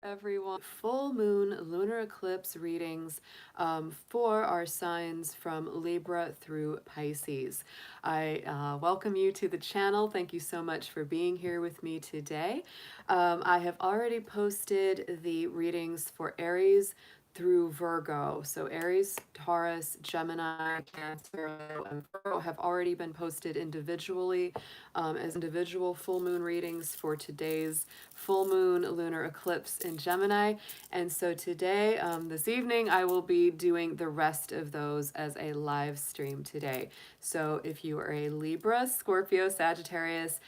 everyone. Full moon lunar eclipse readings for our signs from Libra through Pisces. I welcome you to the channel. Thank you so much for being here with me today. I have already posted the readings for Aries through Virgo. So Aries, Taurus, Gemini, Cancer, and Virgo have already been posted individually as individual full moon readings for today's full moon lunar eclipse in Gemini. And so today, this evening, I will be doing the rest of those as a live stream today. So if you are a Libra, Scorpio, Sagittarius,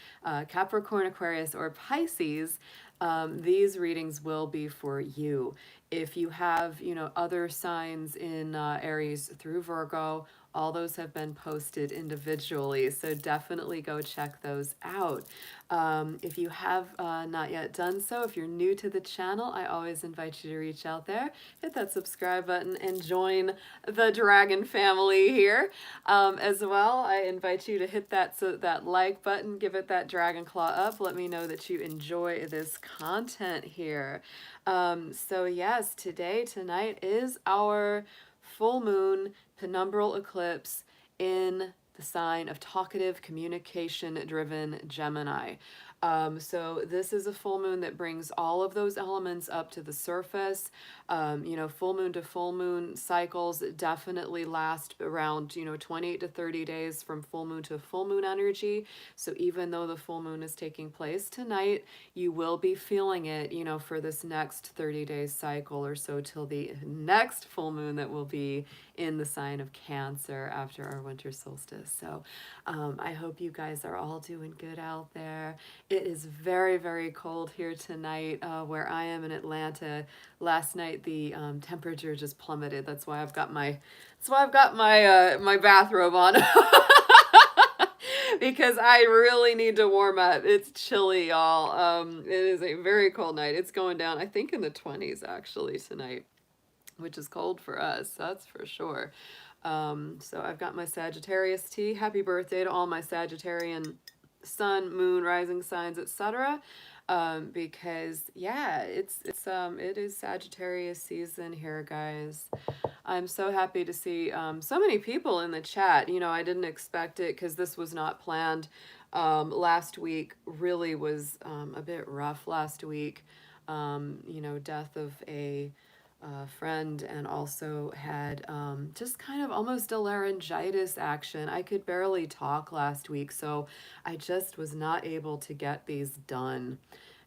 Capricorn, Aquarius, or Pisces, these readings will be for you. If you have, other signs in Aries through Virgo, all those have been posted individually, so definitely go check those out. If you have not yet done so, if you're new to the channel, I always invite you to reach out there, hit that subscribe button, and join the dragon family here. As well, I invite you to hit that like button, give it that dragon claw up, let me know that you enjoy this content here. So yes, tonight is our full moon penumbral eclipse in the sign of talkative, communication-driven Gemini. So this is a full moon that brings all of those elements up to the surface. Full moon to full moon cycles definitely last around, 28 to 30 days from full moon to full moon energy. So even though the full moon is taking place tonight, you will be feeling it, for this next 30-day cycle or so till the next full moon that will be in the sign of Cancer after our winter solstice. So I hope you guys are all doing good out there. It is very, very cold here tonight where I am in Atlanta. Last night the temperature just plummeted. That's why I've got my my bathrobe on. Because I really need to warm up. It's chilly, y'all. It is a very cold night. It's going down, I think, in the 20s actually tonight, which is cold for us, that's for sure. So I've got my Sagittarius tea. Happy birthday to all my Sagittarian sun, moon, rising signs, etc. Because yeah, it is Sagittarius season here, guys. I'm so happy to see so many people in the chat. I didn't expect it because this was not planned. Last week really was a bit rough last week. Death of a friend, and also had just kind of almost a laryngitis action. I could barely talk last week, so I just was not able to get these done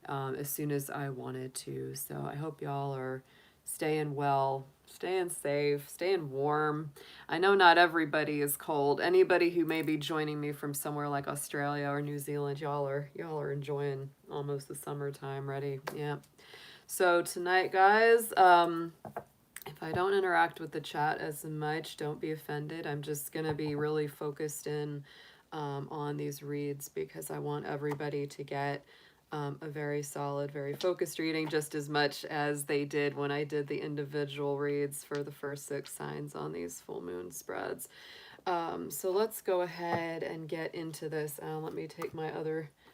as soon as I wanted to. So I hope y'all are staying well, staying safe, staying warm. I know not everybody is cold. Anybody who may be joining me from somewhere like Australia or New Zealand, y'all are enjoying almost the summertime ready. Yeah. So tonight, guys, if I don't interact with the chat as much, don't be offended. I'm just going to be really focused in on these reads because I want everybody to get a very solid, very focused reading, just as much as they did when I did the individual reads for the first 6 signs on these full moon spreads. So let's go ahead and get into this. Let me take my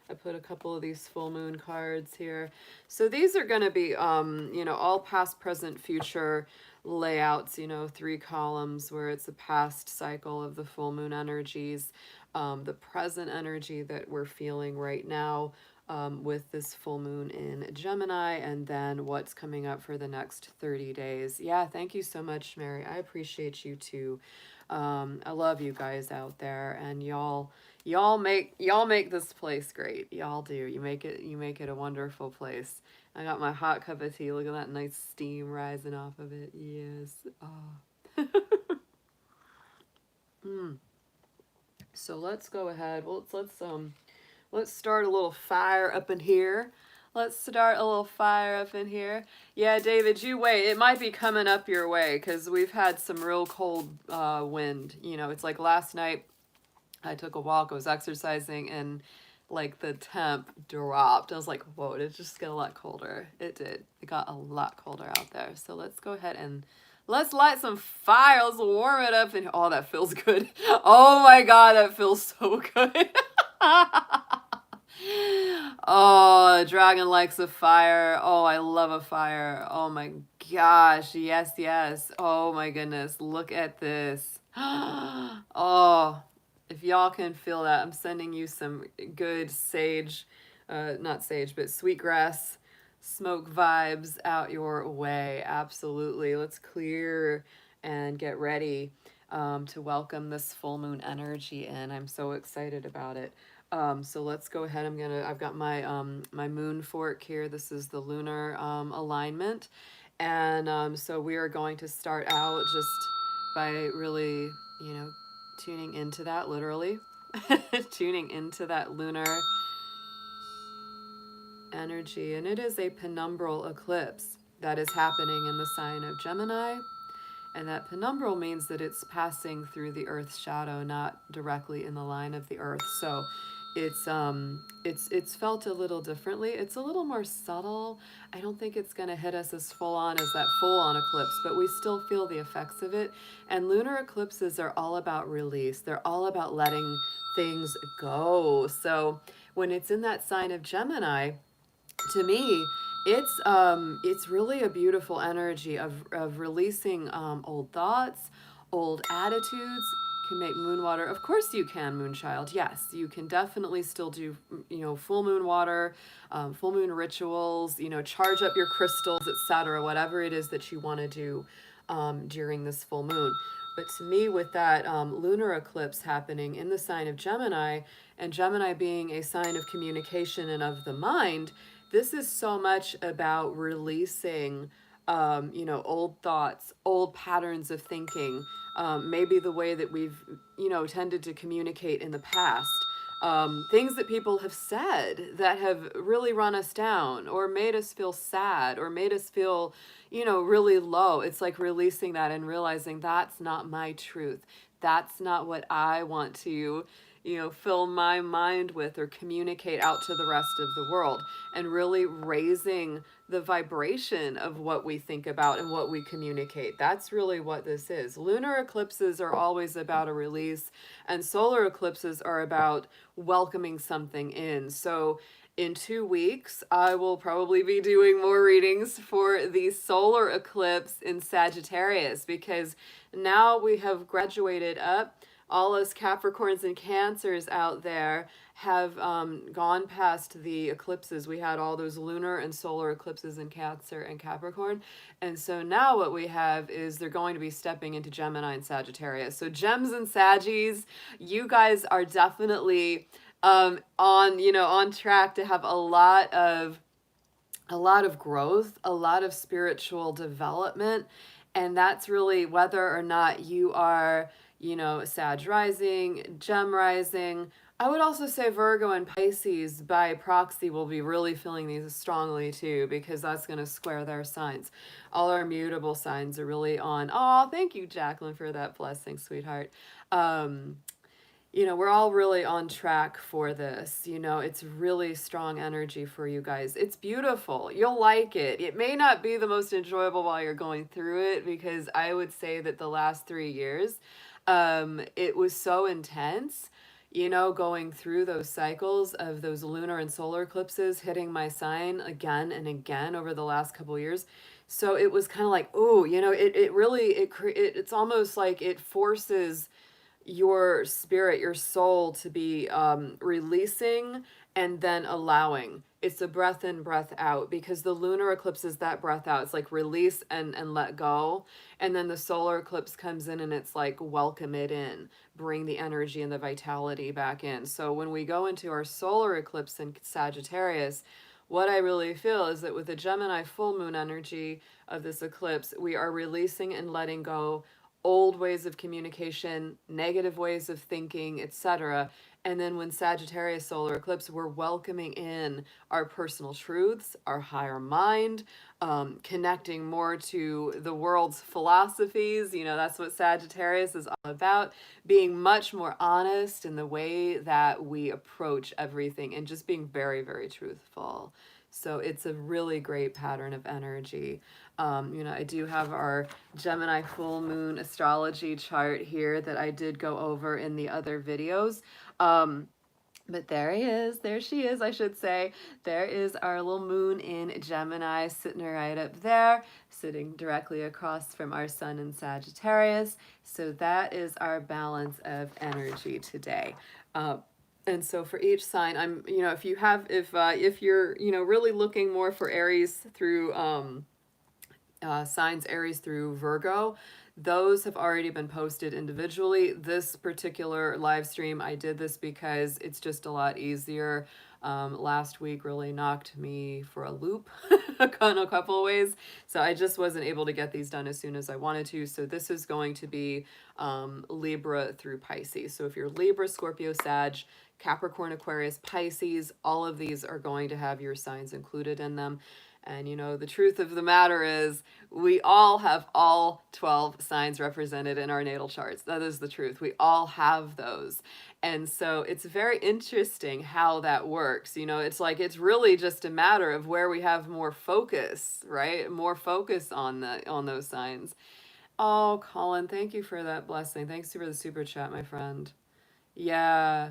I put a couple of these full moon cards here. So these are going to be, all past, present, future layouts, 3 columns where it's a past cycle of the full moon energies, the present energy that we're feeling right now with this full moon in Gemini, and then what's coming up for the next 30 days. Yeah, thank you so much, Mary. I appreciate you too. I love you guys out there, and y'all make this place great. Y'all do. You make it a wonderful place. I got my hot cup of tea. Look at that nice steam rising off of it. Yes. Oh. So let's go ahead. Well, let's start a little fire up in here. Yeah, David, you wait. It might be coming up your way because we've had some real cold wind. It's like last night I took a walk, I was exercising, and like the temp dropped. I was like, whoa, it just got a lot colder. It did. It got a lot colder out there. So let's go ahead and let's light some fire. Let's warm it up. And oh, that feels good. Oh my God, that feels so good. Oh, dragon likes a fire. Oh, I love a fire. Oh my gosh. Yes, yes. Oh my goodness. Look at this. Oh, if y'all can feel that, I'm sending you some good sage, not sage, but sweetgrass smoke vibes out your way. Absolutely. Let's clear and get ready to welcome this full moon energy in. I'm so excited about it. So let's go ahead. I've got my my moon fork here. This is the lunar alignment. And so we are going to start out just by really, you know, tuning into that literally, tuning into that lunar energy. And it is a penumbral eclipse that is happening in the sign of Gemini. And that penumbral means that it's passing through the Earth's shadow, not directly in the line of the Earth. So it's felt a little differently. It's a little more subtle. I don't think it's going to hit us as full on as that full on eclipse, but we still feel the effects of it. And lunar eclipses are all about release. They're all about letting things go. So when it's in that sign of Gemini, to me, it's really a beautiful energy of releasing old thoughts, old attitudes. Can make moon water. Of course you can, moonchild. Yes, you can definitely still do, you know, full moon water, full moon rituals, you know, charge up your crystals, etc., whatever it is that you want to do during this full moon. But to me, with that lunar eclipse happening in the sign of Gemini, and Gemini being a sign of communication and of the mind, this is so much about releasing, you know, old thoughts, old patterns of thinking, maybe the way that we've, you know, tended to communicate in the past. Things that people have said that have really run us down or made us feel sad or made us feel, you know, really low. It's like releasing that and realizing that's not my truth. That's not what I want to, you know, fill my mind with or communicate out to the rest of the world, and really raising the vibration of what we think about and what we communicate. That's really what this is. Lunar eclipses are always about a release, and solar eclipses are about welcoming something in. So in 2 weeks, I will probably be doing more readings for the solar eclipse in Sagittarius, because now we have graduated up. All us Capricorns and Cancers out there have gone past the eclipses. We had all those lunar and solar eclipses in Cancer and Capricorn. And so now what we have is they're going to be stepping into Gemini and Sagittarius. So Gems and Saggies, you guys are definitely on, you know, on track to have a lot of growth, a lot of spiritual development. And that's really whether or not you are, you know, Sag rising, Gem rising. I would also say Virgo and Pisces by proxy will be really feeling these strongly too, because that's going to square their signs. All our mutable signs are really on. Oh, thank you, Jacqueline, for that blessing, sweetheart. You know, we're all really on track for this. You know, it's really strong energy for you guys. It's beautiful. You'll like it. It may not be the most enjoyable while you're going through it, because I would say that the last 3 years, it was so intense, you know, going through those cycles of those lunar and solar eclipses hitting my sign again and again over the last couple of years. So it was kind of like, oh, you know, it really, it's almost like it forces your spirit, your soul to be releasing and then allowing. It's a breath in, breath out, because the lunar eclipse is that breath out. It's like release and let go. And then the solar eclipse comes in and it's like welcome it in, bring the energy and the vitality back in. So when we go into our solar eclipse in Sagittarius, what I really feel is that with the Gemini full moon energy of this eclipse, we are releasing and letting go old ways of communication, negative ways of thinking, etc. And then when Sagittarius solar eclipse, we're welcoming in our personal truths, our higher mind, connecting more to the world's philosophies. You know, that's what Sagittarius is all about, being much more honest in the way that we approach everything and just being very, very truthful. So it's a really great pattern of energy. You know, I do have our Gemini full moon astrology chart here that I did go over in the other videos. But there he is. There she is, I should say. There is our little moon in Gemini sitting right up there, sitting directly across from our sun in Sagittarius. So that is our balance of energy today. And so for each sign, if you have, if you're, really looking more for Aries through, signs Aries through Virgo, those have already been posted individually. This particular live stream, I did this because it's just a lot easier. Last week really knocked me for a loop in a couple of ways. So I just wasn't able to get these done as soon as I wanted to. So this is going to be Libra through Pisces. So if you're Libra, Scorpio, Sag, Capricorn, Aquarius, Pisces, all of these are going to have your signs included in them. And the truth of the matter is we all have all 12 signs represented in our natal charts. That is the truth. We all have those. And so it's very interesting how that works. It's like it's really just a matter of where we have more focus, right? More focus on those signs. Oh, Colin, thank you for that blessing. Thanks for the super chat, my friend. Yeah.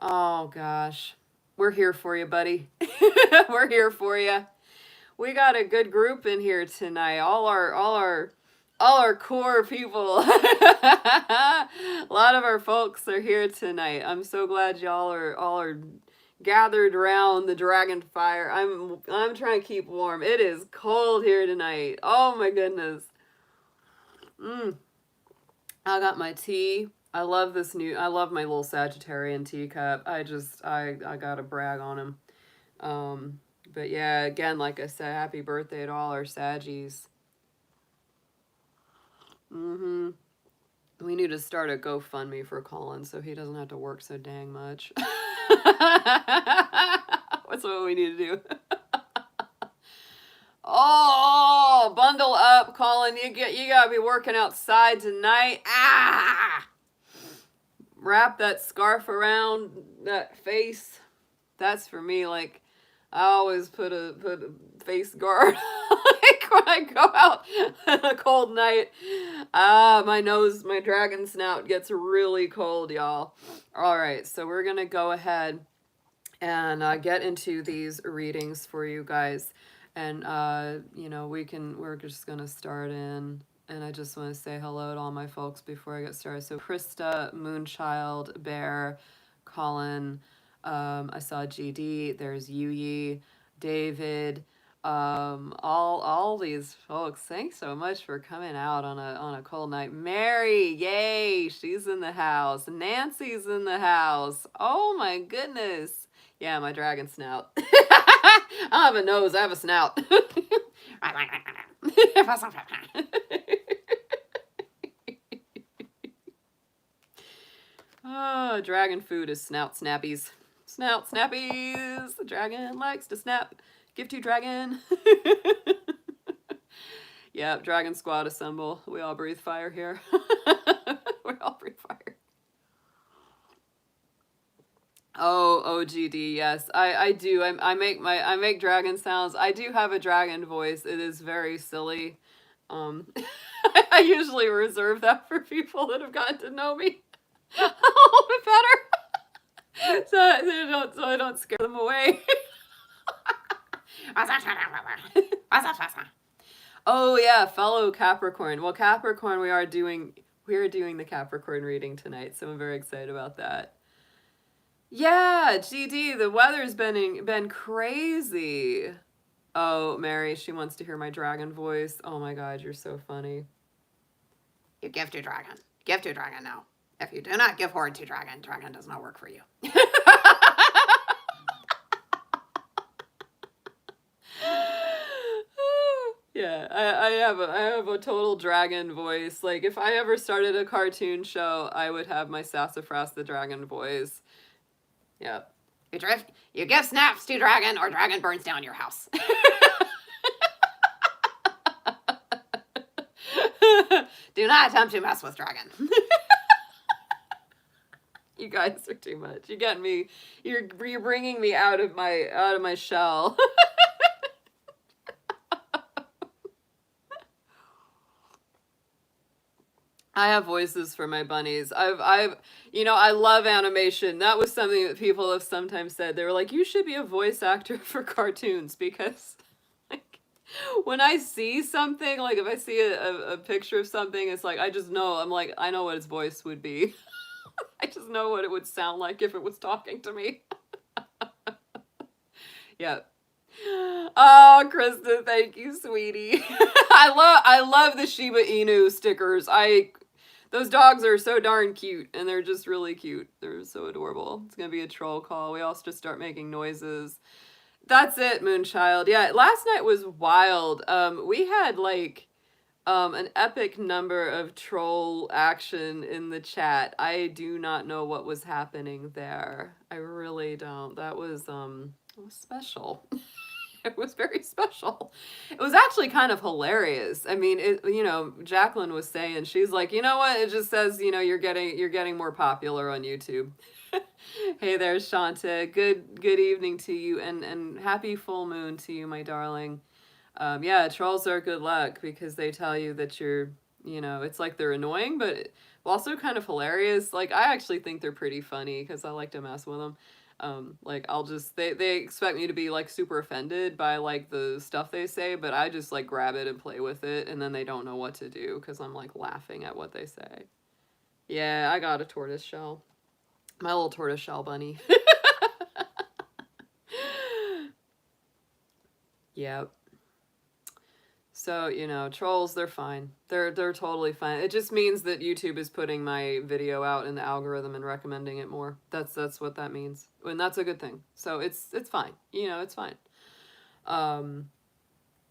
Oh gosh. We're here for you, buddy. We're here for you. We got a good group in here tonight. All our core people. A lot of our folks are here tonight. I'm so glad y'all are gathered around the dragon fire. I'm trying to keep warm. It is cold here tonight. Oh my goodness. I got my tea. I love my little Sagittarian teacup. I gotta brag on him. But yeah, again, like I said, happy birthday to all our Saggies. We need to start a GoFundMe for Colin so he doesn't have to work so dang much. That's what we need to do. Oh, bundle up, Colin. You gotta be working outside tonight. Wrap that scarf around that face. That's for me. Like, I always put a face guard like when I go out on a cold night. My dragon snout gets really cold, y'all. All right, so we're gonna go ahead and get into these readings for you guys, and we're just gonna start in. And I just want to say hello to all my folks before I get started. So Krista, Moonchild, Bear, Colin, I saw GD, there's Yuyi, David, all these folks. Thanks so much for coming out on a cold night. Mary, yay, she's in the house. Nancy's in the house. Oh my goodness. Yeah, my dragon snout. I don't have a nose, I have a snout. Oh, dragon food is snout snappies. Snout snappies. The dragon likes to snap. Give to dragon. Yep, dragon squad assemble. We all breathe fire here. We all breathe fire. Oh, OGD, yes. I do. I make dragon sounds. I do have a dragon voice. It is very silly. I usually reserve that for people that have gotten to know me a little bit better. So I don't scare them away. Oh yeah, fellow Capricorn. Well, Capricorn, we are doing the Capricorn reading tonight, so I'm very excited about that. Yeah, GD, the weather's been crazy. Oh, Mary, she wants to hear my dragon voice. Oh my God, you're so funny. You give to dragon. Give to dragon now. If you do not give hoard to dragon, dragon does not work for you. Yeah, I have a total dragon voice. Like, if I ever started a cartoon show, I would have my Sassafras the dragon voice. Yep. You give snaps to dragon, or dragon burns down your house. Do not attempt to mess with dragon. You guys are too much. You get me. You're bringing me out of my shell. I have voices for my bunnies. You know, I love animation. That was something that people have sometimes said. They were like, you should be a voice actor for cartoons because, like, when I see something, like if I see a picture of something, it's like, I just know, I'm like, I know what its voice would be. I just know what it would sound like if it was talking to me. Yeah. Oh, Krista, thank you, sweetie. I love the Shiba Inu stickers. Those dogs are so darn cute, and they're just really cute. They're so adorable. It's gonna be a troll call. We all just start making noises. That's it, Moonchild. Yeah, last night was wild. We had like an epic number of troll action in the chat. I do not know what was happening there. I really don't. That was it was special. It was very special. It was actually kind of hilarious. I mean, Jacqueline was saying, she's like, you know what? It just says, you're getting more popular on YouTube. Hey there, Shanta. Good evening to you, and happy full moon to you, my darling. Yeah, trolls are good luck because they tell you that it's like they're annoying, but also kind of hilarious. Like, I actually think they're pretty funny because I like to mess with them. Like, they expect me to be like super offended by like the stuff they say, but I just like grab it and play with it, and then they don't know what to do because I'm like laughing at what they say. Yeah, I got a tortoise shell. My little tortoise shell bunny. Yep. So, trolls, they're fine. They're totally fine. It just means that YouTube is putting my video out in the algorithm and recommending it more. That's what that means. And that's a good thing. So it's fine. It's fine.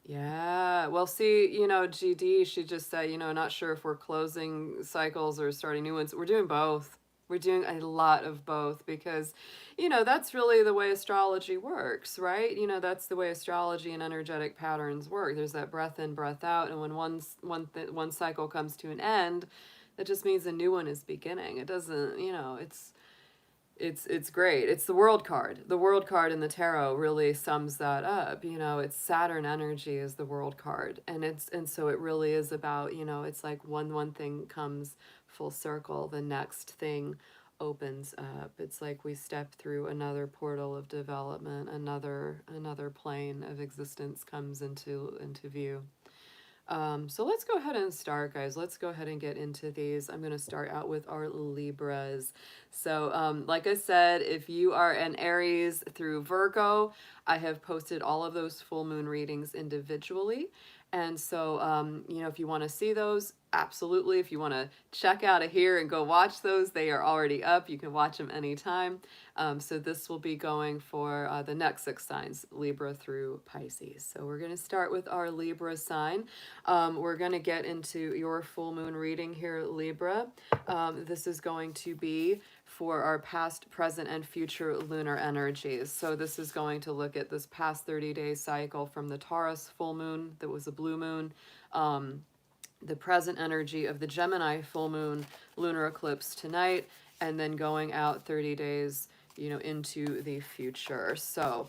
Yeah. Well, see, GD, she just said, not sure if we're closing cycles or starting new ones. We're doing both. We're doing a lot of both because, that's really the way astrology works, right? That's the way astrology and energetic patterns work. There's that breath in, breath out, and when one cycle comes to an end, that just means a new one is beginning. It doesn't, it's great. It's the world card. The world card in the tarot really sums that up. It's Saturn energy is the world card. And so it really is about, it's like one thing comes full circle, the next thing opens up. It's like we step through another portal of development, another plane of existence comes into view. So let's go ahead and start, guys. Let's go ahead and get into these. I'm going to start out with our Libras. So, like I said, if you are an Aries through Virgo, I have posted all of those full moon readings individually. And so, if you want to see those, absolutely. If you want to check out of here and go watch those, they are already up. You can watch them anytime. So this will be going for the next 6 signs, Libra through Pisces. So we're going to start with our Libra sign. We're going to get into your full moon reading here, Libra. This is going to be for our past, present, and future lunar energies. So this is going to look at this past 30-day cycle from the Taurus full moon that was a blue moon, the present energy of the Gemini full moon lunar eclipse tonight, and then going out 30 days, into the future. So,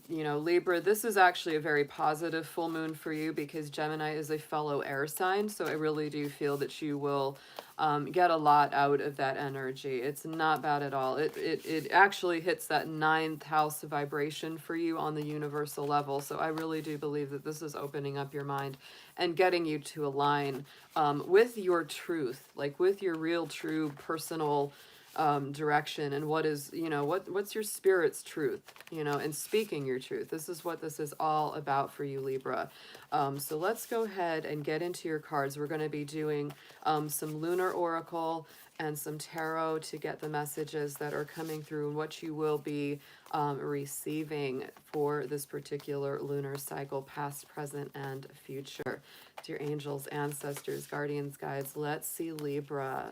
Libra, this is actually a very positive full moon for you because Gemini is a fellow air sign. So I really do feel that you will get a lot out of that energy. It's not bad at all. It actually hits that 9th house vibration for you on the universal level. So I really do believe that this is opening up your mind and getting you to align with your truth, like with your real, true, personal direction, and what is, what's your spirit's truth, and speaking your truth. This is what this is all about for you, Libra. So let's go ahead and get into your cards. We're going to be doing some lunar oracle and some tarot to get the messages that are coming through and what you will be receiving for this particular lunar cycle, past, present, and future. Dear angels, ancestors, guardians, guides, let's see, Libra.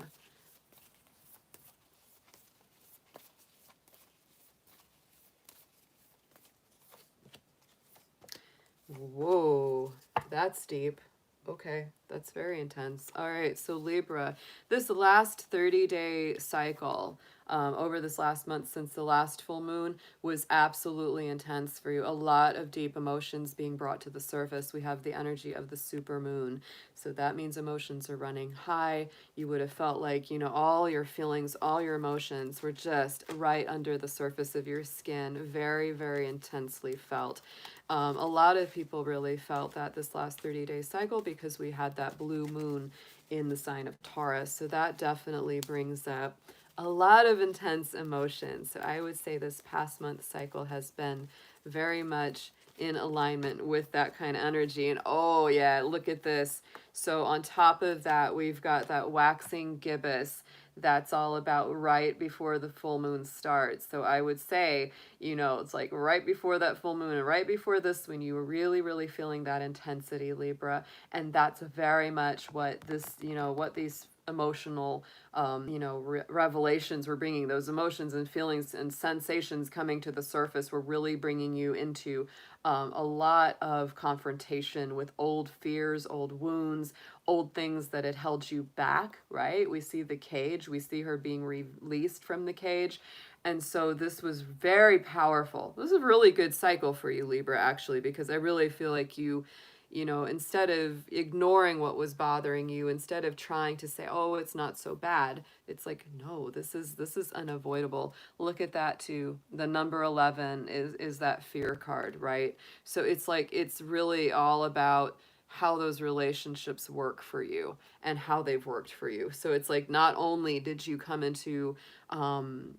Whoa, that's deep. Okay, that's very intense. All right, so Libra, this last 30-day cycle, over this last month since the last full moon was absolutely intense for you. A lot of deep emotions being brought to the surface. We have the energy of the super moon. So that means emotions are running high. You would have felt like, you know, all your feelings, all your emotions were just right under the surface of your skin. Very, very intensely felt. A lot of people really felt that this last 30-day cycle because we had that blue moon in the sign of Taurus. So that definitely brings up a lot of intense emotions. So I would say this past month cycle has been very much in alignment with that kind of energy. And oh yeah, look at this. So on top of that, we've got that waxing gibbous. That's all about right before the full moon starts. So I would say, you know, it's like right before that full moon and right before this when you were really, really feeling that intensity, Libra. And that's very much what this, you know, what these emotional revelations were bringing. Those emotions and feelings and sensations coming to the surface were really bringing you into a lot of confrontation with old fears, old wounds, old things that had held you back, right? We see the cage, we see her being released from the cage. And so this was very powerful. This is a really good cycle for you, Libra, actually, because I really feel like you know, instead of ignoring what was bothering you, instead of trying to say, oh, it's not so bad, it's like, no, this is unavoidable. Look at that too. The number 11 is that fear card, right? So it's like, it's really all about how those relationships work for you and how they've worked for you. So it's like, not only did you come into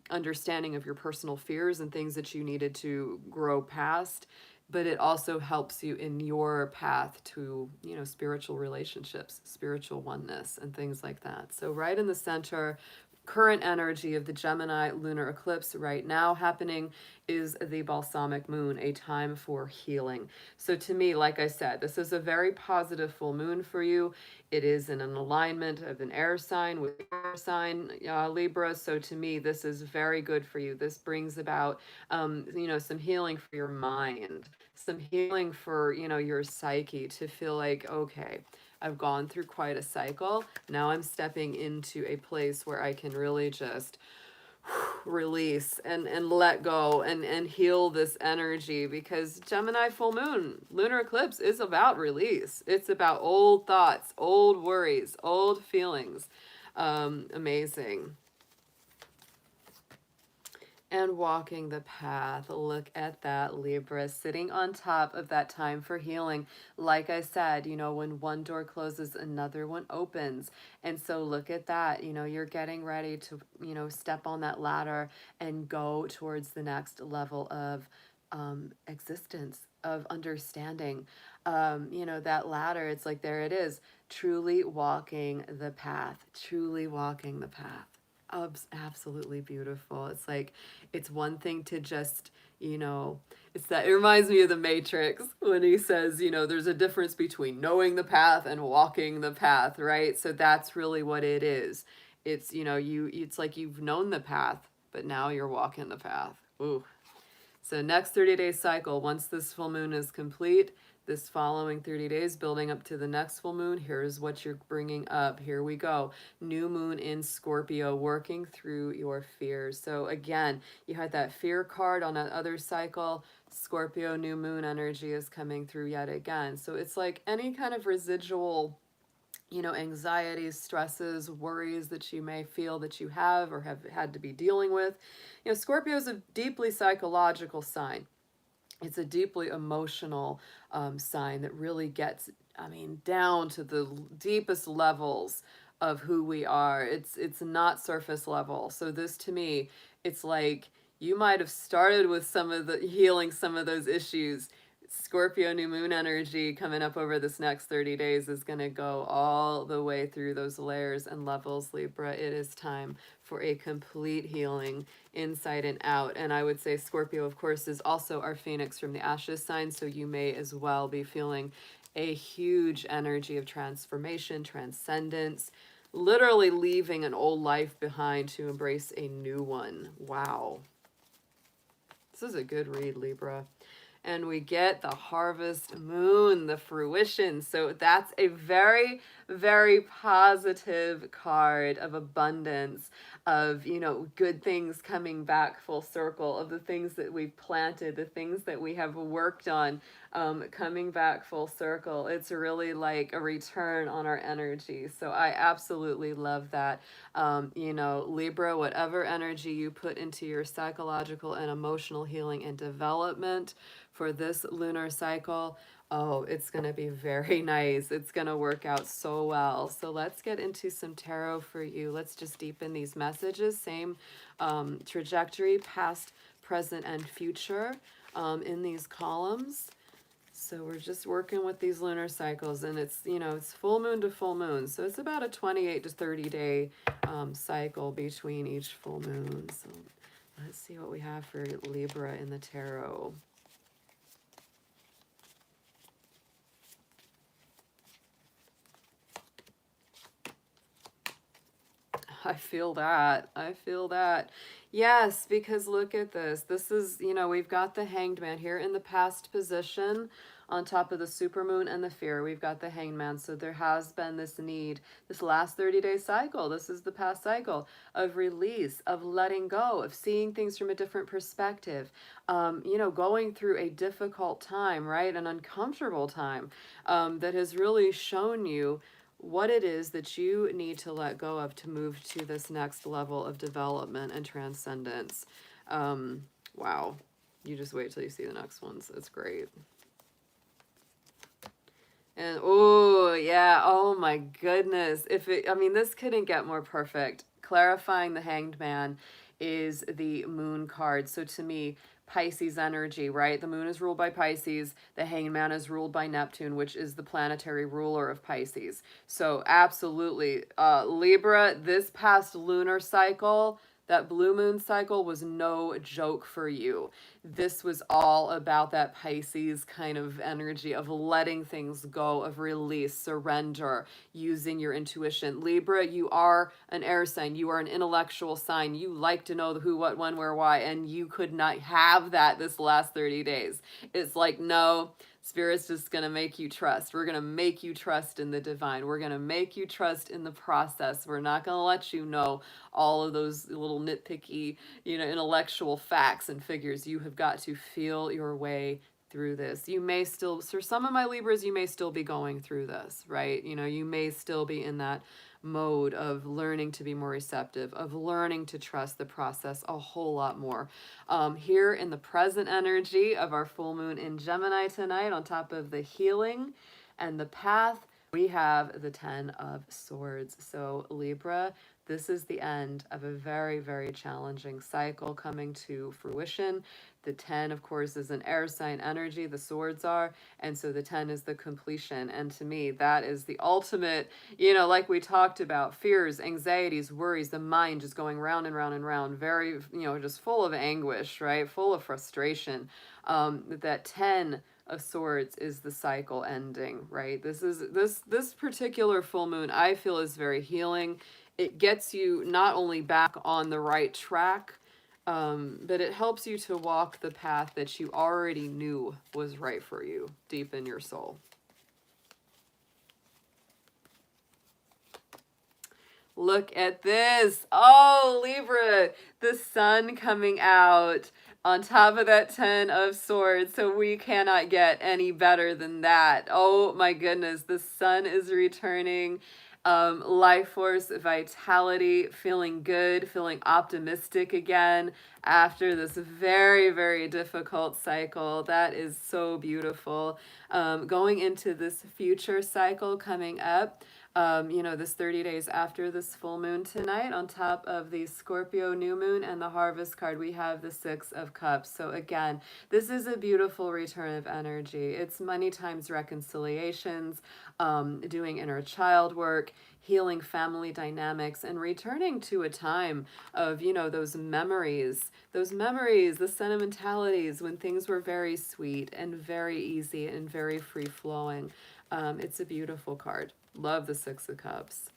understanding of your personal fears and things that you needed to grow past, but it also helps you in your path to, you know, spiritual relationships, spiritual oneness, and things like that. So right in the center, current energy of the Gemini lunar eclipse right now happening is the balsamic moon, a time for healing. So to me, like I said, this is a very positive full moon for you. It is in an alignment of an air sign with air sign, Libra. So to me, this is very good for you. This brings about, you know, some healing for your mind, some healing for, you know, your psyche to feel like, okay, I've gone through quite a cycle. Now I'm stepping into a place where I can really just release and let go and heal this energy, because Gemini full moon, lunar eclipse is about release. It's about old thoughts, old worries, old feelings. Amazing. And walking the path. Look at that, Libra, sitting on top of that time for healing. Like I said, you know, when one door closes, another one opens. And so look at that, you know, you're getting ready to, you know, step on that ladder and go towards the next level of existence, of understanding. You know, that ladder, it's like, there it is, truly walking the path, truly walking the path. Absolutely beautiful. It's like, it's one thing to just, you know, it's that, it reminds me of the Matrix when he says, you know, there's a difference between knowing the path and walking the path, right? So that's really what it is. It's, you know, it's like you've known the path, but now you're walking the path. Ooh. So next 30-day cycle, once this full moon is complete, this following 30 days, building up to the next full moon, here's what you're bringing up. Here we go. New moon in Scorpio, working through your fears. So again, you had that fear card on that other cycle. Scorpio new moon energy is coming through yet again. So it's like any kind of residual, you know, anxieties, stresses, worries that you may feel that you have or have had to be dealing with. You know, Scorpio is a deeply psychological sign. It's a deeply emotional sign that really gets, I mean, down to the deepest levels of who we are. It's not surface level. So this, to me, it's like you might have started with some of the healing some of those issues. Scorpio new moon energy coming up over this next 30 days is going to go all the way through those layers and levels, Libra. It is time for a complete healing inside and out. And I would say Scorpio, of course, is also our phoenix from the ashes sign. So you may as well be feeling a huge energy of transformation, transcendence, literally leaving an old life behind to embrace a new one. Wow. This is a good read, Libra. and we get the harvest moon, the fruition. So that's a very, very positive card of abundance, of, you know, good things coming back full circle, of the things that we've planted, the things that we have worked on, coming back full circle. It's really like a return on our energy. So I absolutely love that. You know, Libra, whatever energy you put into your psychological and emotional healing and development for this lunar cycle, oh, it's going to be very nice. It's going to work out so well. So let's get into some tarot for you. Let's just deepen these messages. Same trajectory, past, present, and future in these columns. So we're just working with these lunar cycles, and it's, you know, it's full moon to full moon. So it's about a 28 to 30 day cycle between each full moon. So let's see what we have for Libra in the tarot. I feel that. I feel that. Yes, because look at this. This is, you know, we've got the Hanged Man here in the past position on top of the supermoon and the fear. We've got the Hanged Man. So there has been this need, this last 30-day cycle. This is the past cycle of release, of letting go, of seeing things from a different perspective. You know, going through a difficult time, right? An uncomfortable time that has really shown you what it is that you need to let go of to move to this next level of development and transcendence. Wow. You just wait till you see the next ones. It's great. And oh, yeah. Oh my goodness. I mean, this couldn't get more perfect. Clarifying the Hanged Man is the moon card. So to me, Pisces energy, right? The moon is ruled by Pisces. The Hanged Man is ruled by Neptune, which is the planetary ruler of Pisces. So absolutely, Libra, this past lunar cycle, that blue moon cycle, was no joke for you. This was all about that Pisces kind of energy of letting things go, of release, surrender, using your intuition. Libra, you are an air sign. You are an intellectual sign. You like to know the who, what, when, where, why, and you could not have that this last 30 days. It's like, no, Spirit's just going to make you trust. We're going to make you trust in the divine. We're going to make you trust in the process. We're not going to let you know all of those little nitpicky, you know, intellectual facts and figures. You have got to feel your way through this. You may still, for some of my Libras, you may still be going through this, right? You know, you may still be in that mode of learning to be more receptive, of learning to trust the process a whole lot more. Here in the present energy of our full moon in Gemini tonight, on top of the healing and the path, we have the 10 of Swords. So Libra, this is the end of a very, very challenging cycle coming to fruition. The 10, of course, is an air sign energy, the swords are, and so the 10 is the completion. And to me, that is the ultimate, you know, like we talked about, fears, anxieties, worries, the mind just going round and round and round, very, you know, just full of anguish, right? Full of frustration. That 10 of Swords is the cycle ending, right? This particular full moon, I feel, is very healing. It gets you not only back on the right track, but it helps you to walk the path that you already knew was right for you deep in your soul. Look at this. Oh, Libra, the sun coming out on top of that 10 of Swords. So we cannot get any better than that. Oh my goodness, the sun is returning. Life force, vitality, feeling good, feeling optimistic again after this very, very difficult cycle. That is so beautiful. Going into this future cycle coming up, you know, this 30 days after this full moon tonight, on top of the Scorpio new moon and the harvest card, we have the 6 of Cups. So again, this is a beautiful return of energy. It's money times reconciliations, doing inner child work, healing family dynamics, and returning to a time of, you know, those memories, the sentimentalities when things were very sweet and very easy and very free-flowing. It's a beautiful card. Love the 6 of Cups.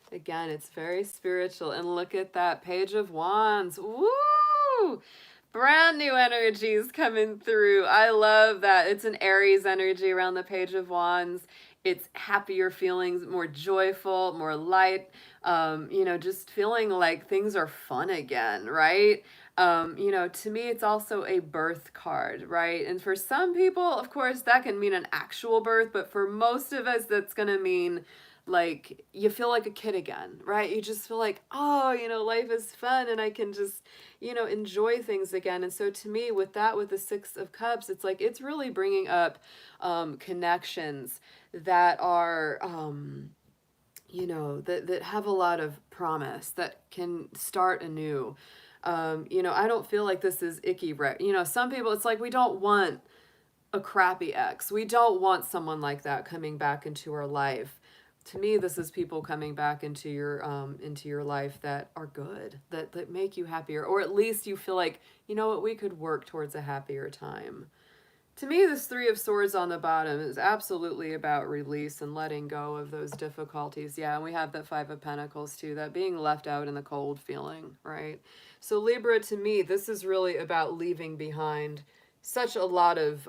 Again, it's very spiritual. And look at that Page of Wands. Woo! Brand new energies coming through. I love that. It's an Aries energy around the Page of Wands. It's happier feelings, more joyful, more light. You know, just feeling like things are fun again, right? You know, to me, it's also a birth card, right? And for some people, of course, that can mean an actual birth, but for most of us, that's going to mean like you feel like a kid again, right? You just feel like, oh, you know, life is fun and I can just, you know, enjoy things again. And so to me, with that, with the Six of Cups, it's like it's really bringing up connections that are, you know, that have a lot of promise, that can start anew. You know, I don't feel like this is icky, you know, some people, it's like we don't want a crappy ex. We don't want someone like that coming back into our life. To me, this is people coming back into your life that are good, that make you happier, or at least you feel like, you know what, we could work towards a happier time. To me, this Three of Swords on the bottom is absolutely about release and letting go of those difficulties. Yeah, and we have that Five of Pentacles too, that being left out in the cold feeling, right? So Libra, to me, this is really about leaving behind such a lot of,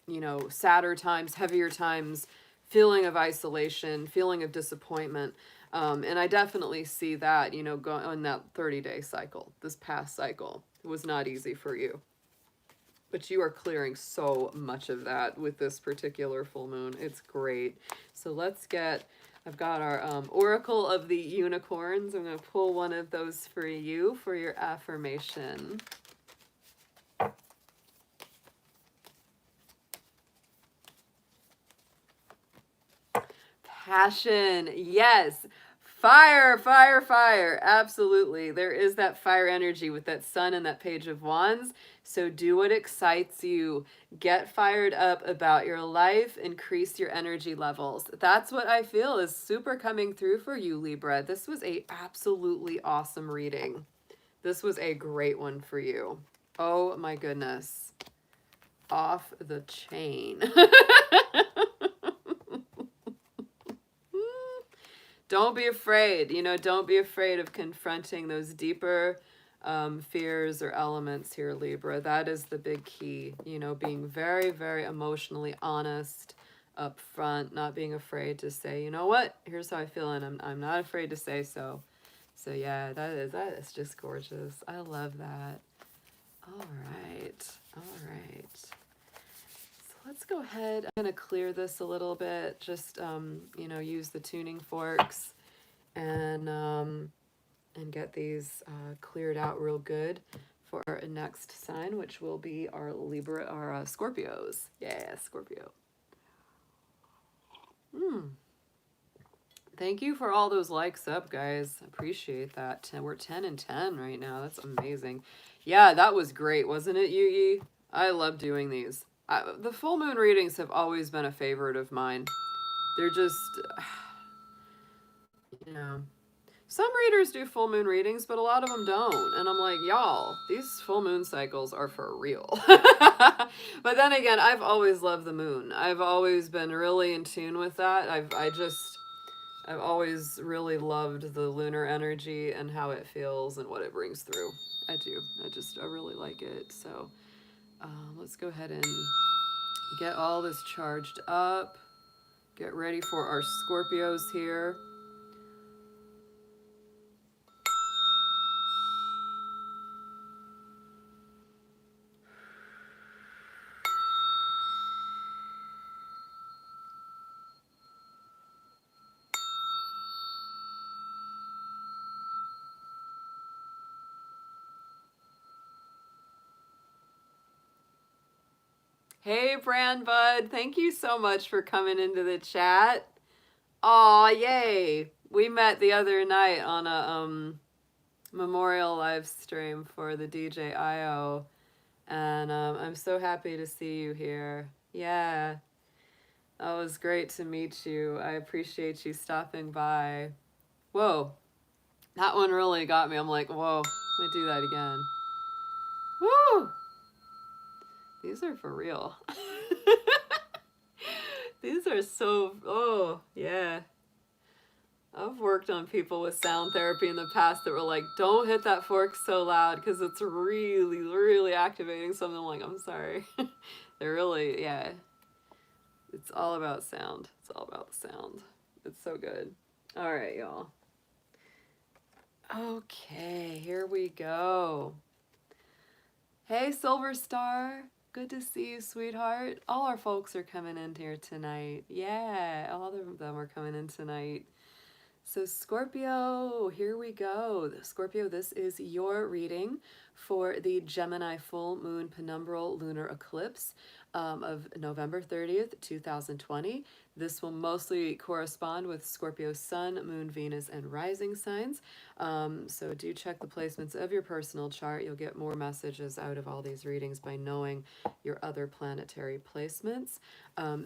you know, sadder times, heavier times, feeling of isolation, feeling of disappointment. And I definitely see that, you know, going on that 30-day cycle, this past cycle. It was not easy for you. But you are clearing so much of that with this particular full moon. It's great. So let's get, I've got our Oracle of the Unicorns. I'm going to pull one of those for you for your affirmation. Passion. Yes. Fire, fire, fire. Absolutely. There is that fire energy with that sun and that Page of Wands. So do what excites you. Get fired up about your life. Increase your energy levels. That's what I feel is super coming through for you, Libra. This was a absolutely awesome reading. This was a great one for you. Oh my goodness. Off the chain. Don't be afraid, you know, don't be afraid of confronting those deeper fears or elements here, Libra. That is the big key, you know, being very, very emotionally honest up front, not being afraid to say, you know what, here's how I feel, and I'm not afraid to say so. So yeah, that is just gorgeous. I love that. All right, all right. Let's go ahead. I'm going to clear this a little bit, just, you know, use the tuning forks and get these cleared out real good for our next sign, which will be our Libra, our Scorpios. Yeah, Scorpio. Thank you for all those likes up, guys. Appreciate that. We're 10 and 10 right now. That's amazing. Yeah, that was great, wasn't it, Yugi? I love doing these. The full moon readings have always been a favorite of mine. They're just, you know, some readers do full moon readings, but a lot of them don't. And I'm like, y'all, these full moon cycles are for real. But then again, I've always loved the moon. I've always been really in tune with that. I've always really loved the lunar energy and how it feels and what it brings through. I do. I really like it. So let's go ahead and get all this charged up. Get ready for our Scorpios here. Hey, Brand Bud, thank you so much for coming into the chat. Aw, yay. We met the other night on a memorial live stream for the DJ IO, and I'm so happy to see you here. Yeah, that was great to meet you. I appreciate you stopping by. Whoa, that one really got me. I'm like, whoa, let me do that again. Woo! These are for real. These are so, oh, yeah. I've worked on people with sound therapy in the past that were like, don't hit that fork so loud because it's really, really activating something. I'm like, I'm sorry. They're really, yeah. It's all about sound. It's all about the sound. It's so good. All right, y'all. Okay, here we go. Hey, Silver Star. Good to see you, sweetheart. All our folks are coming in here tonight. Yeah, all of them are coming in tonight. So Scorpio, here we go. Scorpio, this is your reading for the Gemini full moon penumbral lunar eclipse of November 30th, 2020. This will mostly correspond with Scorpio's sun, moon, Venus, and rising signs. So do check the placements of your personal chart. You'll get more messages out of all these readings by knowing your other planetary placements.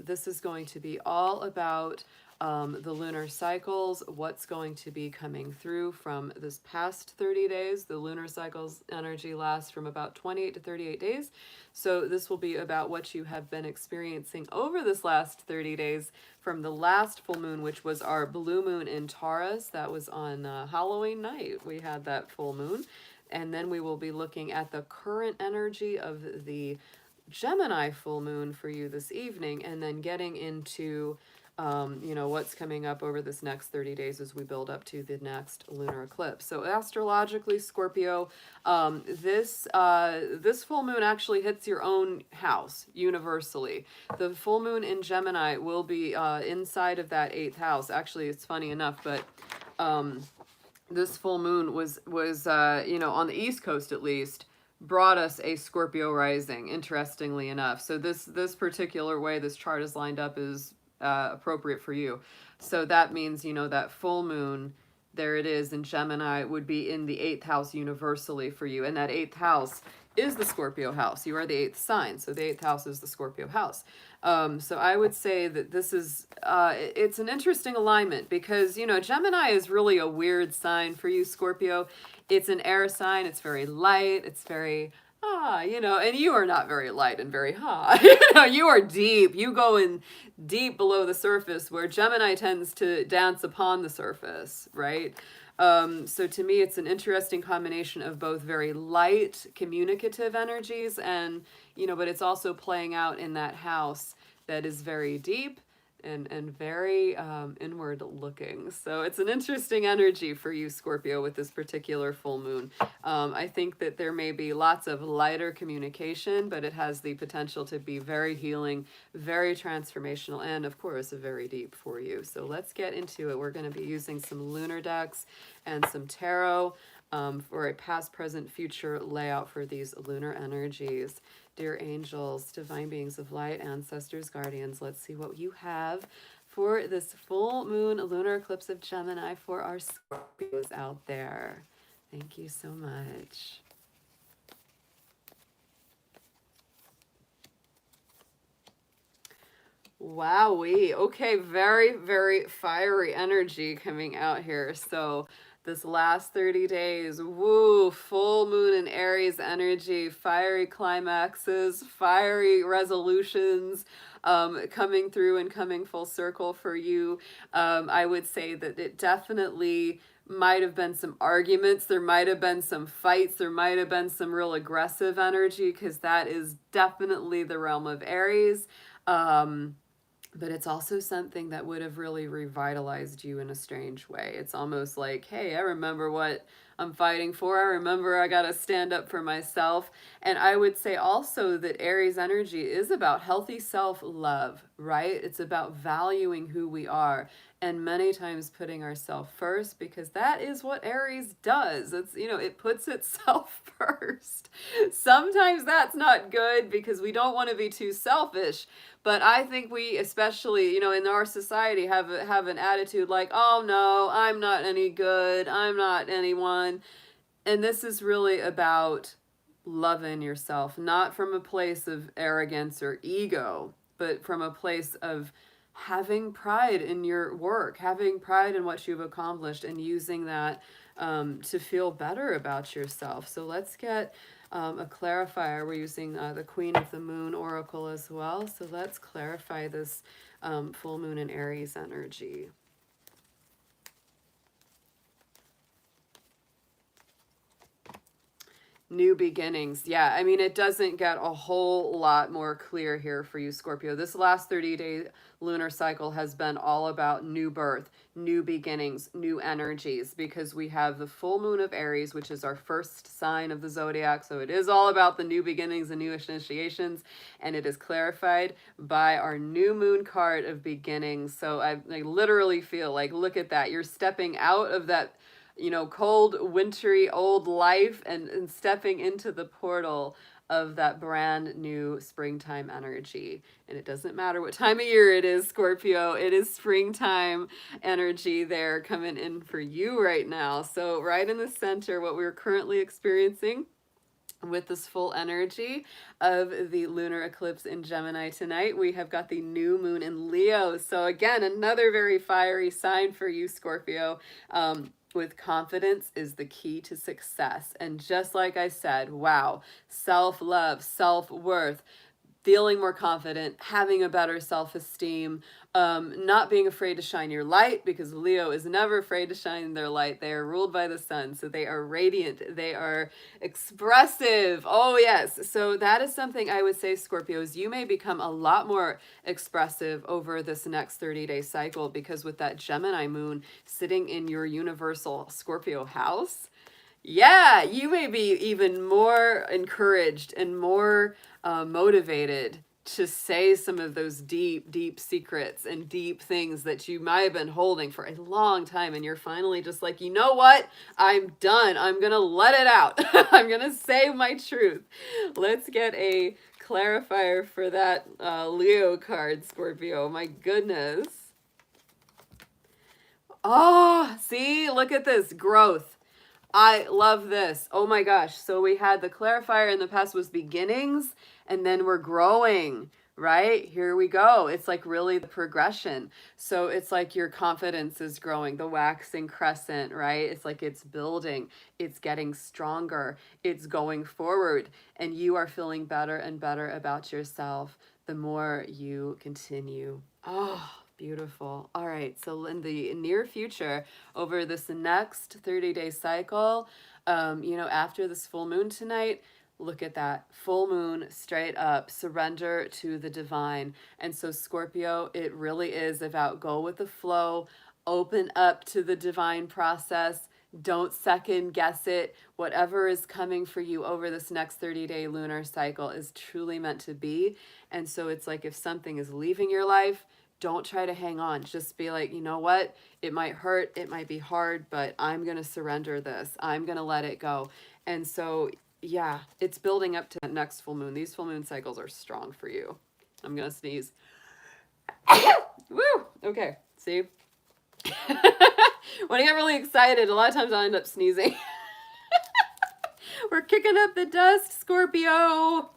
This is going to be all about the lunar cycles, what's going to be coming through from this past 30 days. The lunar cycles energy lasts from about 28 to 38 days. So this will be about what you have been experiencing over this last 30 days from the last full moon, which was our blue moon in Taurus. That was on Halloween night. We had that full moon. And then we will be looking at the current energy of the Gemini full moon for you this evening, and then getting into you know, what's coming up over this next 30 days as we build up to the next lunar eclipse. So astrologically, Scorpio, this full moon actually hits your own house universally. The full moon in Gemini will be inside of that 8th house. Actually, it's funny enough, but this full moon was you know, on the East Coast at least, brought us a Scorpio rising, interestingly enough. So this particular way this chart is lined up is appropriate for you. So that means, you know, that full moon, there it is in Gemini, would be in the 8th house universally for you. And that 8th house is the Scorpio house. You are the 8th sign. So the 8th house is the Scorpio house. So I would say that this is, it's an interesting alignment because, you know, Gemini is really a weird sign for you, Scorpio. It's an air sign. It's very light. It's very, you know, and you are not very light and very high. You know, you are deep. You go in deep below the surface, where Gemini tends to dance upon the surface, right? So to me, it's an interesting combination of both very light, communicative energies and, you know, but it's also playing out in that house that is very deep and very inward looking. So it's an interesting energy for you, Scorpio, with this particular full moon. I think that there may be lots of lighter communication, but it has the potential to be very healing, very transformational, and of course, very deep for you. So let's get into it. We're going to be using some lunar decks and some tarot for a past, present, future layout for these lunar energies. Dear angels, divine beings of light, ancestors, guardians, let's see what you have for this full moon lunar eclipse of Gemini for our Scorpios out there. Thank you so much. Wowee. Okay, very, very fiery energy coming out here. So this last 30 days, woo, full moon in Aries energy, fiery climaxes, fiery resolutions coming through and coming full circle for you. I would say that it definitely might have been some arguments, there might have been some fights, there might have been some real aggressive energy, because that is definitely the realm of Aries. But it's also something that would have really revitalized you in a strange way. It's almost like, hey, I remember what I'm fighting for. I remember I got to stand up for myself. And I would say also that Aries energy is about healthy self-love, right? It's about valuing who we are and many times putting ourselves first, because that is what Aries does. It's, you know, it puts itself first. Sometimes that's not good because we don't want to be too selfish. But I think we, especially, you know, in our society, have an attitude like, oh no, I'm not any good, I'm not anyone. And this is really about loving yourself, not from a place of arrogance or ego, but from a place of having pride in your work, having pride in what you've accomplished, and using that to feel better about yourself. So let's get a clarifier. We're using the Queen of the Moon Oracle as well. So let's clarify this full moon in Aries energy. New beginnings. Yeah, I mean, it doesn't get a whole lot more clear here for you, Scorpio. This last 30-day lunar cycle has been all about new birth, new beginnings, new energies, because we have the full moon of Aries, which is our first sign of the zodiac. So it is all about the new beginnings and new initiations, and it is clarified by our new moon card of beginnings. So I literally feel like, look at that. You're stepping out of that, you know, cold, wintry, old life and stepping into the portal of that brand new springtime energy. And it doesn't matter what time of year it is, Scorpio, it is springtime energy there coming in for you right now. So right in the center, what we're currently experiencing with this full energy of the lunar eclipse in Gemini tonight, we have got the new moon in Leo. So again, another very fiery sign for you, Scorpio. With confidence is the key to success. And just like I said, wow, self-love, self-worth, feeling more confident, having a better self-esteem, not being afraid to shine your light, because Leo is never afraid to shine their light. They are ruled by the sun, so they are radiant, they are expressive. Oh yes, so that is something I would say, Scorpios, you may become a lot more expressive over this next 30-day cycle, because with that Gemini moon sitting in your universal Scorpio house, yeah, you may be even more encouraged and more motivated to say some of those deep, deep secrets and deep things that you might have been holding for a long time. And you're finally just like, you know what? I'm done. I'm going to let it out. I'm going to say my truth. Let's get a clarifier for that Leo card, Scorpio. My goodness. Oh, see, look at this growth. I love this. Oh my gosh. So we had the clarifier in the past was beginnings, and then we're growing, right? Here we go. It's like really the progression. So it's like your confidence is growing, the waxing crescent, right? It's like it's building, it's getting stronger, it's going forward, and you are feeling better and better about yourself the more you continue. Oh, beautiful. All right. So in the near future, over this next 30-day cycle, you know, after this full moon tonight, look at that full moon straight up, surrender to the divine. And so Scorpio, it really is about go with the flow, open up to the divine process. Don't second guess it. Whatever is coming for you over this next 30-day lunar cycle is truly meant to be. And so it's like if something is leaving your life, don't try to hang on. Just be like, you know what? It might hurt. It might be hard, but I'm going to surrender this. I'm going to let it go. And so, yeah, it's building up to that next full moon. These full moon cycles are strong for you. I'm going to sneeze. Woo! Okay. See? When I get really excited, a lot of times I end up sneezing. We're kicking up the dust, Scorpio.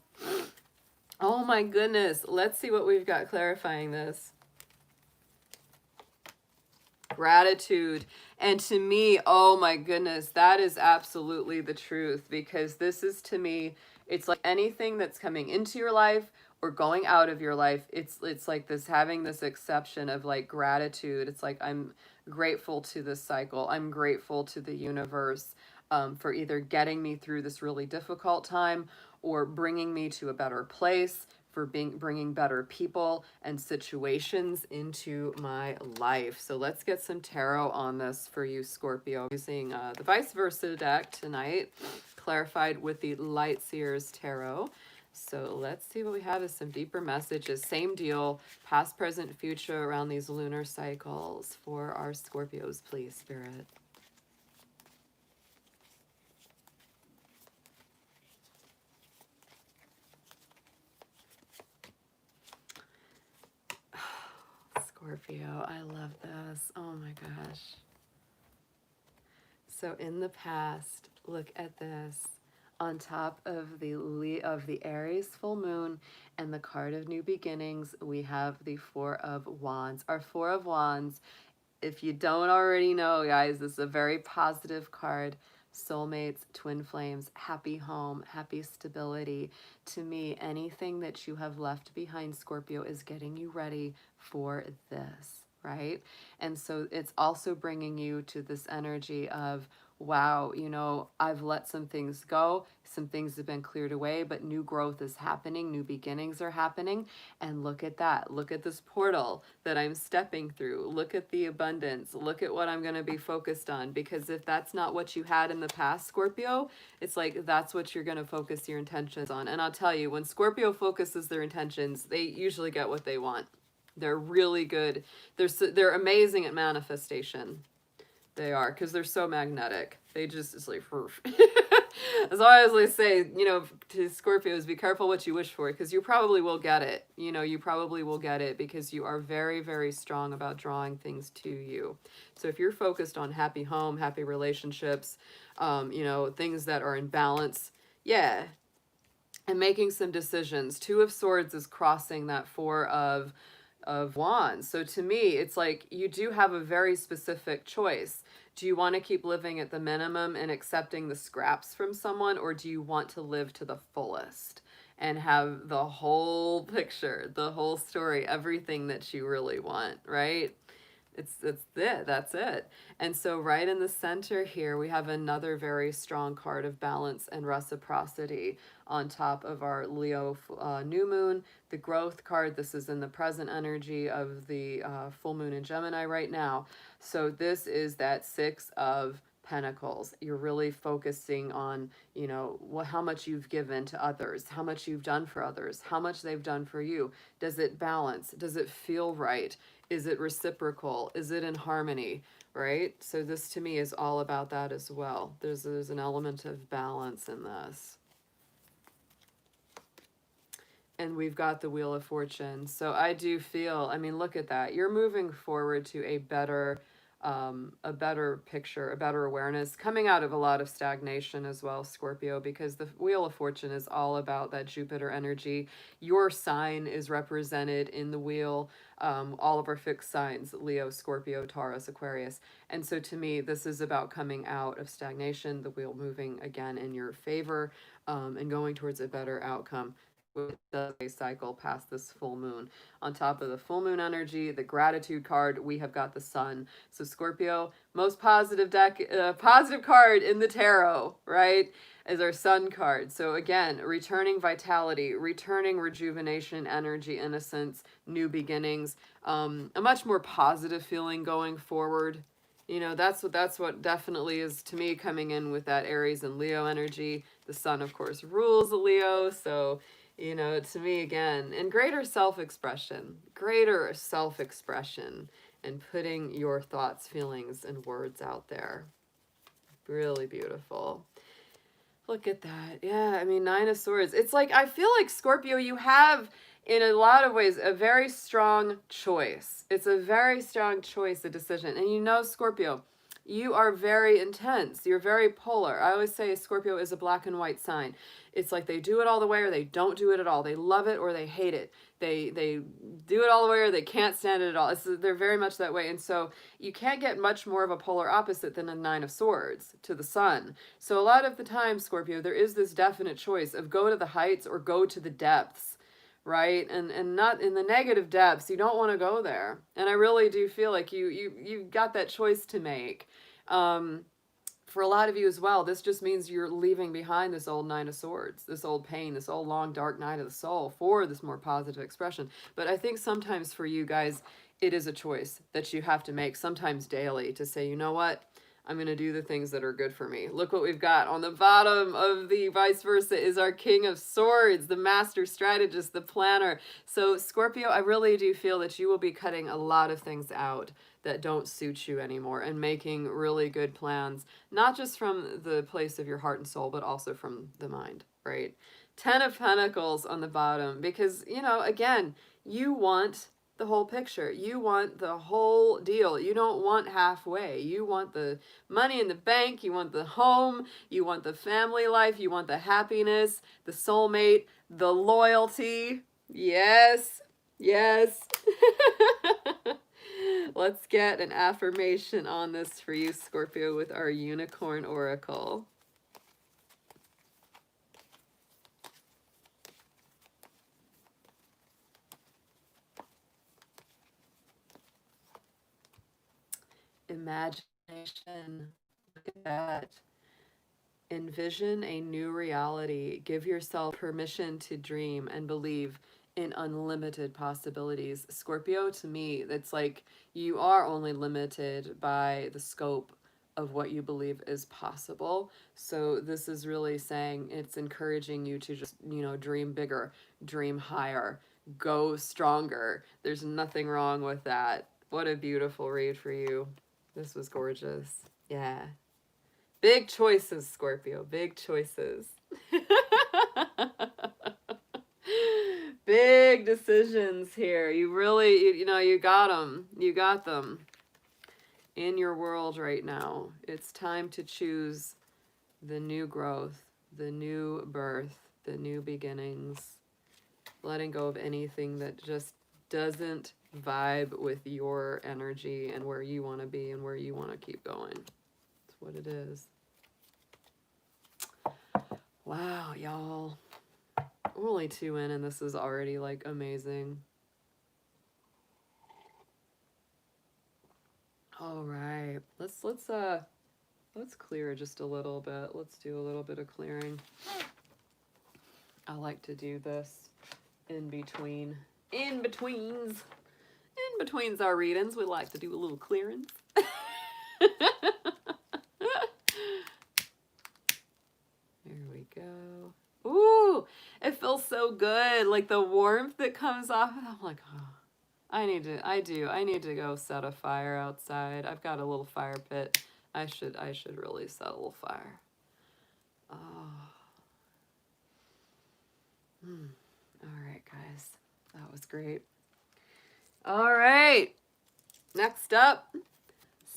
Oh my goodness. Let's see what we've got clarifying this. Gratitude. And to me, oh my goodness, that is absolutely the truth, because this is, to me, it's like anything that's coming into your life or going out of your life, it's like this, having this exception of like gratitude. It's like, I'm grateful to this cycle. I'm grateful to the universe for either getting me through this really difficult time or bringing me to a better place, for bringing better people and situations into my life. So let's get some tarot on this for you, Scorpio. Using the vice versa deck tonight, clarified with the Light Seers Tarot. So let's see what we have as some deeper messages. Same deal, past, present, future around these lunar cycles for our Scorpios, please, Spirit. Scorpio, I love this. Oh my gosh. So in the past, look at this. On top of the Aries full moon and the card of new beginnings, we have the Four of Wands. Our Four of Wands, if you don't already know, guys, this is a very positive card. Soulmates, twin flames, happy home, happy stability. To me, anything that you have left behind, Scorpio, is getting you ready for this, right? And so it's also bringing you to this energy of wow, you know, I've let some things go, some things have been cleared away, but new growth is happening, new beginnings are happening. And look at that. Look at this portal that I'm stepping through. Look at the abundance. Look at what I'm going to be focused on. Because if that's not what you had in the past, Scorpio, it's like that's what you're going to focus your intentions on. And I'll tell you, when Scorpio focuses their intentions, they usually get what they want. They're really good. They're amazing at manifestation. They are, because they're so magnetic. They just, it's like, as I always say, you know, to Scorpios, be careful what you wish for, because you probably will get it. You know, you probably will get it because you are very, very strong about drawing things to you. So if you're focused on happy home, happy relationships, you know, things that are in balance, yeah, and making some decisions. Two of Swords is crossing that Four of Wands. So to me, it's like you do have a very specific choice. Do you want to keep living at the minimum and accepting the scraps from someone, or do you want to live to the fullest and have the whole picture, the whole story, everything that you really want, right? It's it. That's it. And so right in the center here, we have another very strong card of balance and reciprocity on top of our Leo new moon. The growth card, this is in the present energy of the full moon in Gemini right now. So this is that Six of Pentacles. You're really focusing on, you know, how much you've given to others, how much you've done for others, how much they've done for you. Does it balance? Does it feel right? Is it reciprocal? Is it in harmony? Right? So this to me is all about that as well. There's an element of balance in this. And we've got the Wheel of Fortune. So I do feel, I mean, look at that. You're moving forward to a better picture, a better awareness, coming out of a lot of stagnation as well, Scorpio, because the Wheel of Fortune is all about that Jupiter energy. Your sign is represented in the wheel, all of our fixed signs, Leo, Scorpio, Taurus, Aquarius. And so to me, this is about coming out of stagnation, the wheel moving again in your favor, and going towards a better outcome with the cycle past this full moon. On top of the full moon energy, the gratitude card, we have got the sun. So Scorpio, most positive positive card in the tarot, right, is our sun card. So again, returning vitality, returning rejuvenation, energy, innocence, new beginnings, a much more positive feeling going forward. You know, that's what definitely is to me coming in with that Aries and Leo energy. The sun, of course, rules the Leo, so you know, to me again, and greater self-expression, and putting your thoughts, feelings, and words out there. Really beautiful. Look at that. Yeah, I mean, Nine of Swords. It's like, I feel like Scorpio, you have, in a lot of ways, a very strong choice. It's a very strong choice, a decision. And you know, Scorpio, you are very intense. You're very polar. I always say Scorpio is a black and white sign. It's like they do it all the way or they don't do it at all. They love it or they hate it. They do it all the way or they can't stand it at all. They're very much that way. And so you can't get much more of a polar opposite than a Nine of Swords to the sun. So a lot of the time, Scorpio, there is this definite choice of go to the heights or go to the depths, right? And not in the negative depths. You don't want to go there. And I really do feel like you got that choice to make. For a lot of you as well, this just means you're leaving behind this old Nine of Swords, this old pain, this old long dark night of the soul for this more positive expression. But I think sometimes for you guys, it is a choice that you have to make, sometimes daily, to say, you know what? I'm going to do the things that are good for me. Look what we've got. On the bottom of the vice versa is our King of Swords, the master strategist, the planner. So Scorpio, I really do feel that you will be cutting a lot of things out that don't suit you anymore and making really good plans, not just from the place of your heart and soul, but also from the mind, right? 10 of Pentacles on the bottom, because, you know, again, you want the whole picture. You want the whole deal. You don't want halfway. You want the money in the bank. You want the home. You want the family life. You want the happiness, the soulmate, the loyalty. Yes. Yes. Let's get an affirmation on this for you, Scorpio, with our Unicorn Oracle. Imagination, Look at that. Envision a new reality. Give yourself permission to dream and believe in unlimited possibilities. Scorpio, to me, it's like you are only limited by the scope of what you believe is possible. So this is really saying, it's encouraging you to just, dream bigger, dream higher, go stronger. There's nothing wrong with that. What a beautiful read for you. This was gorgeous. Yeah. Big choices, Scorpio. Big choices. Big decisions here. You really, you got them. You got them in your world right now. It's time to choose the new growth, the new birth, the new beginnings. Letting go of anything that just doesn't vibe with your energy and where you want to be and where you want to keep going. That's what it is. Wow, y'all. We're only 2 in and this is already like amazing. All right. Let's clear just a little bit. Let's do a little bit of clearing. I like to do this in betweens. In betweens our readings, we like to do a little clearance. There we go. Ooh, it feels so good. Like the warmth that comes off. I'm like, oh, I need to go set a fire outside. I've got a little fire pit. I should really set a little fire. Oh. All right, guys. That was great. All right. Next up,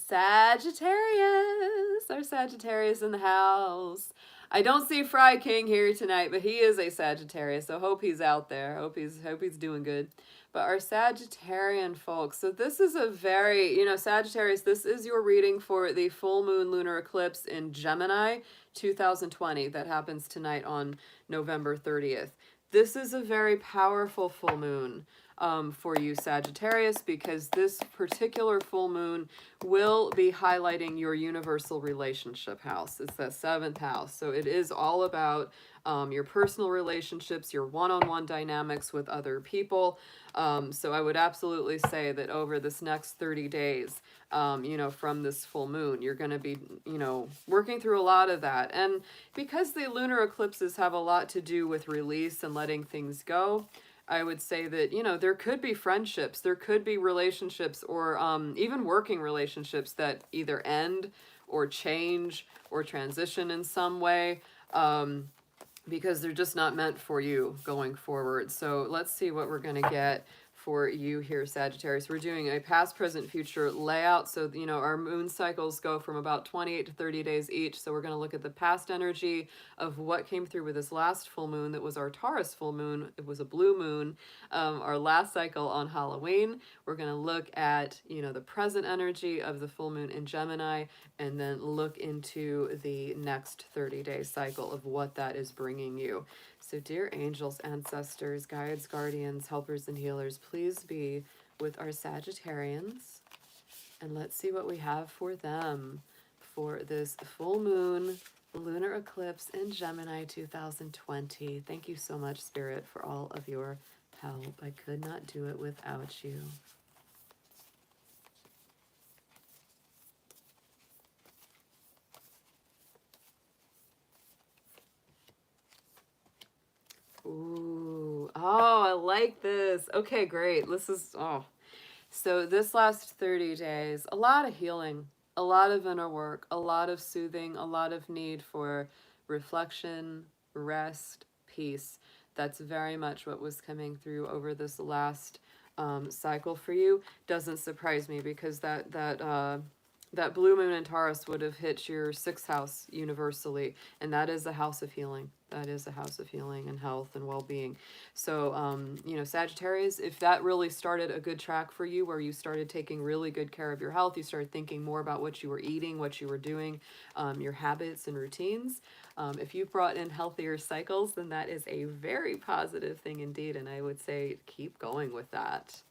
Sagittarius. Our Sagittarius in the house. I don't see Fry King here tonight, but he is a Sagittarius, so hope he's out there. Hope he's doing good. But our Sagittarian folks, so this is a very, Sagittarius, this is your reading for the full moon lunar eclipse in Gemini 2020 that happens tonight on November 30th. This is a very powerful full moon for you, Sagittarius, because this particular full moon will be highlighting your universal relationship house. It's the 7th house. So it is all about your personal relationships, your one-on-one dynamics with other people. So I would absolutely say that over this next 30 days, from this full moon, you're going to be, working through a lot of that. And because the lunar eclipses have a lot to do with release and letting things go, I would say that, there could be friendships, there could be relationships, or even working relationships that either end or change or transition in some way, because they're just not meant for you going forward. So let's see what we're going to get for you here, Sagittarius. We're doing a past, present, future layout. So, our moon cycles go from about 28 to 30 days each. So we're going to look at the past energy of what came through with this last full moon that was our Taurus full moon. It was a blue moon, our last cycle on Halloween. We're going to look at, the present energy of the full moon in Gemini, and then look into the next 30-day cycle of what that is bringing you. So dear angels, ancestors, guides, guardians, helpers, and healers, please be with our Sagittarians. And let's see what we have for them for this full moon lunar eclipse in Gemini 2020. Thank you so much, Spirit, for all of your help. I could not do it without you. Ooh, oh, I like this. Okay, great. This is, so this last 30 days, a lot of healing, a lot of inner work, a lot of soothing, a lot of need for reflection, rest, peace. That's very much what was coming through over this last cycle for you. Doesn't surprise me, because that blue moon in Taurus would have hit your 6th house universally, and that is a house of healing. That is a house of healing and health and well-being. So, Sagittarius, if that really started a good track for you, where you started taking really good care of your health, you started thinking more about what you were eating, what you were doing, your habits and routines, if you brought in healthier cycles, then that is a very positive thing indeed, and I would say keep going with that.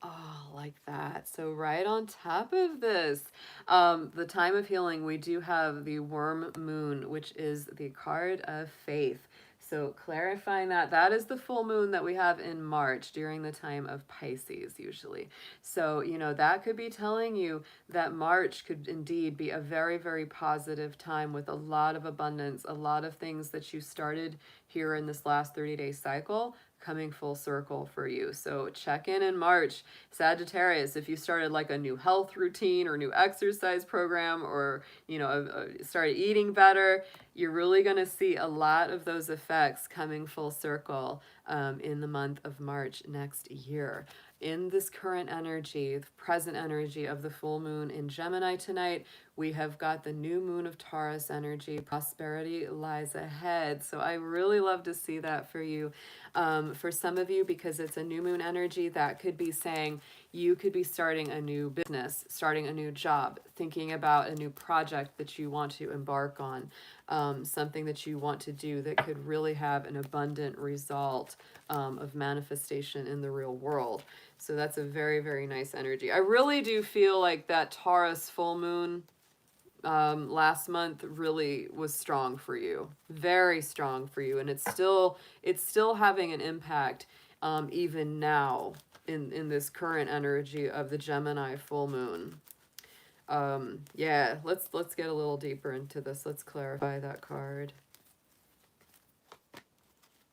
Oh, like that. So right on top of this, the time of healing, we do have the worm moon, which is the card of faith. So clarifying that, that is the full moon that we have in March during the time of Pisces usually. So, you know, that could be telling you that March could indeed be a very, very positive time with a lot of abundance, a lot of things that you started here in this last 30-day cycle coming full circle for you. So check in March. Sagittarius, if you started like a new health routine or new exercise program, or, you know, started eating better, you're really going to see a lot of those effects coming full circle in the month of March next year. In this current energy, the present energy of the full moon in Gemini tonight, we have got the new moon of Taurus energy. Prosperity lies ahead. So I really love to see that for you. For some of you, because it's a new moon energy, that could be saying you could be starting a new business, starting a new job, thinking about a new project that you want to embark on, something that you want to do that could really have an abundant result of manifestation in the real world. So that's a very, very nice energy. I really do feel like that Taurus full moon last month really was strong for you, very strong for you, and it's still having an impact even now in this current energy of the Gemini full moon. Yeah, let's get a little deeper into this. Let's clarify that card.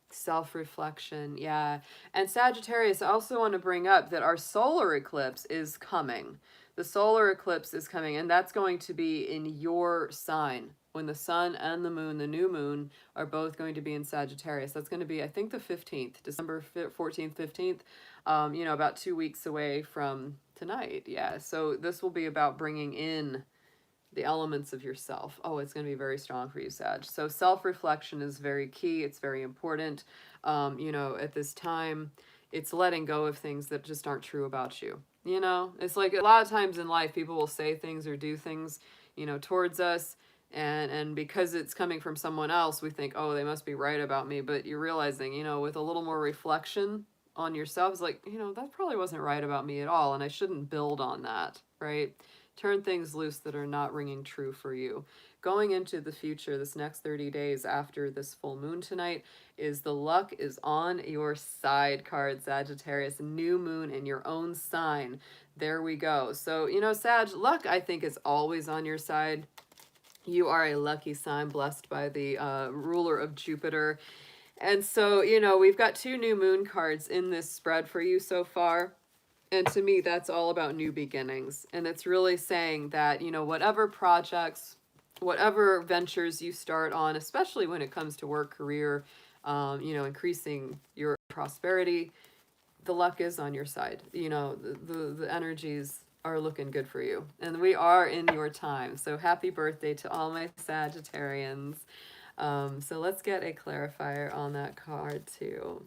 Self-reflection, yeah. And Sagittarius, I also want to bring up that our solar eclipse is coming. The solar eclipse is coming, and that's going to be in your sign when the sun and the moon, the new moon, are both going to be in Sagittarius. That's going to be, I think, the 15th, December 14th, 15th, you know, about 2 weeks away from tonight. Yeah, so this will be about bringing in the elements of yourself. Oh, it's going to be very strong for you, Sag. So self-reflection is very key. It's very important. You know, at this time, it's letting go of things that just aren't true about you. You know, it's like a lot of times in life, people will say things or do things, you know, towards us. And because it's coming from someone else, we think, oh, they must be right about me. But you're realizing, you know, with a little more reflection on yourself, it's like, you know, that probably wasn't right about me at all. And I shouldn't build on that, right? Turn things loose that are not ringing true for you. Going into the future, this next 30 days after this full moon tonight, is the luck is on your side card, Sagittarius. New moon in your own sign. There we go. So, you know, Sag, luck, I think, is always on your side. You are a lucky sign, blessed by the ruler of Jupiter. And so, you know, we've got 2 new moon cards in this spread for you so far. And to me, that's all about new beginnings. And it's really saying that, you know, whatever projects, whatever ventures you start on, especially when it comes to work, career, you know, increasing your prosperity, the luck is on your side. You know, the energies are looking good for you. And we are in your time. So happy birthday to all my Sagittarians. So let's get a clarifier on that card too.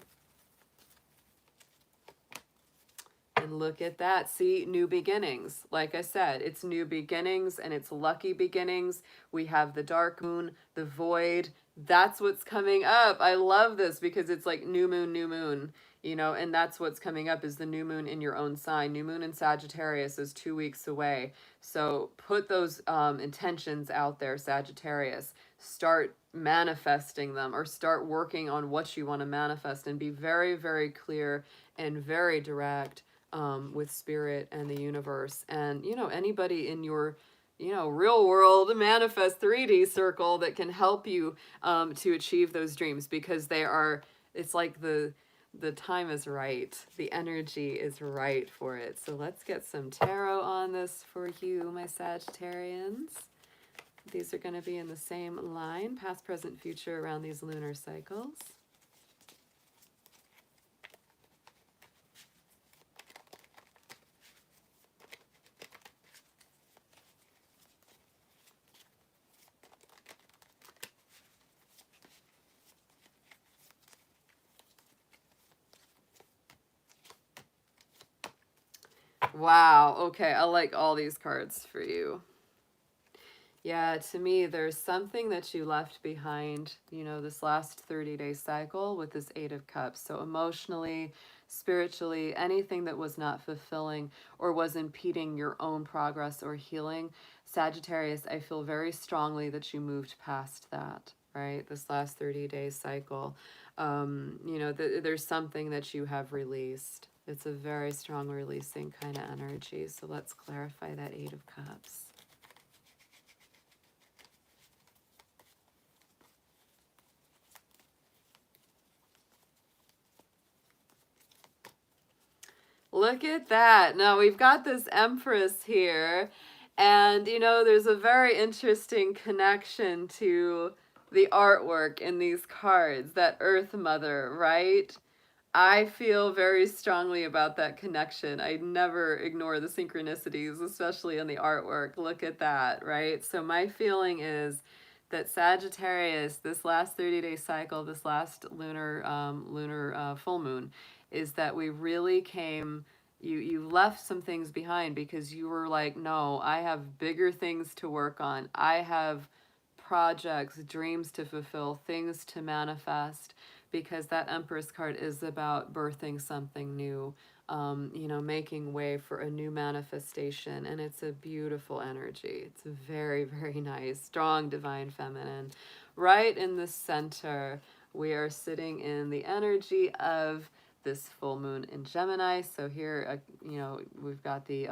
And look at that. See, new beginnings. Like I said, it's new beginnings and it's lucky beginnings. We have the dark moon, the void. That's what's coming up. I love this because it's like new moon, you know, and that's what's coming up is the new moon in your own sign. New moon in Sagittarius is 2 weeks away. So put those intentions out there, Sagittarius. Start manifesting them or start working on what you want to manifest and be very, very clear and very direct with spirit and the universe. And, you know, anybody in your, you know, real world manifest 3D circle that can help you to achieve those dreams, because they are, it's like the time is right. The energy is right for it. So let's get some tarot on this for you, my Sagittarians. These are going to be in the same line, past, present, future, around these lunar cycles. Wow. Okay. I like all these cards for you. Yeah, to me, there's something that you left behind, you know, this last 30-day cycle with this Eight of Cups. So emotionally, spiritually, anything that was not fulfilling or was impeding your own progress or healing, Sagittarius, I feel very strongly that you moved past that, right? This last 30-day cycle. You know, there's something that you have released. It's a very strong releasing kind of energy. So let's clarify that Eight of Cups. Look at that. Now we've got this Empress here, and you know, there's a very interesting connection to the artwork in these cards, that Earth Mother, right? I feel very strongly about that connection. I never ignore the synchronicities, especially in the artwork. Look at that, right? So my feeling is that Sagittarius, this last 30-day cycle, this last lunar full moon, is that we really came. You left some things behind because you were like, no, I have bigger things to work on. I have projects, dreams to fulfill, things to manifest, because that Empress card is about birthing something new, you know, making way for a new manifestation. And it's a beautiful energy. It's very, very nice, strong, divine feminine. Right in the center, we are sitting in the energy of this full moon in Gemini. So here, you know, we've got the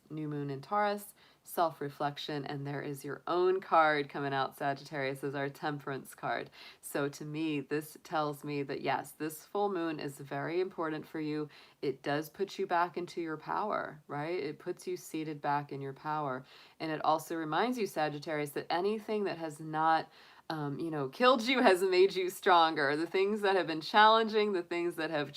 new moon in Taurus, self-reflection, and there is your own card coming out, Sagittarius, as our Temperance card. So to me, this tells me that yes, this full moon is very important for you. It does put you back into your power, right? It puts you seated back in your power. And it also reminds you, Sagittarius, that anything that has not you know, killed you has made you stronger. The things that have been challenging, the things that have,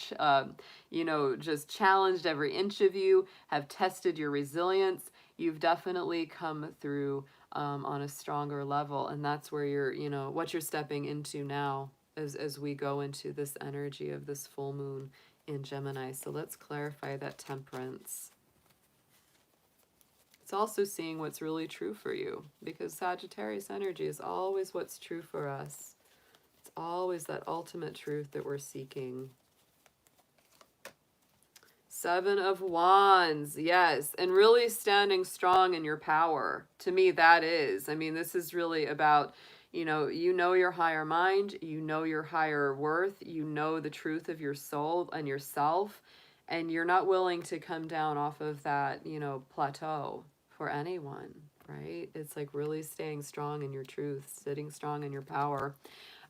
you know, just challenged every inch of you, have tested your resilience. You've definitely come through on a stronger level, and that's where you're, you know, what you're stepping into now as we go into this energy of this full moon in Gemini. So let's clarify that Temperance. It's also seeing what's really true for you, because Sagittarius energy is always what's true for us. It's always that ultimate truth that we're seeking. Seven of Wands, yes, and really standing strong in your power. To me, that is. I mean, this is really about, you know your higher mind, you know your higher worth, you know the truth of your soul and yourself, and you're not willing to come down off of that, you know, plateau for anyone, right? It's like really staying strong in your truth, sitting strong in your power.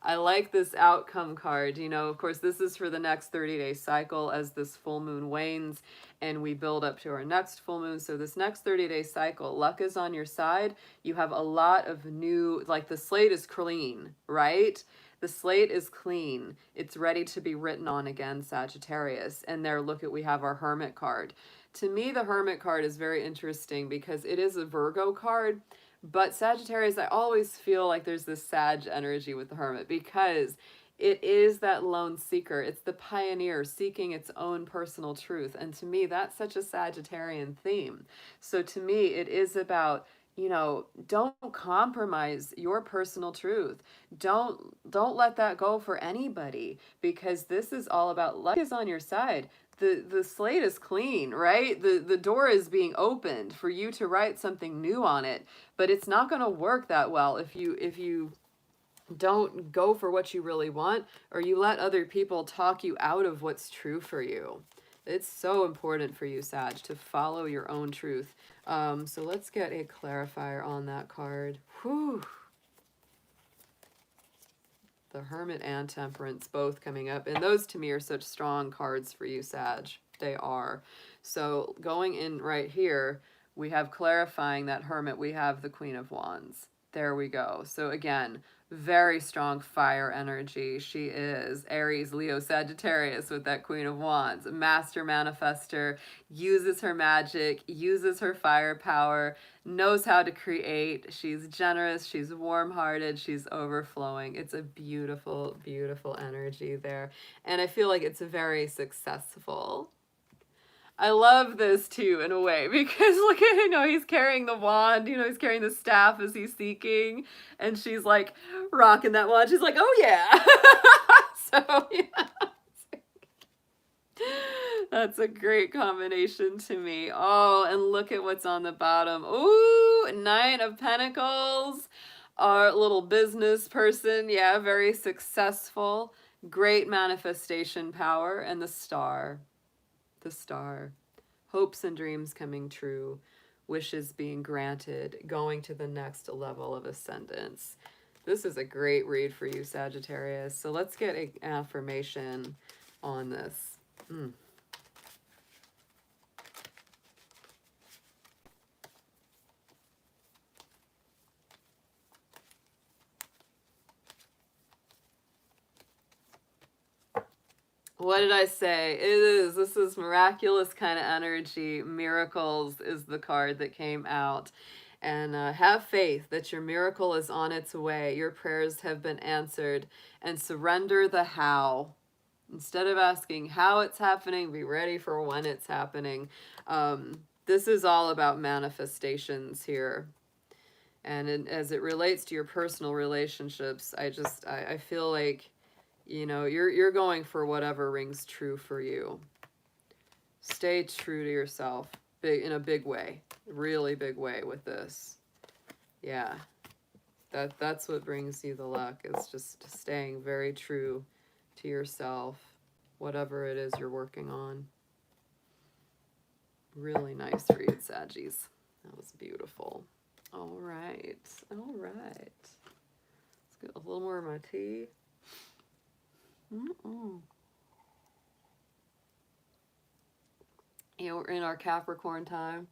I like this outcome card. You know, of course, this is for the next 30-day cycle as this full moon wanes and we build up to our next full moon. So this next 30-day cycle, luck is on your side. You have a lot of new, like the slate is clean, right? The slate is clean. It's ready to be written on again, Sagittarius. And there, look at, we have our Hermit card. To me, the Hermit card is very interesting because it is a Virgo card. But Sagittarius, I always feel like there's this Sag energy with the Hermit because it is that lone seeker. It's the pioneer seeking its own personal truth. And to me, that's such a Sagittarian theme. So to me, it is about, you know, don't compromise your personal truth. Don't let that go for anybody, because this is all about luck is on your side. The slate is clean, right? The door is being opened for you to write something new on it, but it's not going to work that well if you don't go for what you really want, or you let other people talk you out of what's true for you. It's so important for you, Sag, to follow your own truth. So let's get a clarifier on that card. Whew. The Hermit and Temperance both coming up. And those to me are such strong cards for you, Sag. They are. So going in right here, we have clarifying that Hermit. We have the Queen of Wands. There we go. So again, very strong fire energy. She is Aries, Leo, Sagittarius with that Queen of Wands. Master manifester, uses her magic, uses her fire power, knows how to create. She's generous, she's warm-hearted, she's overflowing. It's a beautiful, beautiful energy there. And I feel like it's very successful. I love this too in a way because look at, he's carrying the wand, he's carrying the staff as he's seeking, and she's like rocking that wand. She's like, oh yeah. So yeah. That's a great combination to me. Oh, and look at what's on the bottom. Ooh, Nine of Pentacles. Our little business person. Yeah, very successful. Great manifestation power. And the star. The star. Hopes and dreams coming true. Wishes being granted. Going to the next level of ascendance. This is a great read for you, Sagittarius. So let's get an affirmation on this. What did I say? This is miraculous kind of energy. Miracles is the card that came out. And have faith that your miracle is on its way. Your prayers have been answered. And surrender the how. Instead of asking how it's happening, be ready for when it's happening. This is all about manifestations here. And as it relates to your personal relationships, I feel like, you're going for whatever rings true for you. Stay true to yourself in a big way, really big way with this. Yeah, that's what brings you the luck, is just staying very true to yourself, whatever it is you're working on. Really nice read, Saggies. That was beautiful. All right. Let's get a little more of my tea. We're in our Capricorn time.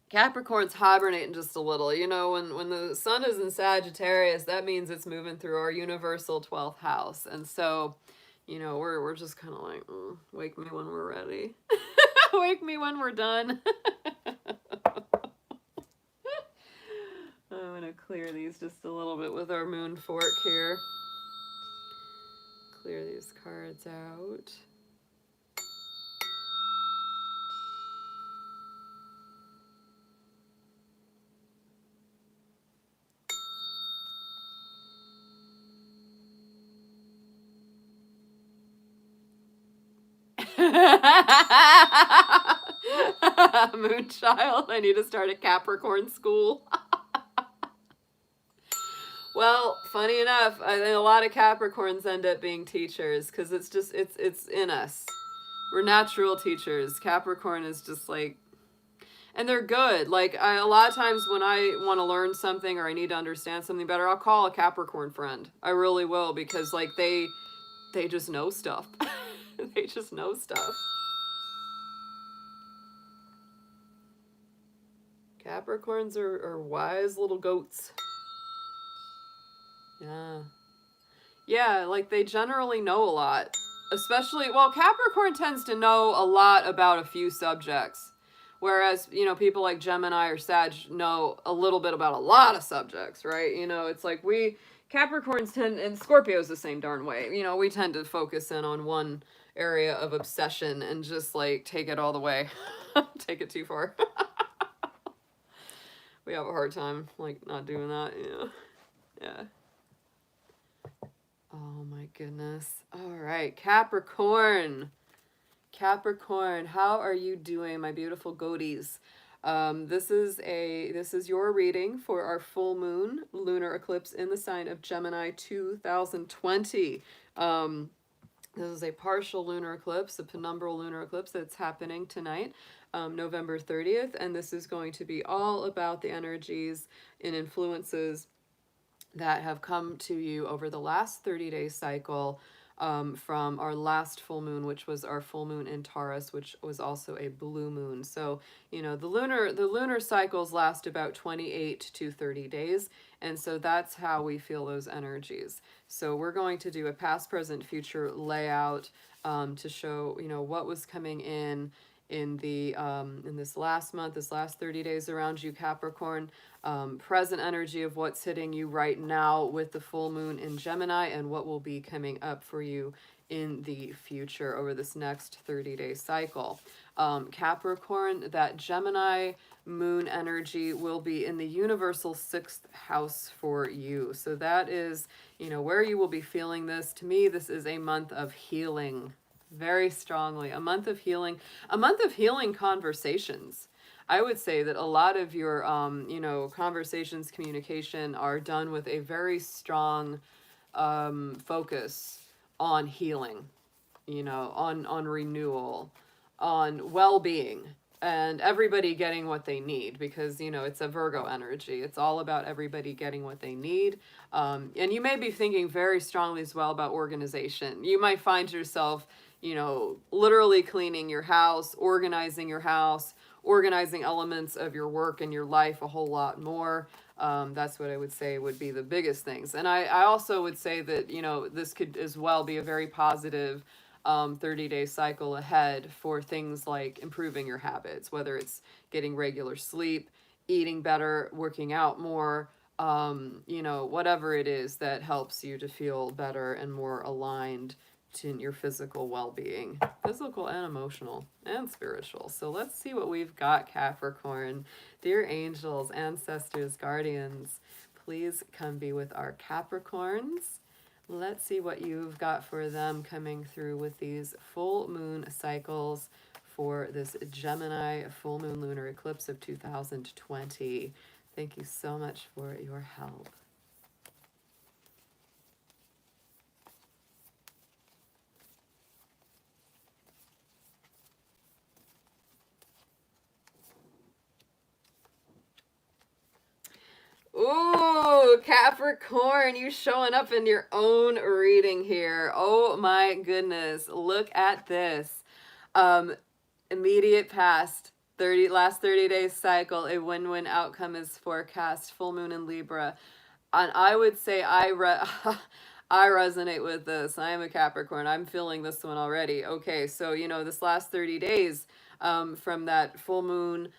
Capricorn's hibernating just a little. When the sun is in Sagittarius, that means it's moving through our universal 12th house. And so, we're just kind of like, wake me when we're ready. Wake me when we're done. I'm going to clear these just a little bit with our moon fork here. Clear these cards out. Moonchild, I need to start a Capricorn school. Well, funny enough, I think a lot of Capricorns end up being teachers because it's in us. We're natural teachers. Capricorn is just like, and they're good. Like, a lot of times when I want to learn something or I need to understand something better, I'll call a Capricorn friend. I really will, because like they just know stuff. They just know stuff. Capricorns are wise little goats. Yeah. Yeah, like they generally know a lot. Especially, well, Capricorn tends to know a lot about a few subjects. Whereas, people like Gemini or Sag know a little bit about a lot of subjects, right? It's like Capricorns tend, and Scorpios the same darn way. We tend to focus in on one area of obsession and just like take it all the way. Take it too far. We have a hard time like not doing that. Yeah. Oh my goodness. All right, Capricorn. Capricorn, how are you doing, my beautiful goaties? This is your reading for our full moon lunar eclipse in the sign of Gemini 2020. This is a partial lunar eclipse, a penumbral lunar eclipse that's happening tonight, November 30th, and this is going to be all about the energies and influences that have come to you over the last 30-day cycle, from our last full moon, which was our full moon in Taurus, which was also a blue moon. So, the lunar cycles last about 28 to 30 days, and so that's how we feel those energies. So we're going to do a past, present, future layout to show, what was coming in in this last month, this last 30 days around you, Capricorn. Present energy of what's hitting you right now with the full moon in Gemini, and what will be coming up for you in the future over this next 30-day cycle. Capricorn, that Gemini moon energy will be in the universal 6th house for you. So that is, where you will be feeling this. To me, this is a month of healing, very strongly. A month of healing conversations. I would say that a lot of your, conversations, communication are done with a very strong focus on healing, on renewal, on well-being, and everybody getting what they need, because it's a Virgo energy. It's all about everybody getting what they need. And you may be thinking very strongly as well about organization. You might find yourself literally cleaning your house, organizing elements of your work and your life a whole lot more. That's what I would say would be the biggest things. And I also would say that, this could as well be a very positive 30-day cycle ahead for things like improving your habits, whether it's getting regular sleep, eating better, working out more, whatever it is that helps you to feel better and more aligned to your physical well-being, physical and emotional and spiritual. So let's see what we've got, Capricorn. Dear angels, ancestors, guardians, please come be with our Capricorns. Let's see what you've got for them coming through with these full moon cycles for this Gemini full moon lunar eclipse of 2020. Thank you so much for your help. Ooh, Capricorn, you showing up in your own reading here. Oh my goodness, look at this. Immediate past, last 30 days cycle, a win-win outcome is forecast, full moon in Libra. And I would say I resonate with this. I am a Capricorn. I'm feeling this one already. Okay, so this last 30 days from that full moon,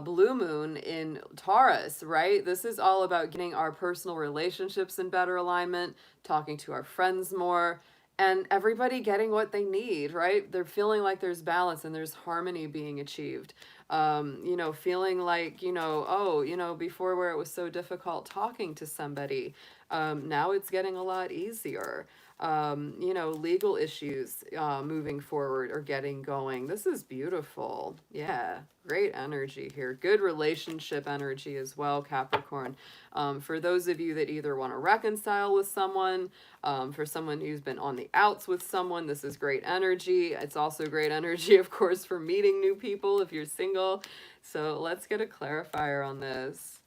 blue moon in Taurus, right? This is all about getting our personal relationships in better alignment, talking to our friends more, and everybody getting what they need, right? They're feeling like there's balance and there's harmony being achieved. Feeling like, before where it was so difficult talking to somebody, now it's getting a lot easier. Legal issues moving forward or getting going. This is beautiful. Yeah, great energy here. Good relationship energy as well, Capricorn. For those of you that either want to reconcile with someone, for someone who's been on the outs with someone, this is great energy. It's also great energy, of course, for meeting new people if you're single. So let's get a clarifier on this.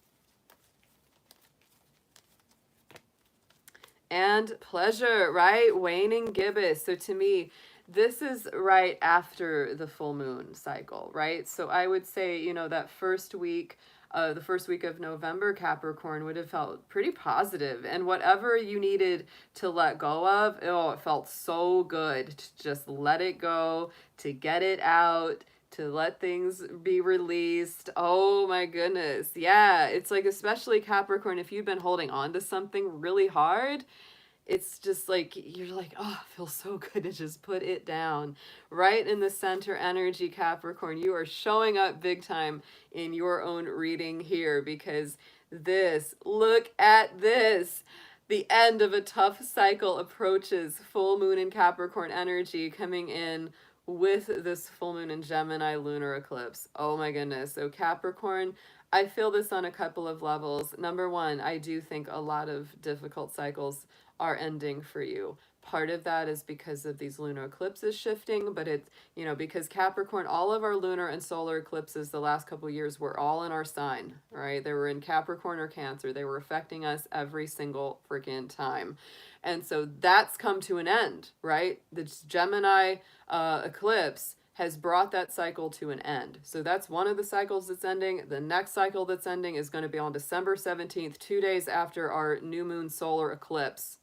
And pleasure, right? Waning gibbous. So to me, this is right after the full moon cycle, right? So I would say, that first week, the first week of November, Capricorn would have felt pretty positive. And whatever you needed to let go of, it felt so good to just let it go, to get it out, to let things be released. Oh my goodness. Yeah, it's like, especially Capricorn, if you've been holding on to something really hard, it's just like, you're like, oh, it feels so good to just put it down. Right in the center energy, Capricorn, you are showing up big time in your own reading here, because look at this. The end of a tough cycle approaches. Full moon in Capricorn energy coming in with this full moon in Gemini lunar eclipse. Oh my goodness. So Capricorn, I feel this on a couple of levels. Number one, I do think a lot of difficult cycles are ending for you. Part of that is because of these lunar eclipses shifting, but it's, because Capricorn, all of our lunar and solar eclipses the last couple of years were all in our sign, right? They were in Capricorn or Cancer. They were affecting us every single freaking time. And so that's come to an end, right? The Gemini eclipse has brought that cycle to an end. So that's one of the cycles that's ending. The next cycle that's ending is going to be on December 17th, 2 days after our new moon solar eclipse.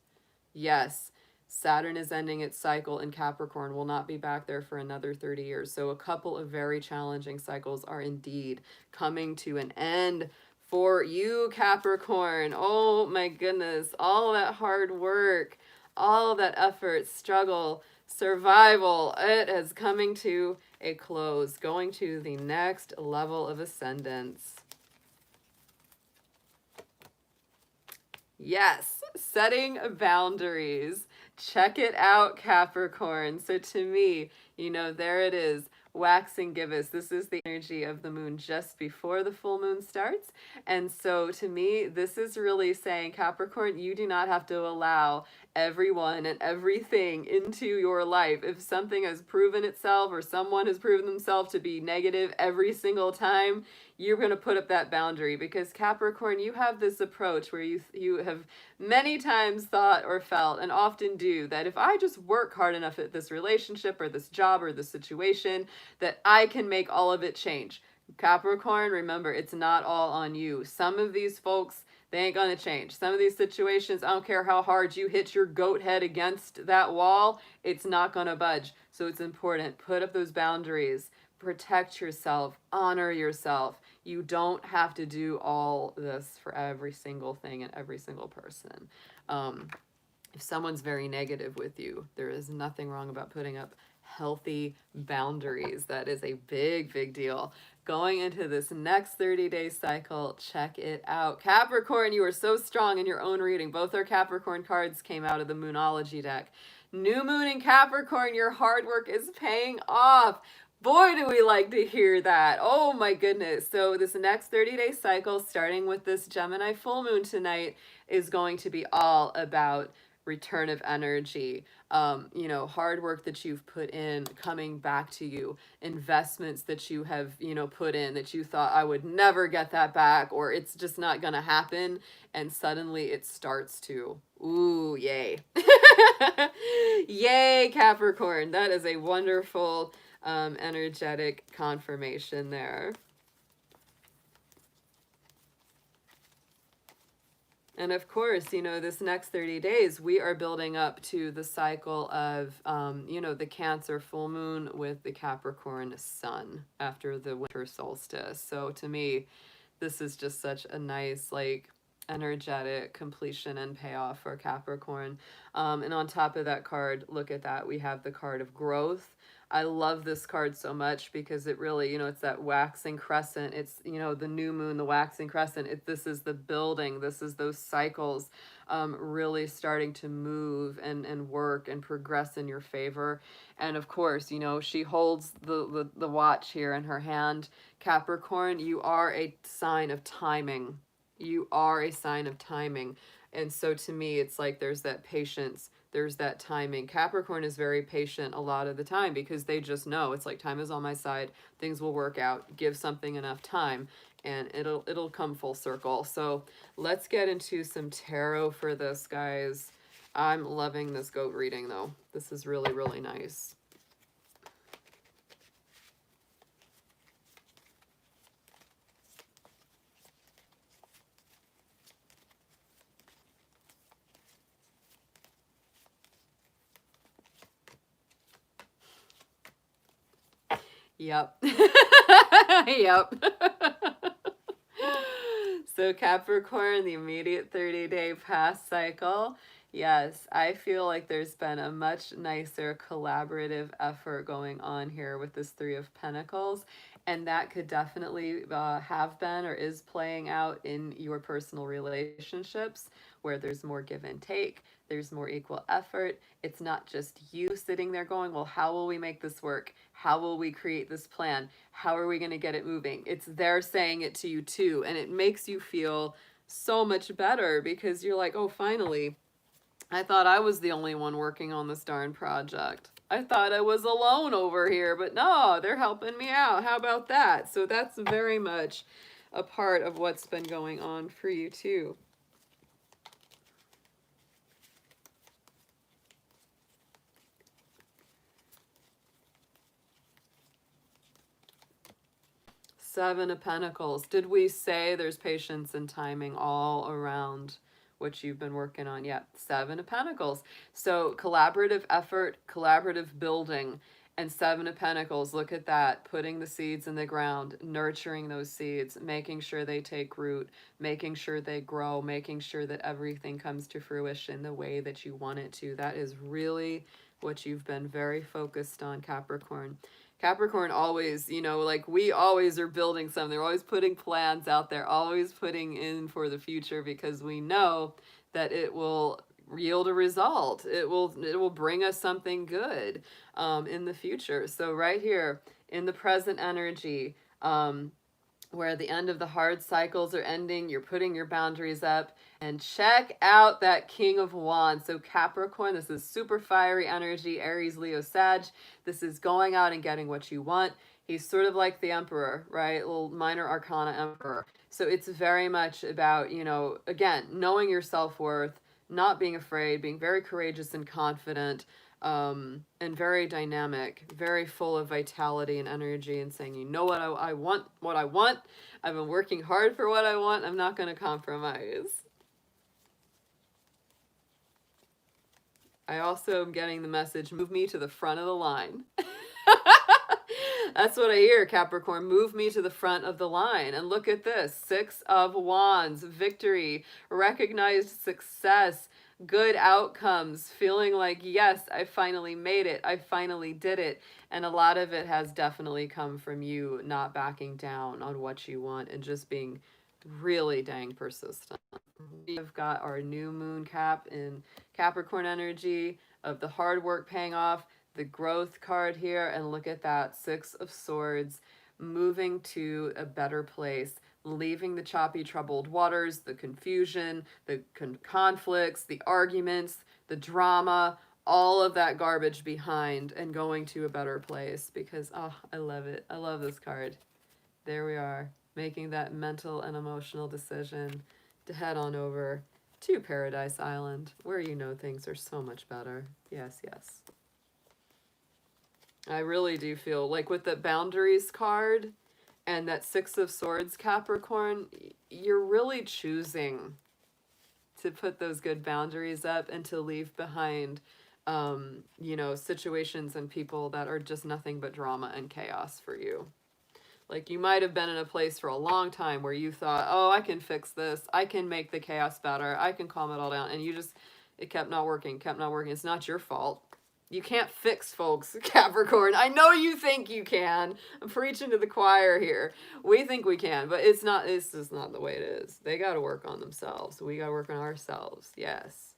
Yes. Saturn is ending its cycle in Capricorn, will not be back there for another 30 years. So a couple of very challenging cycles are indeed coming to an end for you, Capricorn. Oh my goodness, all that hard work, all that effort, struggle, survival, it is coming to a close, going to the next level of ascendance. Yes, setting boundaries. Check it out, Capricorn. So to me, you know, there it is. Waxing gibbous. This is the energy of the moon just before the full moon starts. And so to me, this is really saying, Capricorn, you do not have to allow everyone and everything into your life. If something has proven itself or someone has proven themselves to be negative every single time, you're going to put up that boundary, because Capricorn, you have this approach where you have many times thought or felt, and often do, that if I just work hard enough at this relationship or this job or this situation, that I can make all of it change. Capricorn, remember, it's not all on you. Some of these folks, they ain't gonna change. Some of these situations, I don't care how hard you hit your goat head against that wall, it's not gonna budge. So it's important, put up those boundaries, protect yourself, honor yourself. You don't have to do all this for every single thing and every single person. If someone's very negative with you, there is nothing wrong about putting up healthy boundaries. That is a big, big deal. Going into this next 30-day cycle, check it out. Capricorn, you are so strong in your own reading. Both our Capricorn cards came out of the Moonology deck. New moon in Capricorn, your hard work is paying off. Boy, do we like to hear that. Oh my goodness. So this next 30-day cycle, starting with this Gemini full moon tonight, is going to be all about return of energy, you know, hard work that you've put in coming back to you, investments that you have, you know, put in that you thought, I would never get that back, or it's just not gonna happen, and suddenly it starts to. Ooh, yay. Yay, Capricorn. That is a wonderful energetic confirmation there. And of course, you know, this next 30 days, we are building up to the cycle of, you know, the Cancer full moon with the Capricorn sun after the winter solstice. So to me, this is just such a nice, like, energetic completion and payoff for Capricorn. And on top of that card, look at that, we have the card of growth. I love this card so much because it really, you know, it's that waxing crescent. It's, you know, the new moon, the waxing crescent. This is the building. This is those cycles really starting to move and work and progress in your favor. And of course, you know, she holds the watch here in her hand. Capricorn, you are a sign of timing. You are a sign of timing. And so to me, it's like there's that patience, there's that timing. Capricorn is very patient a lot of the time because they just know, it's like, time is on my side, things will work out, give something enough time and it'll come full circle. So let's get into some tarot for this, guys. I'm loving this goat reading though. This is really, really nice. Yep. Yep. So Capricorn, the immediate 30-day past cycle. Yes, I feel like there's been a much nicer collaborative effort going on here with this Three of Pentacles. And that could definitely have been or is playing out in your personal relationships where there's more give and take. There's more equal effort. It's not just you sitting there going, well, how will we make this work? How will we create this plan? How are we going to get it moving? It's they're saying it to you too. And it makes you feel so much better because you're like, oh, finally, I thought I was the only one working on this darn project. I thought I was alone over here, but no, they're helping me out. How about that? So that's very much a part of what's been going on for you too. Seven of Pentacles. Did we say there's patience and timing all around what you've been working on. Yeah, Seven of Pentacles. So collaborative effort, collaborative building, and Seven of Pentacles. Look at that. Putting the seeds in the ground, nurturing those seeds, making sure they take root, making sure they grow, making sure that everything comes to fruition the way that you want it to. That is really what you've been very focused on, Capricorn. Capricorn always, you know, like we always are building something. They're always putting plans out there, always putting in for the future because we know that it will yield a result. It will bring us something good in the future. So right here in the present energy, where the end of the hard cycles are ending, you're putting your boundaries up, and check out that King of Wands. So Capricorn, this is super fiery energy, Aries, Leo, Sag. This is going out and getting what you want. He's sort of like the Emperor, right? Little minor arcana Emperor. So it's very much about, you know, again, knowing your self-worth, not being afraid, being very courageous and confident, and very dynamic, very full of vitality and energy, and saying, you know what, I want what I want. I've been working hard for what I want. I'm not going to compromise. I also am getting the message, move me to the front of the line. That's what I hear, Capricorn. Move me to the front of the line. And look at this. Six of Wands, victory, recognized success, good outcomes, feeling like, yes, I finally made it. I finally did it. And a lot of it has definitely come from you not backing down on what you want and just being really dang persistent. We've got our new moon cap in Capricorn energy of the hard work paying off, the growth card here, and look at that, Six of Swords, moving to a better place, leaving the choppy, troubled waters, the confusion, the conflicts, the arguments, the drama, all of that garbage behind, and going to a better place because, oh, I love it. I love this card. There we are, making that mental and emotional decision to head on over to Paradise Island, where you know things are so much better. Yes, yes. I really do feel like with the boundaries card and that Six of Swords, Capricorn, you're really choosing to put those good boundaries up and to leave behind, you know, situations and people that are just nothing but drama and chaos for you. Like you might have been in a place for a long time where you thought, oh, I can fix this. I can make the chaos better. I can calm it all down. And you just, it kept not working, kept not working. It's not your fault. You can't fix folks, Capricorn. I know you think you can. I'm preaching to the choir here. We think we can, but it's not, it's just not the way it is. They got to work on themselves. We got to work on ourselves. Yes.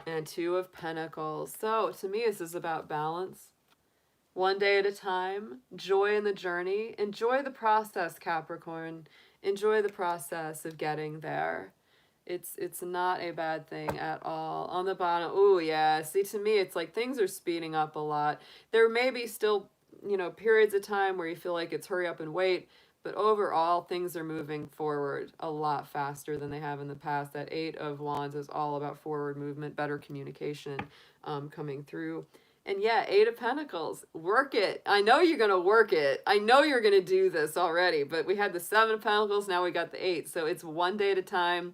And Two of Pentacles. So to me, this is about balance. One day at a time, joy in the journey. Enjoy the process, Capricorn. Enjoy the process of getting there. It's not a bad thing at all. On the bottom, oh yeah, see, to me, it's like things are speeding up a lot. There may be still, you know, periods of time where you feel like it's hurry up and wait, but overall, things are moving forward a lot faster than they have in the past. That Eight of Wands is all about forward movement, better communication coming through. And yeah, Eight of Pentacles, work it. I know you're going to work it. I know you're going to do this already, but we had the Seven of Pentacles, now we got the Eight. So it's one day at a time.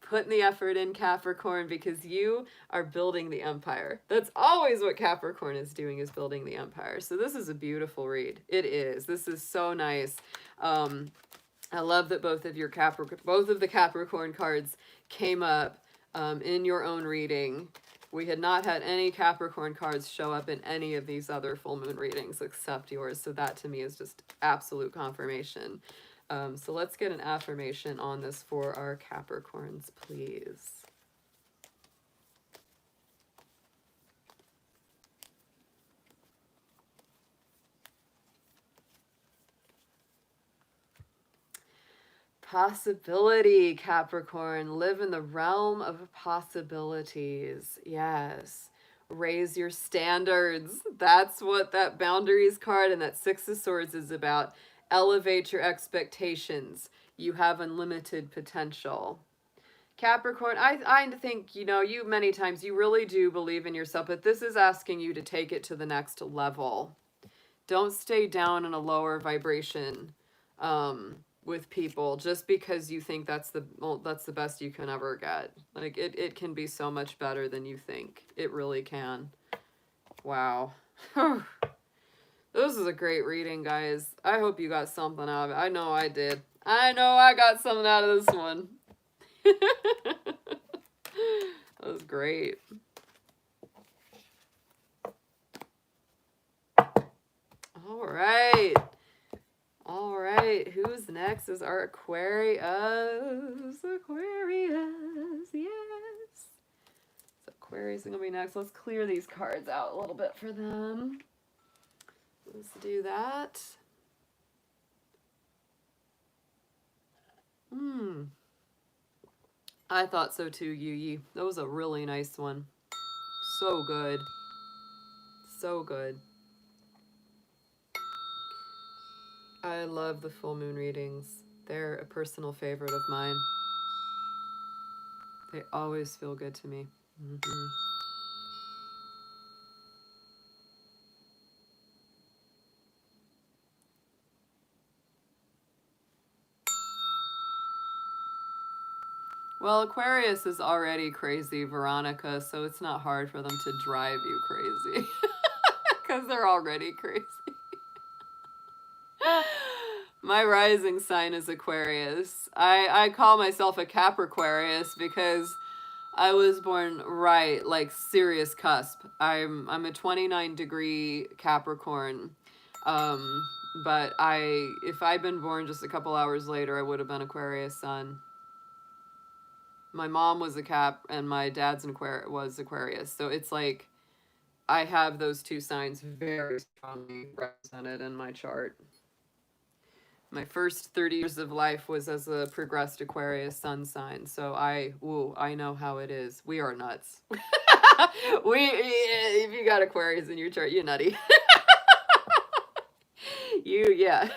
Putting the effort in, Capricorn, because you are building the empire. That's always what Capricorn is doing, is building the empire. So this is a beautiful read. It is. This is so nice. I love that both of the Capricorn cards came up in your own reading. We had not had any Capricorn cards show up in any of these other full moon readings except yours. So that to me is just absolute confirmation. So let's get an affirmation on this for our Capricorns, please. Possibility, Capricorn. Live in the realm of possibilities. Yes. Raise your standards. That's what that boundaries card and that Six of Swords is about. Elevate your expectations. You have unlimited potential. Capricorn, I think, you know, you many times, you really do believe in yourself, but this is asking you to take it to the next level. Don't stay down in a lower vibration. with people just because you think that's the best you can ever get. Like it can be so much better than you think. It really can. Wow. This is a great reading, guys. I hope you got something out of it. I know I did. I know I got something out of this one. That was great. All right. All right. Who's next is our Aquarius. Aquarius. Yes. So Aquarius is going to be next. Let's clear these cards out a little bit for them. Let's do that. I thought so too, Yu. That was a really nice one. So good. So good. I love the full moon readings. They're a personal favorite of mine. They always feel good to me. Well, Aquarius is already crazy, Veronica, so it's not hard for them to drive you crazy. Because they're already crazy. My rising sign is Aquarius. I call myself a Capricornius because I was born right, like serious cusp. I'm a 29-degree Capricorn. But if I'd been born just a couple hours later, I would have been Aquarius sun. My mom was a Cap and my dad's was Aquarius. So it's like I have those two signs very strongly represented in my chart. My first 30 years of life was as a progressed Aquarius sun sign. So I know how it is. We are nuts. If you got Aquarius in your chart, you're nutty. Yeah.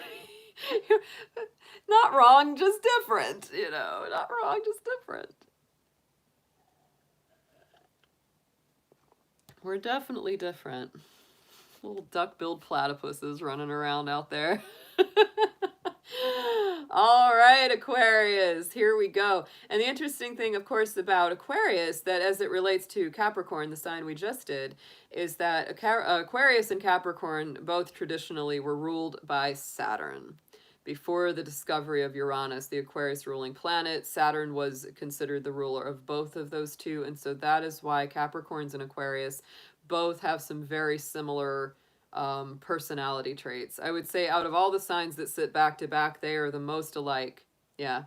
Not wrong, just different, not wrong, just different. We're definitely different. Little duck-billed platypuses running around out there. All right, Aquarius, here we go. And the interesting thing, of course, about Aquarius, that as it relates to Capricorn, the sign we just did, is that Aquarius and Capricorn both traditionally were ruled by Saturn. Before the discovery of Uranus, the Aquarius ruling planet, Saturn was considered the ruler of both of those two. And so that is why Capricorns and Aquarius both have some very similar personality traits. I would say out of all the signs that sit back to back, they are the most alike. Yeah.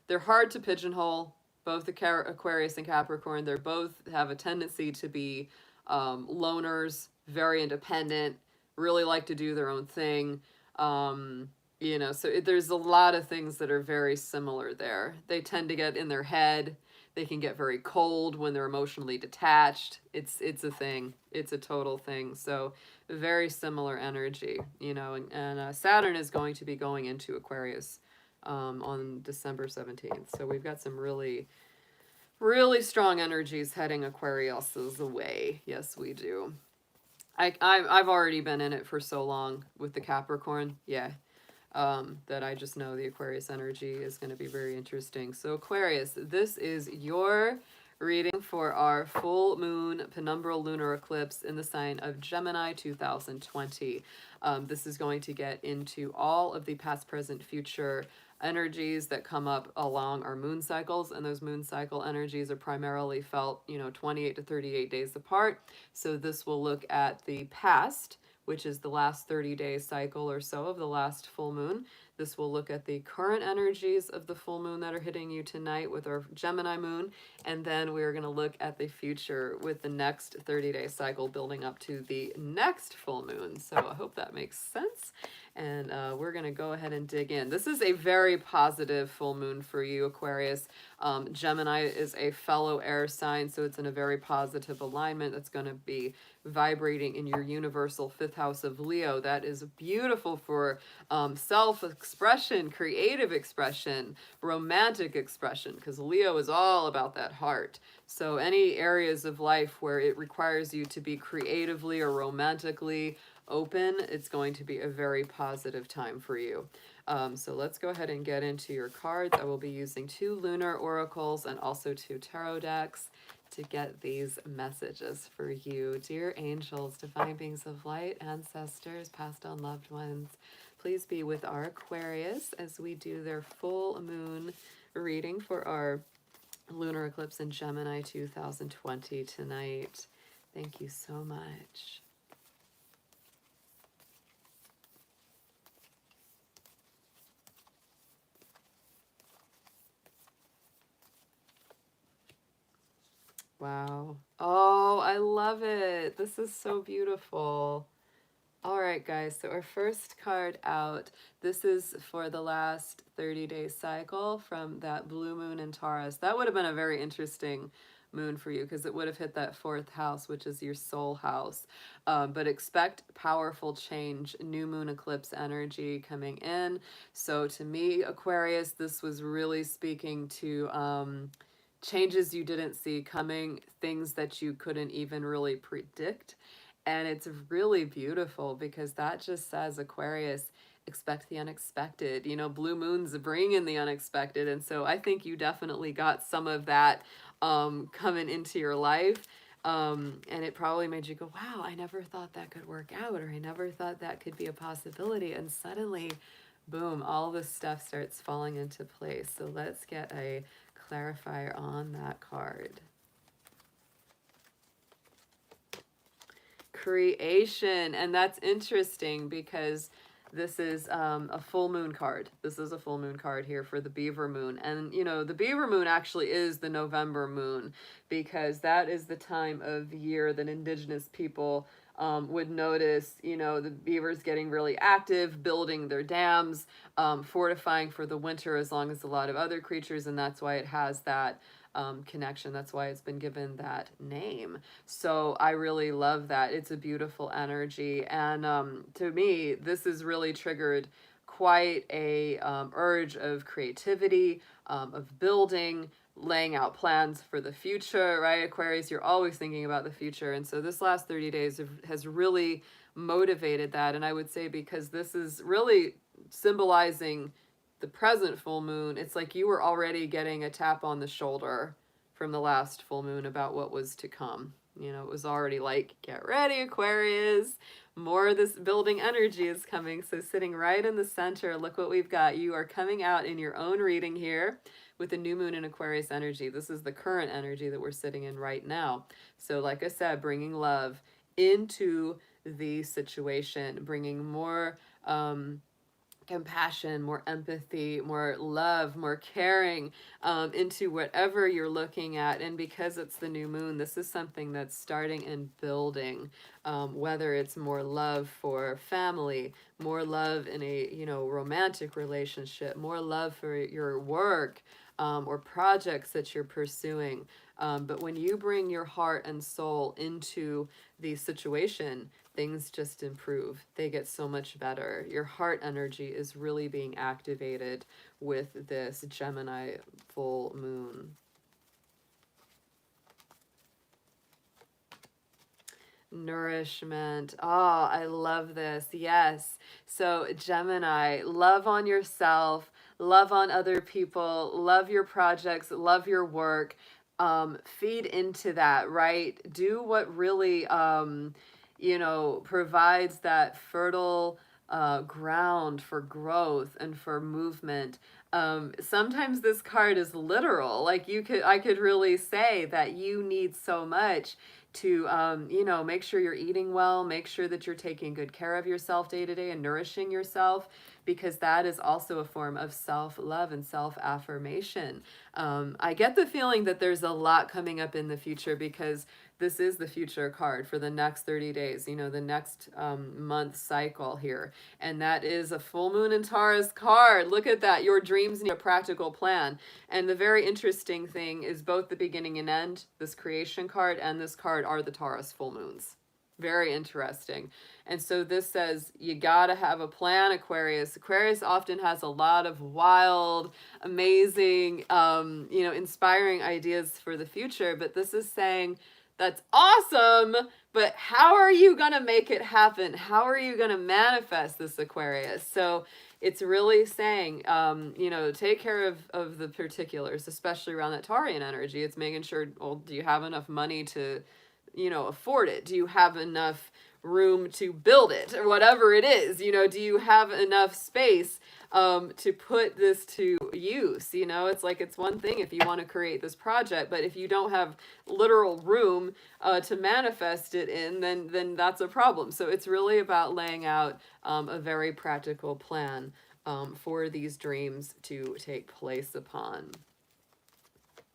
They're hard to pigeonhole, both the Aquarius and Capricorn. They both have a tendency to be loners, very independent, really like to do their own thing. So there's a lot of things that are very similar there. They tend to get in their head. They can get very cold when they're emotionally detached. It's a thing. It's a total thing. So very similar energy, and Saturn is going to be going into Aquarius on December 17th. So we've got some really, really strong energies heading Aquarius's way. Yes, we do. I've already been in it for so long with the Capricorn. Yeah. That I just know the Aquarius energy is going to be very interesting. So Aquarius, this is your reading for our full moon penumbral lunar eclipse in the sign of Gemini 2020. This is going to get into all of the past, present, future energies that come up along our moon cycles, and those moon cycle energies are primarily felt 28 to 38 days apart. So this will look at the past, which is the last 30-day cycle or so of the last full moon. This will look at the current energies of the full moon that are hitting you tonight with our Gemini moon, and then we're going to look at the future with the next 30-day cycle building up to the next full moon. So I hope that makes sense, and we're going to go ahead and dig in. This is a very positive full moon for you, Aquarius. Gemini is a fellow air sign, so it's in a very positive alignment that's going to be vibrating in your universal 5th house of Leo. That is beautiful for self-acceptance, expression, creative expression, romantic expression, because Leo is all about that heart. So any areas of life where it requires you to be creatively or romantically open, it's going to be a very positive time for you. So let's go ahead and get into your cards. I will be using 2 lunar oracles and also 2 tarot decks to get these messages for you. Dear angels, divine beings of light, ancestors, past on loved ones, please be with our Aquarius as we do their full moon reading for our lunar eclipse in Gemini 2020 tonight. Thank you so much. Wow. Oh, I love it. This is so beautiful. All right, guys, so our first card out, this is for the last 30-day cycle from that blue moon in Taurus. That would have been a very interesting moon for you because it would have hit that 4th house, which is your soul house. But expect powerful change, new moon eclipse energy coming in. So to me, Aquarius, this was really speaking to changes you didn't see coming, things that you couldn't even really predict. And it's really beautiful because that just says, Aquarius, expect the unexpected. You know, blue moons bring in the unexpected. And so I think you definitely got some of that coming into your life. And it probably made you go, wow, I never thought that could work out, or I never thought that could be a possibility. And suddenly, boom, all this stuff starts falling into place. So let's get a clarifier on that card. Creation. And that's interesting because this is a full moon card. This is a full moon card here for the beaver moon. And, you know, the beaver moon actually is the November moon because that is the time of year that indigenous people would notice, you know, the beavers getting really active, building their dams, fortifying for the winter as long as a lot of other creatures. And that's why it has that connection. That's why it's been given that name. So I really love that. It's a beautiful energy. And to me, this has really triggered quite a urge of creativity, of building, laying out plans for the future, right? Aquarius, you're always thinking about the future. And so this last 30 days has really motivated that. And I would say because this is really symbolizing the present full moon, it's like you were already getting a tap on the shoulder from the last full moon about what was to come. You know, it was already like, get ready, Aquarius. More of this building energy is coming. So sitting right in the center, look what we've got. You are coming out in your own reading here with the new moon in Aquarius energy. This is the current energy that we're sitting in right now. So like I said, bringing love into the situation, bringing more compassion, more empathy, more love, more caring into whatever you're looking at. And because it's the new moon, this is something that's starting and building, whether it's more love for family, more love in a, you know, romantic relationship, more love for your work, or projects that you're pursuing. But when you bring your heart and soul into the situation, things just improve. They get so much better. Your heart energy is really being activated with this Gemini full moon. Nourishment. Oh, I love this. Yes. So Gemini, love on yourself, love on other people, love your projects, love your work. Feed into that, right? Do what really you know, provides that fertile ground for growth and for movement. Sometimes this card is literal. Like I could really say that you need so much to, you know, make sure you're eating well, make sure that you're taking good care of yourself day to day and nourishing yourself, because that is also a form of self-love and self-affirmation. I get the feeling that there's a lot coming up in the future because this is the future card for the next 30 days, you know, the next month cycle here. And that is a full moon in Taurus card. Look at that. Your dreams need a practical plan. And the very interesting thing is both the beginning and end, this creation card and this card are the Taurus full moons. Very interesting. And so this says you gotta have a plan, Aquarius. Aquarius often has a lot of wild, amazing, inspiring ideas for the future. But this is saying that's awesome, but how are you gonna make it happen? How are you gonna manifest this, Aquarius? So it's really saying, take care of the particulars, especially around that Taurian energy. It's making sure, well, do you have enough money to afford it? Do you have enough room to build it, or whatever it is? Do you have enough space to put this to use? It's like, it's one thing if you want to create this project, but if you don't have literal room to manifest it in, then that's a problem. So it's really about laying out a very practical plan for these dreams to take place upon.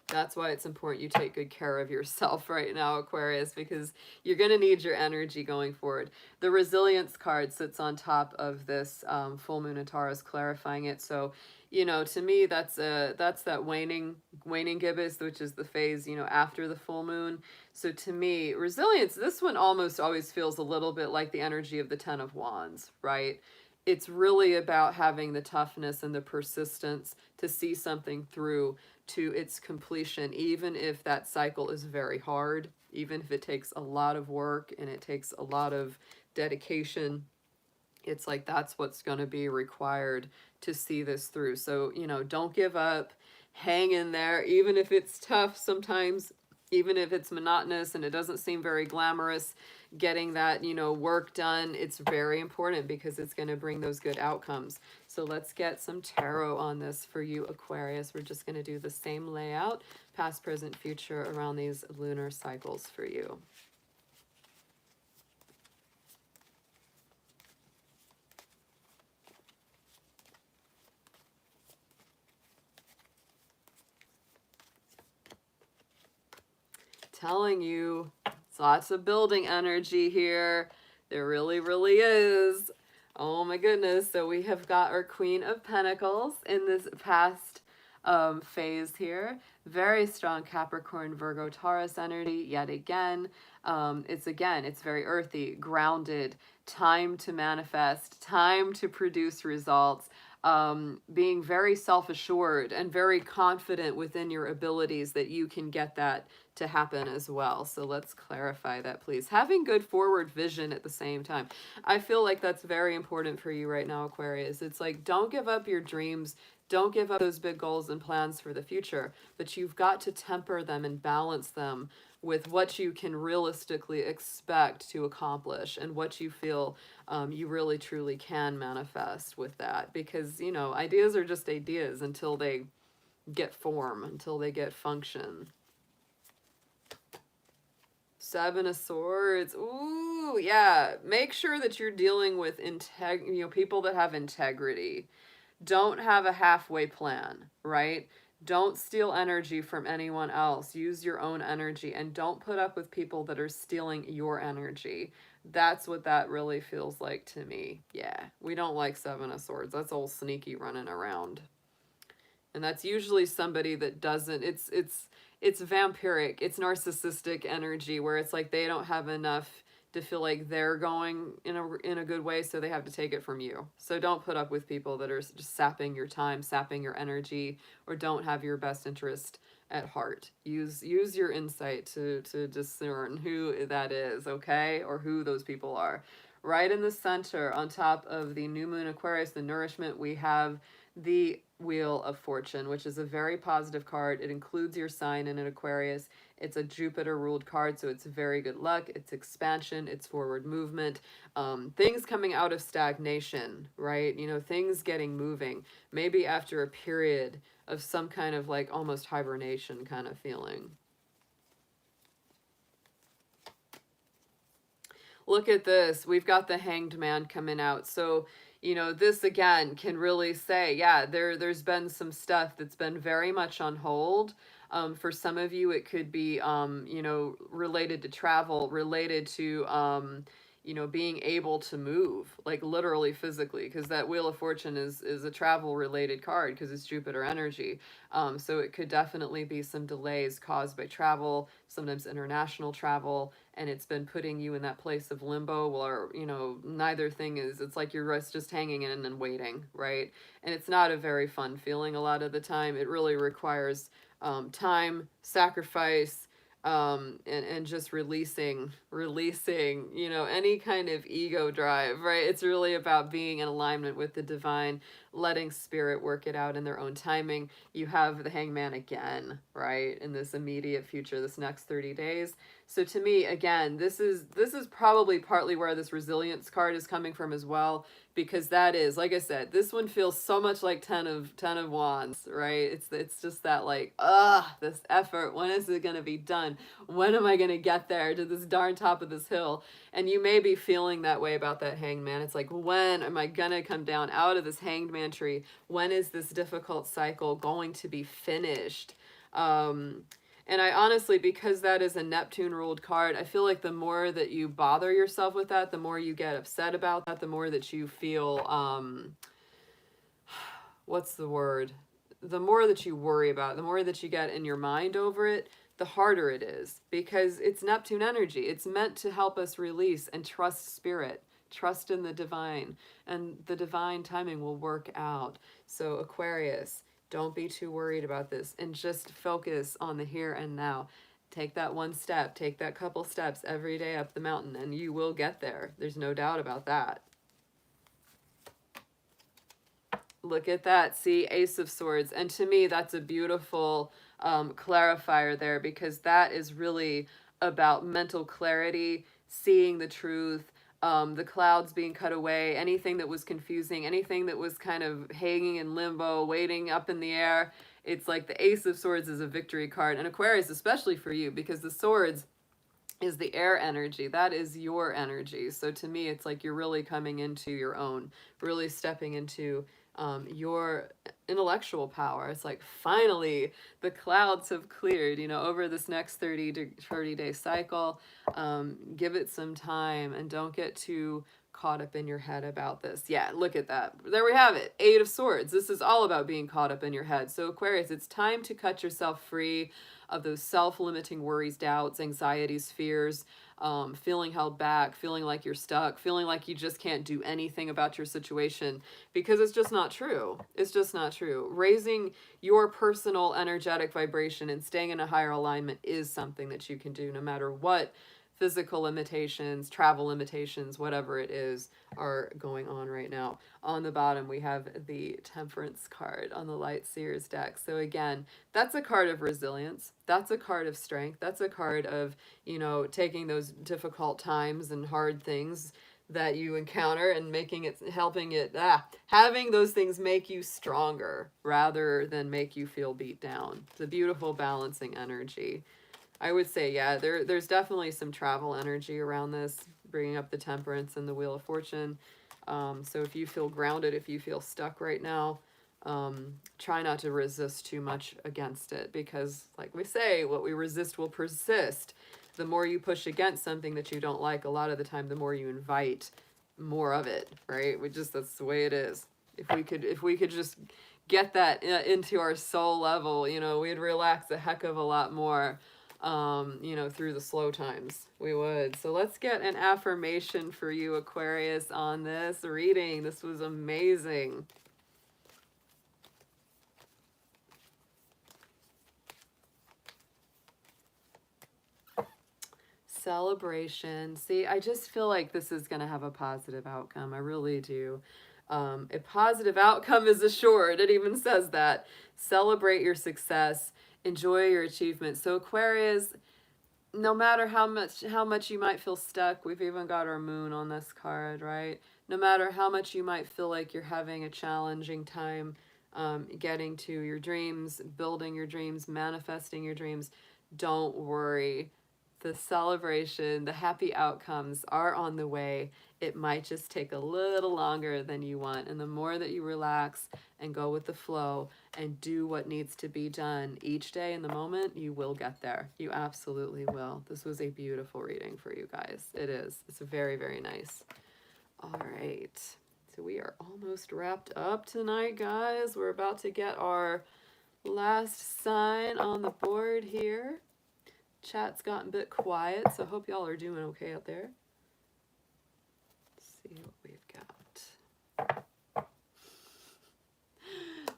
That's why it's important you take good care of yourself right now, Aquarius, because you're going to need your energy going forward. The resilience card sits on top of this full moon in Taurus, clarifying it. So, to me, that's that waning gibbous, which is the phase, after the full moon. So to me, resilience, this one almost always feels a little bit like the energy of the Ten of Wands, right? It's really about having the toughness and the persistence to see something through to its completion, even if that cycle is very hard, even if it takes a lot of work and it takes a lot of dedication. It's like, that's what's going to be required to see this through. So, don't give up, hang in there, even if it's tough sometimes, even if it's monotonous and it doesn't seem very glamorous. Getting that, work done, it's very important because it's going to bring those good outcomes. So let's get some tarot on this for you, Aquarius. We're just going to do the same layout, past, present, future, around these lunar cycles for you. Telling you, it's lots of building energy here. There really, really is. Oh my goodness. So we have got our Queen of Pentacles in this past phase here. Very strong Capricorn, Virgo, Taurus energy yet again. It's very earthy, grounded, time to manifest, time to produce results. Being very self-assured and very confident within your abilities that you can get that to happen as well. So let's clarify that, please. Having good forward vision at the same time. I feel like that's very important for you right now, Aquarius. It's like, don't give up your dreams. Don't give up those big goals and plans for the future, but you've got to temper them and balance them with what you can realistically expect to accomplish and what you feel you really truly can manifest with that. Because, ideas are just ideas until they get form, until they get function. Seven of Swords. Ooh, yeah. Make sure that you're dealing with people that have integrity. Don't have a halfway plan, right? Don't steal energy from anyone else. Use your own energy, and don't put up with people that are stealing your energy. That's what that really feels like to me. Yeah, we don't like Seven of Swords. That's old sneaky running around. And that's usually somebody that doesn't, it's vampiric, it's narcissistic energy where it's like they don't have enough to feel like they're going in a good way, so they have to take it from you. So don't put up with people that are just sapping your time, sapping your energy, or don't have your best interest at heart. Use your insight to discern who that is, okay? Or who those people are. Right in the center, on top of the new moon Aquarius, the nourishment, we have the Wheel of Fortune, which is a very positive card. It includes your sign in an Aquarius. It's a Jupiter ruled card, so it's very good luck. It's expansion, it's forward movement, things coming out of stagnation, right? Things getting moving, maybe after a period of some kind of like almost hibernation kind of feeling. Look at this. We've got the Hanged Man coming out. So, this again can really say, yeah, there's been some stuff that's been very much on hold. For some of you, it could be, related to travel, related to, you know, being able to move, like literally physically, because that Wheel of Fortune is a travel related card because it's Jupiter energy. So it could definitely be some delays caused by travel, sometimes international travel, and it's been putting you in that place of limbo where, you know, neither thing is, it's like you're just hanging in and waiting, right? And it's not a very fun feeling a lot of the time. It really requires time, sacrifice, and just releasing, you know, any kind of ego drive, right? It's really about being in alignment with the divine, letting spirit work it out in their own timing. You have the Hangman again, right, in this immediate future, this next 30 days. So to me, again, this is probably partly where this resilience card is coming from as well, because that is, like I said, this one feels so much like ten of wands, right? It's just that, like, this effort, when is it going to be done? When am I going to get there to this darn top of this hill? And you may be feeling that way about that Hanged Man. It's like, when am I going to come down out of this Hanged Man tree? When is this difficult cycle going to be finished? And I honestly, because that is a Neptune ruled card, I feel like the more that you bother yourself with that, the more you get upset about that, the more that you feel, what's the word? The more that you worry about it, the more that you get in your mind over it, the harder it is, because it's Neptune energy. It's meant to help us release and trust spirit, trust in the divine, and the divine timing will work out. So Aquarius, don't be too worried about this and just focus on the here and now. Take that one step, take that couple steps every day up the mountain, and you will get there. There's no doubt about that. Look at that. See, Ace of Swords. And to me, that's a beautiful clarifier there, because that is really about mental clarity, seeing the truth, the clouds being cut away, anything that was confusing, anything that was kind of hanging in limbo, waiting up in the air. It's like the Ace of Swords is a victory card. And Aquarius, especially for you, because the swords is the air energy. That is your energy. So to me, it's like you're really coming into your own, really stepping into your intellectual power. It's like, finally the clouds have cleared, you know, over this next 30 day cycle. Give it some time and don't get too caught up in your head about this. Yeah, look at that. There we have it. Eight of Swords. This is all about being caught up in your head. So Aquarius, it's time to cut yourself free of those self-limiting worries, doubts, anxieties, fears, feeling held back, feeling like you're stuck, feeling like you just can't do anything about your situation, because it's just not true. It's just not true. Raising your personal energetic vibration and staying in a higher alignment is something that you can do no matter what physical limitations, travel limitations, whatever it is, are going on right now. On the bottom, we have the Temperance card on the Light Seers deck. So again, that's a card of resilience. That's a card of strength. That's a card of, you know, taking those difficult times and hard things that you encounter and making it, helping it, having those things make you stronger rather than make you feel beat down. It's a beautiful balancing energy. I would say, yeah, there's definitely some travel energy around this, bringing up the Temperance and the Wheel of Fortune. So if you feel grounded, if you feel stuck right now, try not to resist too much against it, because like we say, what we resist will persist. The more you push against something that you don't like, a lot of the time, the more you invite more of it, right? That's the way it is. If we could just get that into our soul level, you know, we'd relax a heck of a lot more. You know, through the slow times, we would. So let's get an affirmation for you, Aquarius, on this reading. This was amazing. Celebration. See, I just feel like this is going to have a positive outcome. I really do. A positive outcome is assured. It even says that. Celebrate your success. Enjoy your achievements. So Aquarius, no matter how much you might feel stuck, we've even got our moon on this card, right? No matter how much you might feel like you're having a challenging time getting to your dreams, building your dreams, manifesting your dreams, don't worry. the celebration, the happy outcomes are on the way. It might just take a little longer than you want. And the more that you relax and go with the flow and do what needs to be done each day in the moment, you will get there. You absolutely will. This was a beautiful reading for you guys. It is. It's very, very nice. All right. So we are almost wrapped up tonight, guys. We're about to get our last sign on the board here. Chat's gotten a bit quiet, so I hope y'all are doing okay out there. Let's see what we've got.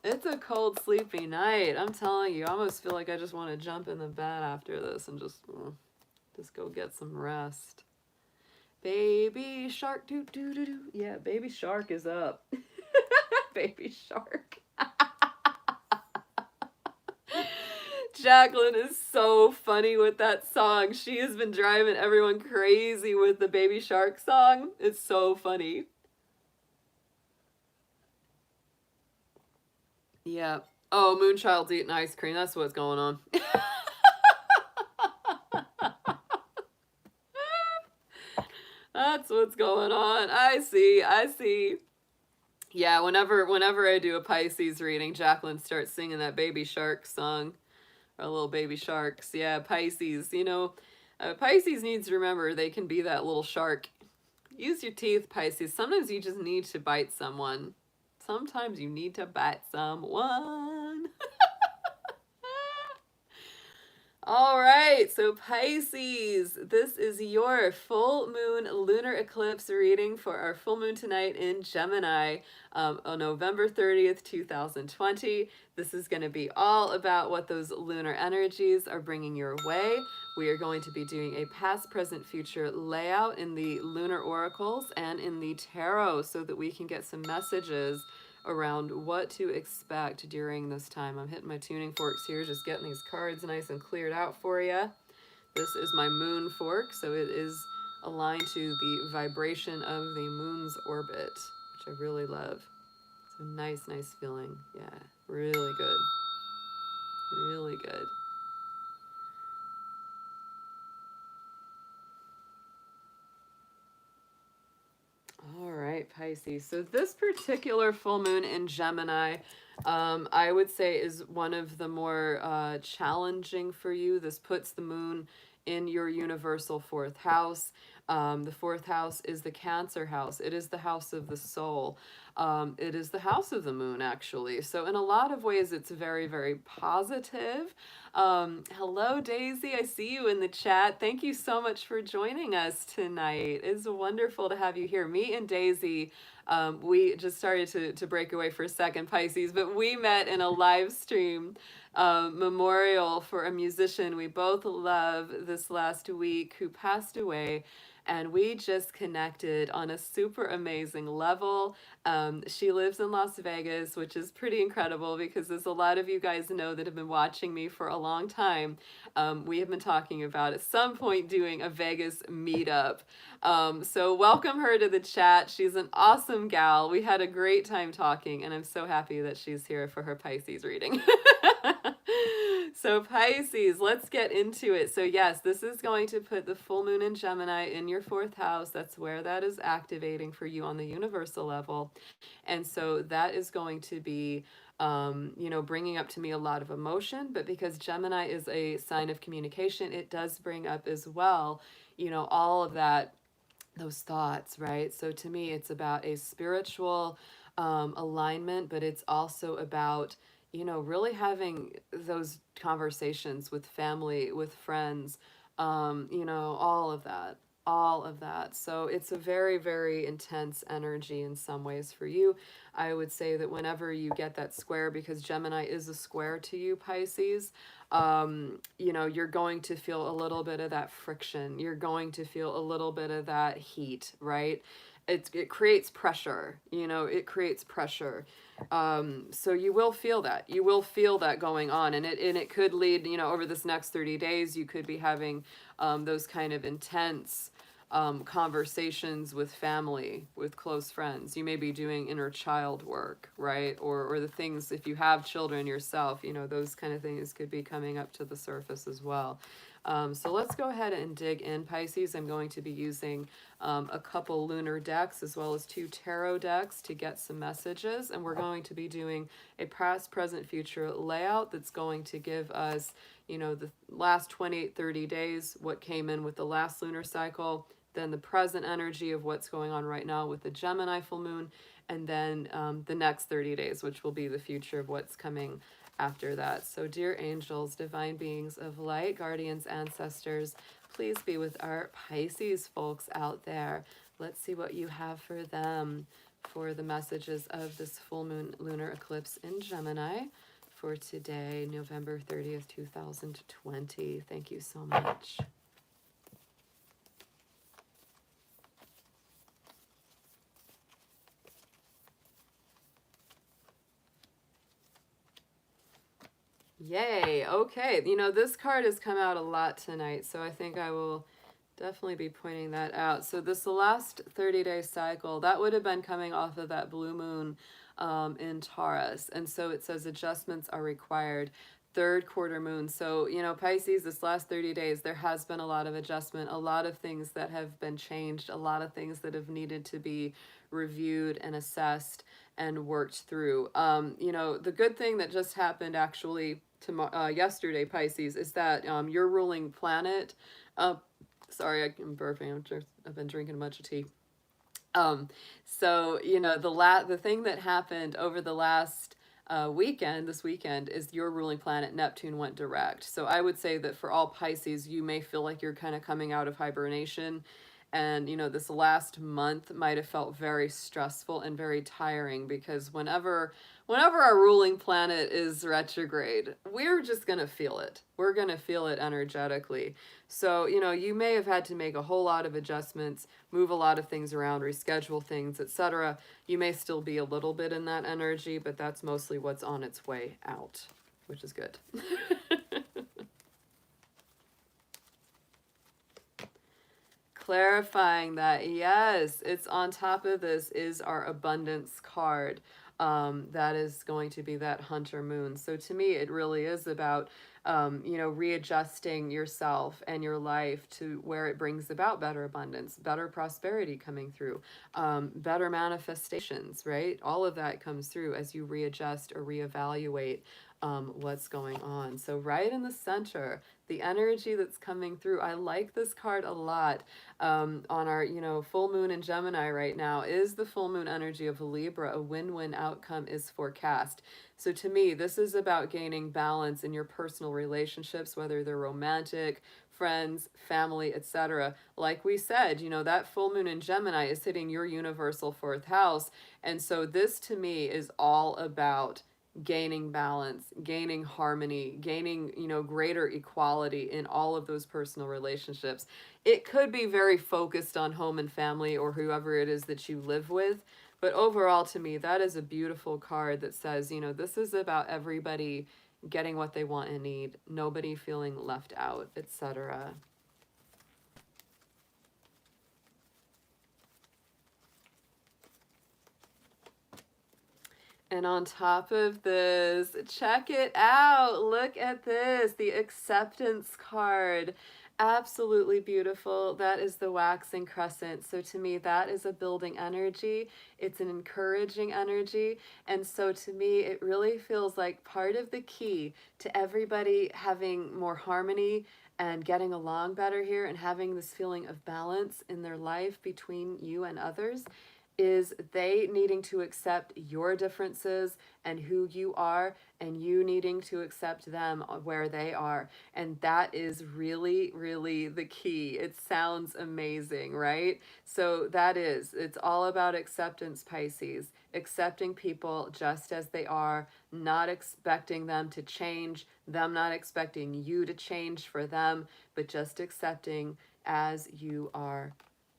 It's a cold, sleepy night. I'm telling you, I almost feel like I just want to jump in the bed after this and just go get some rest. Baby shark, doo doo doo doo. Yeah, baby shark is up. Baby shark. Jacqueline is so funny with that song. She has been driving everyone crazy with the Baby Shark song. It's so funny. Yeah. Oh, Moonchild's eating ice cream. That's what's going on. That's what's going on. I see. Yeah, whenever I do a Pisces reading, Jacqueline starts singing that Baby Shark song. Our little baby sharks. Yeah, Pisces. You know, Pisces needs to remember they can be that little shark. Use your teeth, Pisces. Sometimes you just need to bite someone. Sometimes you need to bite someone. All right, so Pisces, this is your full moon lunar eclipse reading for our full moon tonight in Gemini on November 30th, 2020. This is going to be all about what those lunar energies are bringing your way. We are going to be doing a past, present, future layout in the lunar oracles and in the tarot so that we can get some messages around what to expect during this time. I'm hitting my tuning forks here, just getting these cards nice and cleared out for you. This is my moon fork, so it is aligned to the vibration of the moon's orbit, which I really love. It's a nice feeling. Yeah, really good. Really good. All right, Pisces. So this particular full moon in Gemini, I would say is one of the more challenging for you. This puts the moon in your universal fourth house. The fourth house is the Cancer house. It is the house of the soul. It is the house of the moon, actually. So in a lot of ways, it's very, very positive. Hello, Daisy. I see you in the chat. Thank you so much for joining us tonight. It's wonderful to have you here. Me and Daisy, we just started to break away for a second, Pisces, but we met in a live stream memorial for a musician we both love this last week who passed away. And we just connected on a super amazing level. She lives in Las Vegas, which is pretty incredible because as a lot of you guys know that have been watching me for a long time, we have been talking about at some point doing a Vegas meetup. So welcome her to the chat. She's an awesome gal. We had a great time talking, and I'm so happy that she's here for her Pisces reading. So Pisces, let's get into it. So yes, this is going to put the full moon in Gemini in your fourth house. That's where that is activating for you on the universal level. And so that is going to be, you know, bringing up to me a lot of emotion. But because Gemini is a sign of communication, it does bring up as well, you know, all of that, those thoughts, right? So to me, it's about a spiritual alignment, but it's also about, you know, really having those conversations with family, with friends, you know, all of that. So it's a very, very intense energy in some ways for you. I would say that whenever you get that square, because Gemini is a square to you, Pisces, you know, you're going to feel a little bit of that friction. You're going to feel a little bit of that heat, right? It creates pressure, you know, it creates pressure. So you will feel that. You will feel that going on. And it could lead, you know, over this next 30 days, you could be having those kind of intense conversations with family, with close friends. You may be doing inner child work, right? Or the things, if you have children yourself, you know, those kind of things could be coming up to the surface as well. So let's go ahead and dig in, Pisces. I'm going to be using a couple lunar decks as well as 2 tarot decks to get some messages. And we're going to be doing a past, present, future layout that's going to give us, you know, the last 28, 30 days, what came in with the last lunar cycle, then the present energy of what's going on right now with the Gemini full moon, and then the next 30 days, which will be the future of what's coming after that. So dear angels, divine beings of light, guardians, ancestors, please be with our Pisces folks out there. Let's see what you have for them for the messages of this full moon lunar eclipse in Gemini for today, November 30th, 2020. Thank you so much. Yay, okay. You know, this card has come out a lot tonight, so I think I will definitely be pointing that out. So this last 30-day cycle, that would have been coming off of that blue moon in Taurus. And so it says adjustments are required. Third quarter moon. So, you know, Pisces, this last 30 days, there has been a lot of adjustment, a lot of things that have been changed, a lot of things that have needed to be reviewed and assessed and worked through. You know, the good thing that just happened actually yesterday, Pisces, is that your ruling planet, sorry, I'm burping, I've been drinking a bunch of tea. So, you know, the thing that happened over the last this weekend, is your ruling planet Neptune went direct. So I would say that for all Pisces, you may feel like you're kind of coming out of hibernation. And, you know, this last month might have felt very stressful and very tiring, because whenever our ruling planet is retrograde, we're just going to feel it. We're going to feel it energetically. So, you know, you may have had to make a whole lot of adjustments, move a lot of things around, reschedule things, etc. You may still be a little bit in that energy, but that's mostly what's on its way out, which is good. Clarifying that, yes, it's on top of this is our abundance card. That is going to be that hunter moon. So to me, it really is about, you know, readjusting yourself and your life to where it brings about better abundance, better prosperity coming through, better manifestations, right? All of that comes through as you readjust or reevaluate what's going on. So right in the center, the energy that's coming through, I like this card a lot. On our, you know, full moon in Gemini right now is the full moon energy of Libra. A win-win outcome is forecast. So to me, this is about gaining balance in your personal relationships, whether they're romantic, friends, family, etc. Like we said, you know, that full moon in Gemini is hitting your universal 4th house. And so this to me is all about gaining balance, gaining harmony, gaining, you know, greater equality in all of those personal relationships. It could be very focused on home and family or whoever it is that you live with, but overall to me, that is a beautiful card that says, you know, this is about everybody getting what they want and need, nobody feeling left out, etc. And on top of this, check it out. Look at this, the acceptance card. Absolutely beautiful. That is the waxing crescent. So to me, that is a building energy. It's an encouraging energy. And so to me, it really feels like part of the key to everybody having more harmony and getting along better here and having this feeling of balance in their life between you and others is they needing to accept your differences and who you are, and you needing to accept them where they are. And that is really, really the key. It sounds amazing, right? So it's all about acceptance, Pisces. Accepting people just as they are, not expecting them to change, them not expecting you to change for them, but just accepting as you are,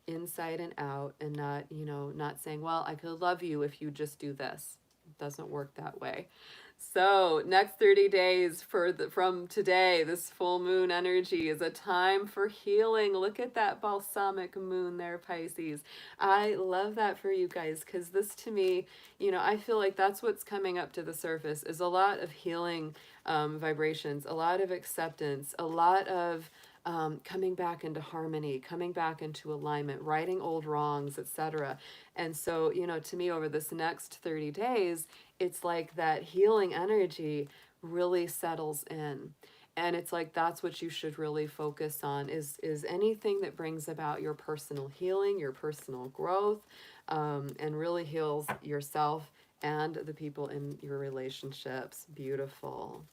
inside and out, and not, you know, not saying, well, I could love you if you just do this. It doesn't work that way. So next 30 days from today, this full moon energy is a time for healing. Look at that balsamic moon there, Pisces. I love that for you guys, because this to me, you know, I feel like that's what's coming up to the surface is a lot of healing vibrations, a lot of acceptance, a lot of coming back into harmony, coming back into alignment, righting old wrongs, etc. And so, you know, to me, over this next 30 days, it's like that healing energy really settles in. And it's like that's what you should really focus on is anything that brings about your personal healing, your personal growth, and really heals yourself and the people in your relationships. Beautiful.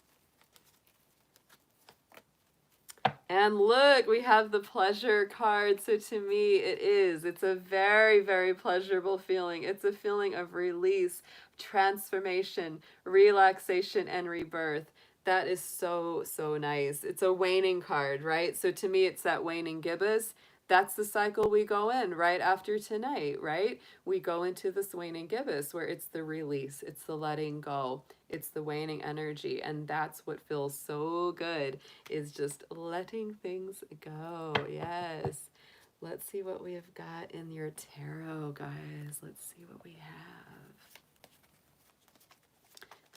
And look, we have the pleasure card. So to me, it's a very, very pleasurable feeling. It's a feeling of release, transformation, relaxation, and rebirth. That is so, so nice. It's a waning card, right? So to me, it's that waning gibbous. That's the cycle we go in right after tonight, right? We go into this waning gibbous where it's the release, it's the letting go, it's the waning energy. And that's what feels so good, is just letting things go. Yes. Let's see what we have got in your tarot, guys. Let's see what we have.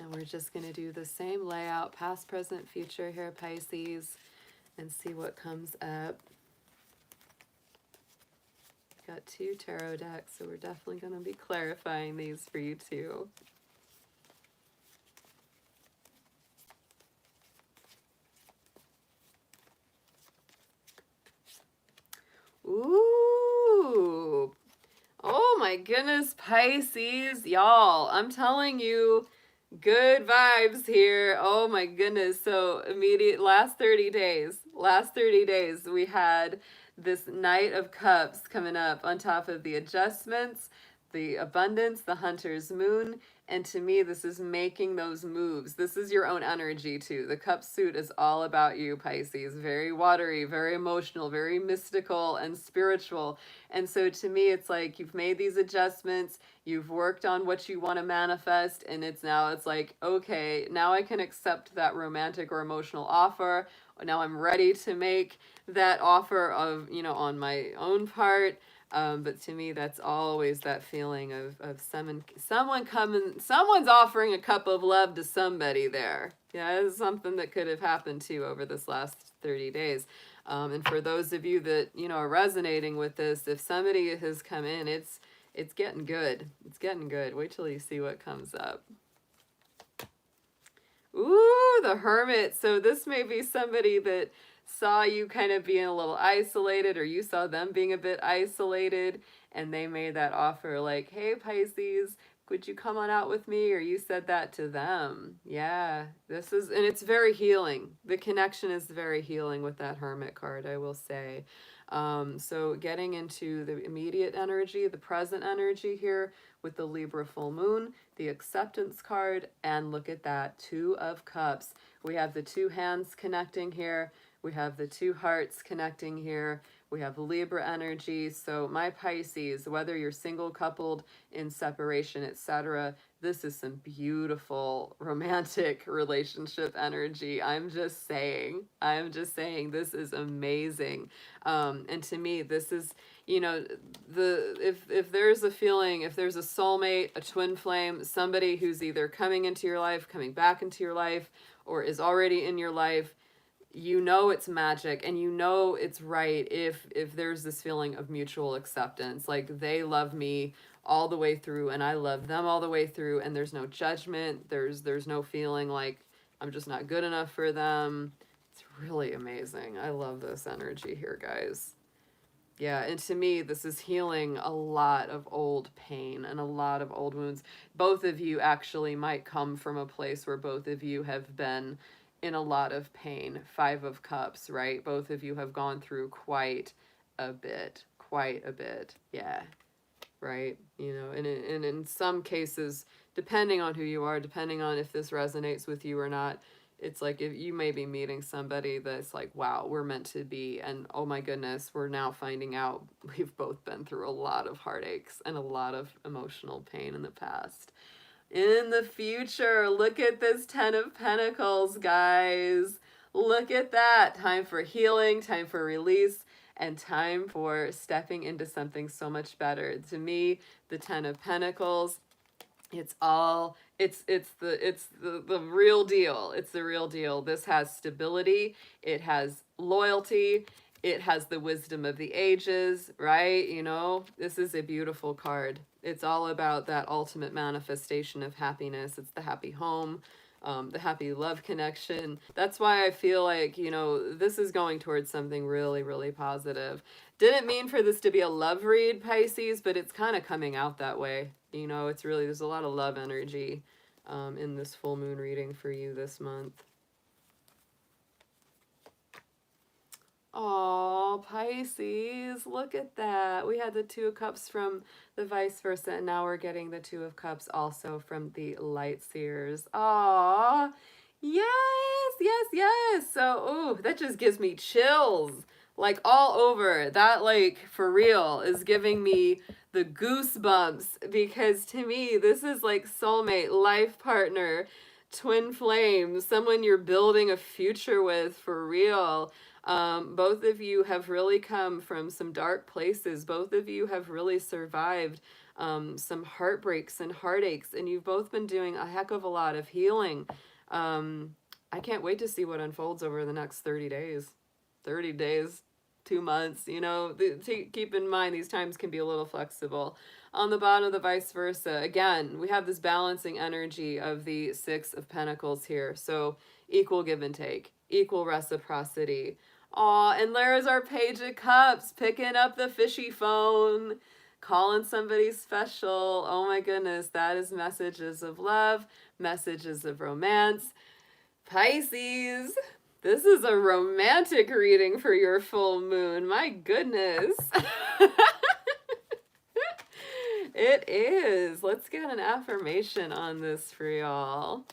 And we're just going to do the same layout, past, present, future here, Pisces, and see what comes up. Got 2 tarot decks, so we're definitely going to be clarifying these for you too. Ooh. Oh my goodness, Pisces. Y'all, I'm telling you, good vibes here. Oh my goodness. So last 30 days, we had this Knight of Cups coming up on top of the adjustments, the abundance, the hunter's moon. And to me, this is making those moves. This is your own energy too. The cup suit is all about you, Pisces. Very watery, very emotional, very mystical and spiritual. And so to me, it's like you've made these adjustments, you've worked on what you want to manifest, and it's like, okay, now I can accept that romantic or emotional offer. Now I'm ready to make that offer of, you know, on my own part. But to me, that's always that feeling of someone coming, someone's offering a cup of love to somebody there. Yeah, it's something that could have happened too over this last 30 days. And for those of you that, you know, are resonating with this, if somebody has come in, it's getting good. It's getting good. Wait till you see what comes up. Ooh, the Hermit. So this may be somebody that saw you kind of being a little isolated, or you saw them being a bit isolated, and they made that offer like, hey, Pisces, could you come on out with me? Or you said that to them. Yeah, and it's very healing. The connection is very healing with that Hermit card, I will say. So getting into the immediate energy, the present energy here with the Libra full moon, the acceptance card, and look at that, 2 of Cups. We have the 2 hands connecting here. We have the 2 hearts connecting here. We have Libra energy. So my Pisces, whether you're single, coupled, in separation, etc., this is some beautiful romantic relationship energy. I'm just saying, this is amazing. And to me, this is, you know, if there's a feeling, if there's a soulmate, a twin flame, somebody who's either coming into your life, coming back into your life, or is already in your life, you know it's magic, and you know it's right if there's this feeling of mutual acceptance, like they love me all the way through and I love them all the way through, and there's no judgment, there's no feeling like I'm just not good enough for them. It's really amazing. I love this energy here, guys. Yeah, and to me, this is healing a lot of old pain and a lot of old wounds. Both of you actually might come from a place where both of you have been in a lot of pain. 5 of Cups, right? Both of you have gone through quite a bit. Yeah, right? You know, and in some cases, depending on who you are, depending on if this resonates with you or not, it's like if you may be meeting somebody that's like, wow, we're meant to be, and oh my goodness, we're now finding out we've both been through a lot of heartaches and a lot of emotional pain in the past. In the future, look at this 10 of Pentacles, guys. Look at that. Time for healing, time for release, and time for stepping into something so much better. To me, the 10 of Pentacles It's the real deal. It's the real deal. This has stability, it has loyalty, it has the wisdom of the ages, right? You know, this is a beautiful card. It's all about that ultimate manifestation of happiness. It's the happy home, the happy love connection. That's why I feel like, you know, this is going towards something really, really positive. Didn't mean for this to be a love read, Pisces, but it's kind of coming out that way. You know, it's really, there's a lot of love energy in this full moon reading for you this month. Oh, Pisces, look at that. We had the Two of Cups from the vice versa, and now we're getting the Two of Cups also from the Light Seers. Aw, yes, yes, yes. So, ooh, that just gives me chills, like all over. That, like, for real, is giving me the goosebumps, because to me, this is like soulmate, life partner, twin flame, someone you're building a future with for real. Both of you have really come from some dark places. Both of you have really survived some heartbreaks and heartaches, and you've both been doing a heck of a lot of healing. I can't wait to see what unfolds over the next 30 days. 30 days, 2 months, you know, keep in mind these times can be a little flexible. On the bottom of the vice versa, again, we have this balancing energy of the Six of Pentacles here. So equal give and take, equal reciprocity. Aw, and there's our Page of Cups, picking up the fishy phone, calling somebody special. Oh my goodness, that is messages of love, messages of romance. Pisces, this is a romantic reading for your full moon. My goodness. It is. Let's get an affirmation on this for y'all.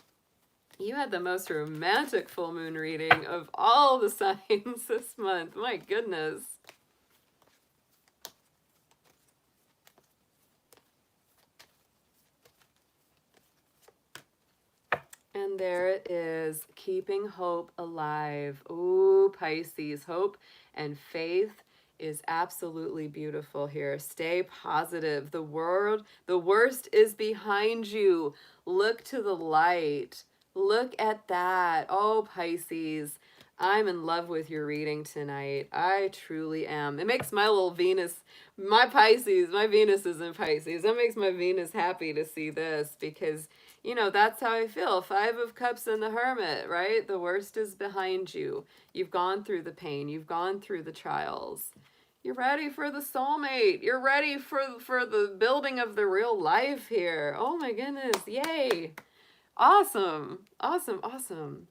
You had the most romantic full moon reading of all the signs this month. My goodness. And there it is, keeping hope alive. Ooh, Pisces, hope and faith is absolutely beautiful here. Stay positive. The worst is behind you. Look to the light. Look at that. Oh, Pisces, I'm in love with your reading tonight. I truly am. It makes my little Venus, my Pisces, my Venus is in Pisces. That makes my Venus happy to see this, because you know, that's how I feel. Five of Cups and the Hermit, right? The worst is behind you. You've gone through the pain. You've gone through the trials. You're ready for the soulmate. You're ready for the building of the real life here. Oh my goodness. Yay. Awesome. Awesome. Awesome.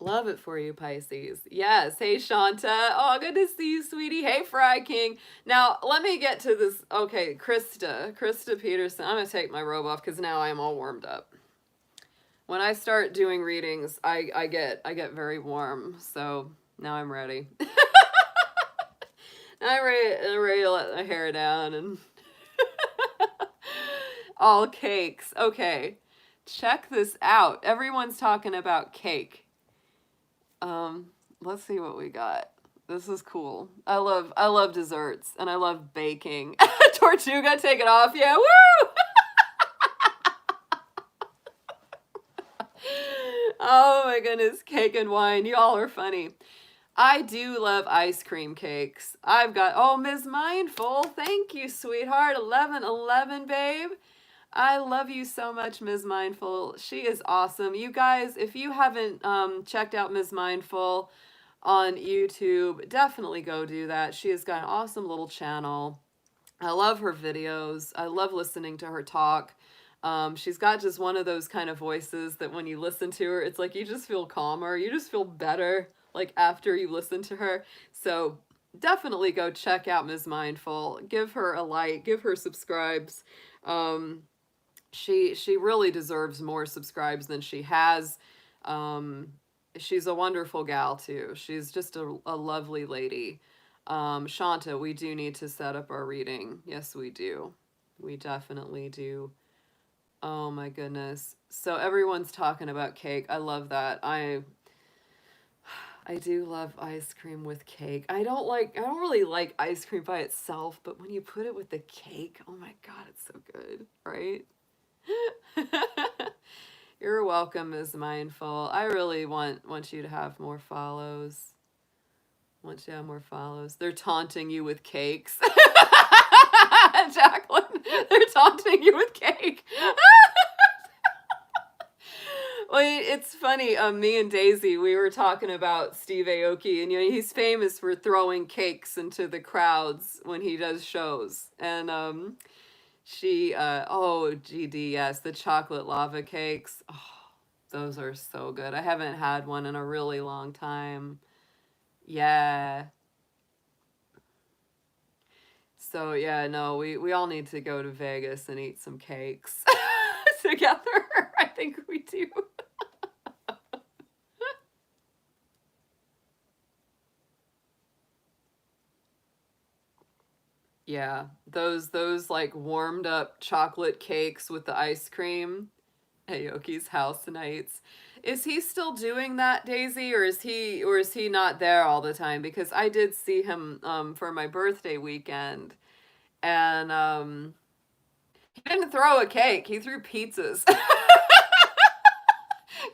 Love it for you, Pisces. Yes. Hey, Shanta. Oh, good to see you, sweetie. Hey, Fry King. Now, let me get to this. Okay, Krista Peterson. I'm going to take my robe off because now I'm all warmed up. When I start doing readings, I get very warm. So now I'm ready. I'm ready to let my hair down and all cakes. Okay, check this out. Everyone's talking about cake. Let's see what we got. This is cool. I love desserts and I love baking. Tortuga, take it off. Yeah, woo! Oh my goodness, cake and wine. You all are funny. I do love ice cream cakes. I've got, oh, Ms. Mindful. Thank you, sweetheart. 1111, babe. I love you so much, Ms. Mindful. She is awesome. You guys, if you haven't checked out Ms. Mindful on YouTube, definitely go do that. She has got an awesome little channel. I love her videos. I love listening to her talk. She's got just one of those kind of voices that when you listen to her, it's like you just feel calmer. You just feel better, like after you listen to her. So definitely go check out Ms. Mindful. Give her a like. Give her subscribes. She really deserves more subscribes than she has. She's a wonderful gal too. She's just a lovely lady. Shanta, we do need to set up our reading. Yes, we do. We definitely do. Oh my goodness. So everyone's talking about cake. I love that. I I do love ice cream with cake. I don't really like ice cream by itself, but when you put it with the cake, oh my God, it's so good, right? You're welcome, Ms. Mindful. I really want you to have more follows. Want you to have more follows. They're taunting you with cakes. Jacqueline, they're taunting you with cake. Well, it's funny. Me and Daisy, we were talking about Steve Aoki, and he's famous for throwing cakes into the crowds when he does shows. And oh, GD, yes, the chocolate lava cakes. Oh, those are so good. I haven't had one in a really long time. Yeah. So yeah, no, we all need to go to Vegas and eat some cakes together. I think we do. Yeah, those like warmed up chocolate cakes with the ice cream at Yoki's house nights. Is he still doing that, Daisy, or is he not there all the time? Because I did see him for my birthday weekend, and he didn't throw a cake. He threw pizzas.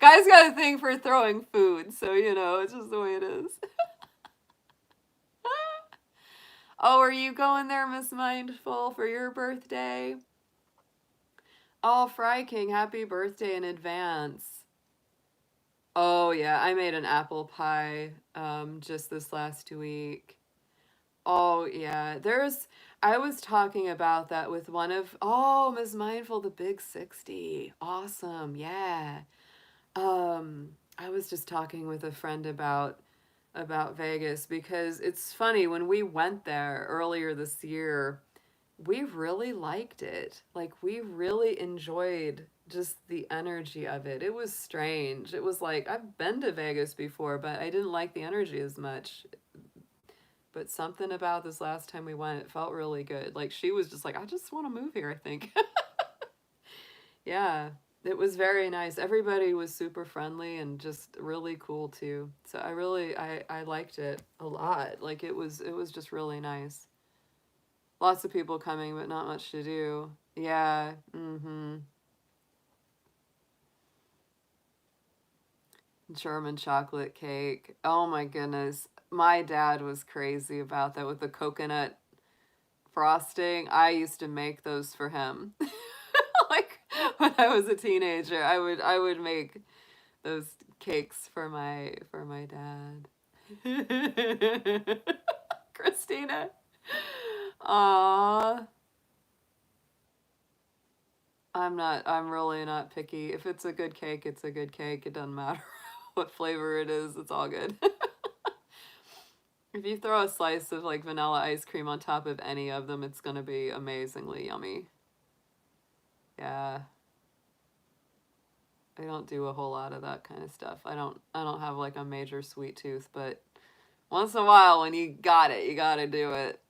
Guy's got a thing for throwing food, so it's just the way it is. Oh, are you going there, Miss Mindful, for your birthday? Oh, Fry King, happy birthday in advance. Oh yeah, I made an apple pie just this last week. Oh yeah, I was talking about that with one of Ms. Mindful, the Big 60. Awesome. Yeah. I was just talking with a friend about Vegas because it's funny when we went there earlier this year, we really liked it. Like we really enjoyed just the energy of it. It was strange. It was like I've been to Vegas before, but I didn't like the energy as much. But something about this last time we went, it felt really good. Like she was just like, I just want to move here, I think. Yeah. It was very nice. Everybody was super friendly and just really cool too. So I liked it a lot. Like it was just really nice. Lots of people coming, but not much to do. Yeah. Mm-hmm. German chocolate cake. Oh my goodness. My dad was crazy about that with the coconut frosting. I used to make those for him. Like when I was a teenager, I would make those cakes for my dad. Christina. Aw. I'm really not picky. If it's a good cake, it's a good cake. It doesn't matter what flavor it is, it's all good. If you throw a slice of like vanilla ice cream on top of any of them, it's gonna be amazingly yummy. Yeah. I don't do a whole lot of that kind of stuff. I don't have like a major sweet tooth, but once in a while when you got it, you gotta do it.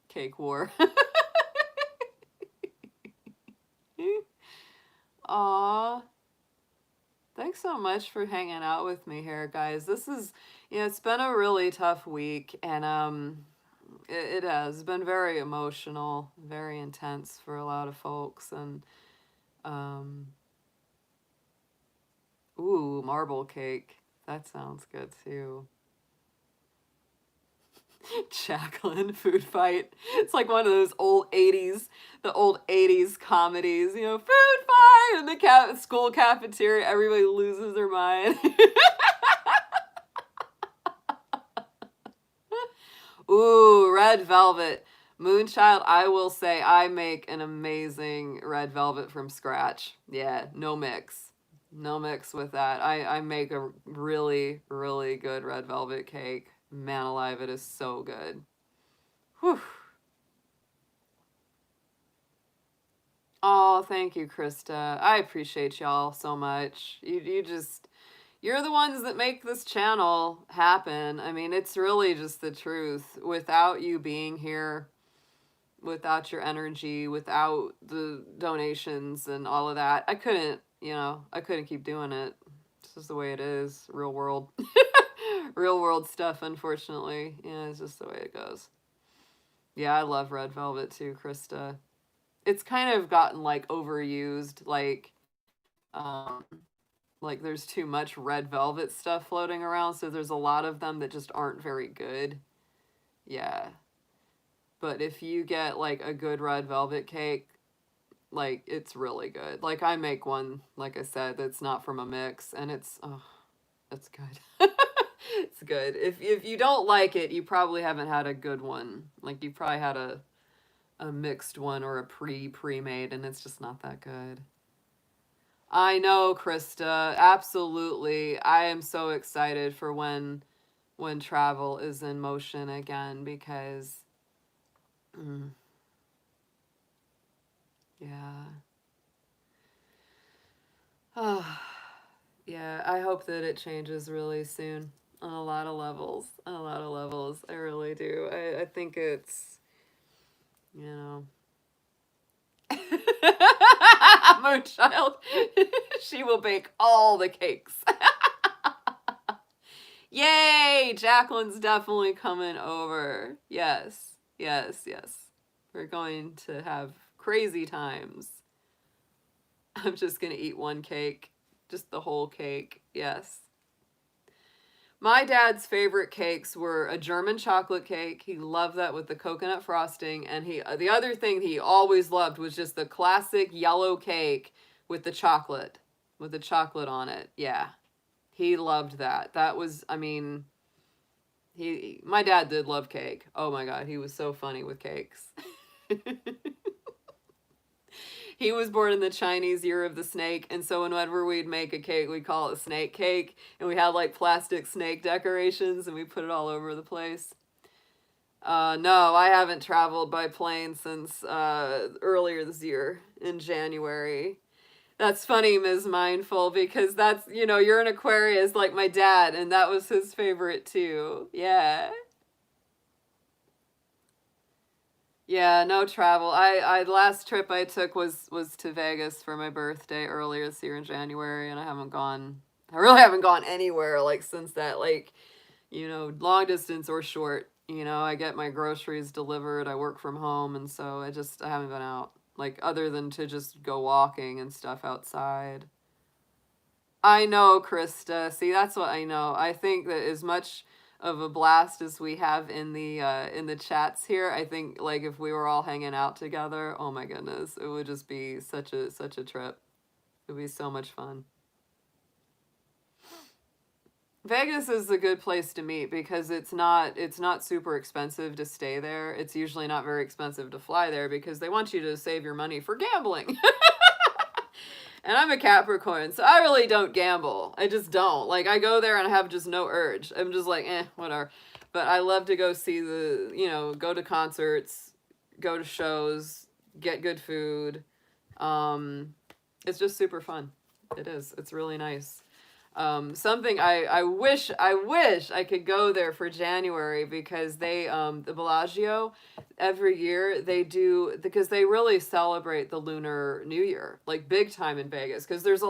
Cake war. Aw. Thanks so much for hanging out with me here, guys. It's been a really tough week, and it has been very emotional, very intense for a lot of folks, and um, ooh, marble cake. That sounds good too. Jacqueline food fight. It's like one of those the old 80s comedies, food fight in the school cafeteria, everybody loses their mind. Ooh, red velvet. Moonchild, I will say I make an amazing red velvet from scratch. Yeah, no mix. No mix with that. I make a really, really good red velvet cake. Man alive, it is so good. Whew. Oh, thank you, Krista. I appreciate y'all so much. You're the ones that make this channel happen. I mean, it's really just the truth. Without you being here, without your energy, without the donations and all of that. I couldn't, I couldn't keep doing it. It's just the way it is. Real world. Real world stuff, unfortunately. Yeah, it's just the way it goes. Yeah, I love red velvet too, Krista. It's kind of gotten like overused, um like there's too much red velvet stuff floating around, so there's a lot of them that just aren't very good. Yeah. But if you get like a good red velvet cake, like it's really good. Like I make one, like I said, that's not from a mix, and it's good. It's good. If you don't like it, you probably haven't had a good one. Like you probably had a mixed one or a pre-made, and it's just not that good. I know, Krista. Absolutely. I am so excited for when travel is in motion again because yeah. Oh, yeah, I hope that it changes really soon on a lot of levels. On a lot of levels. I really do. I think it's, you know. Moonchild. She will bake all the cakes. Yay! Jacqueline's definitely coming over. Yes, yes, yes. We're going to have crazy times. I'm just going to eat one cake. Just the whole cake. Yes. My dad's favorite cakes were a German chocolate cake. He loved that with the coconut frosting. And the other thing he always loved was just the classic yellow cake with the chocolate on it. Yeah. He loved that. That was, I mean, my dad did love cake. Oh my God. He was so funny with cakes. He was born in the Chinese year of the snake, and so whenever we'd make a cake, we'd call it a snake cake, and we had like plastic snake decorations, and we put it all over the place. No, I haven't traveled by plane since earlier this year in January. That's funny, Ms. Mindful, because that's, you're an Aquarius like my dad, and that was his favorite too. Yeah. Yeah, no travel. I last trip I took was to Vegas for my birthday earlier this year in January, and I really haven't gone anywhere like since that, like, long distance or short. I get my groceries delivered. I work from home, and so I haven't been out like other than to just go walking and stuff outside. I know, Krista. See, that's what I know. I think that as much of a blast as we have in the chats here, I think like if we were all hanging out together, oh my goodness, it would just be such a trip. It would be so much fun. Vegas is a good place to meet because it's not super expensive to stay there. It's usually not very expensive to fly there because they want you to save your money for gambling. And I'm a Capricorn, so I really don't gamble. I just don't. Like, I go there and I have just no urge. I'm just like, whatever. But I love to go see go to concerts, go to shows, get good food. It's just super fun. It is. It's really nice. Something I wish I could go there for January because the Bellagio every year they do, because they really celebrate the Lunar New Year like big time in Vegas because there's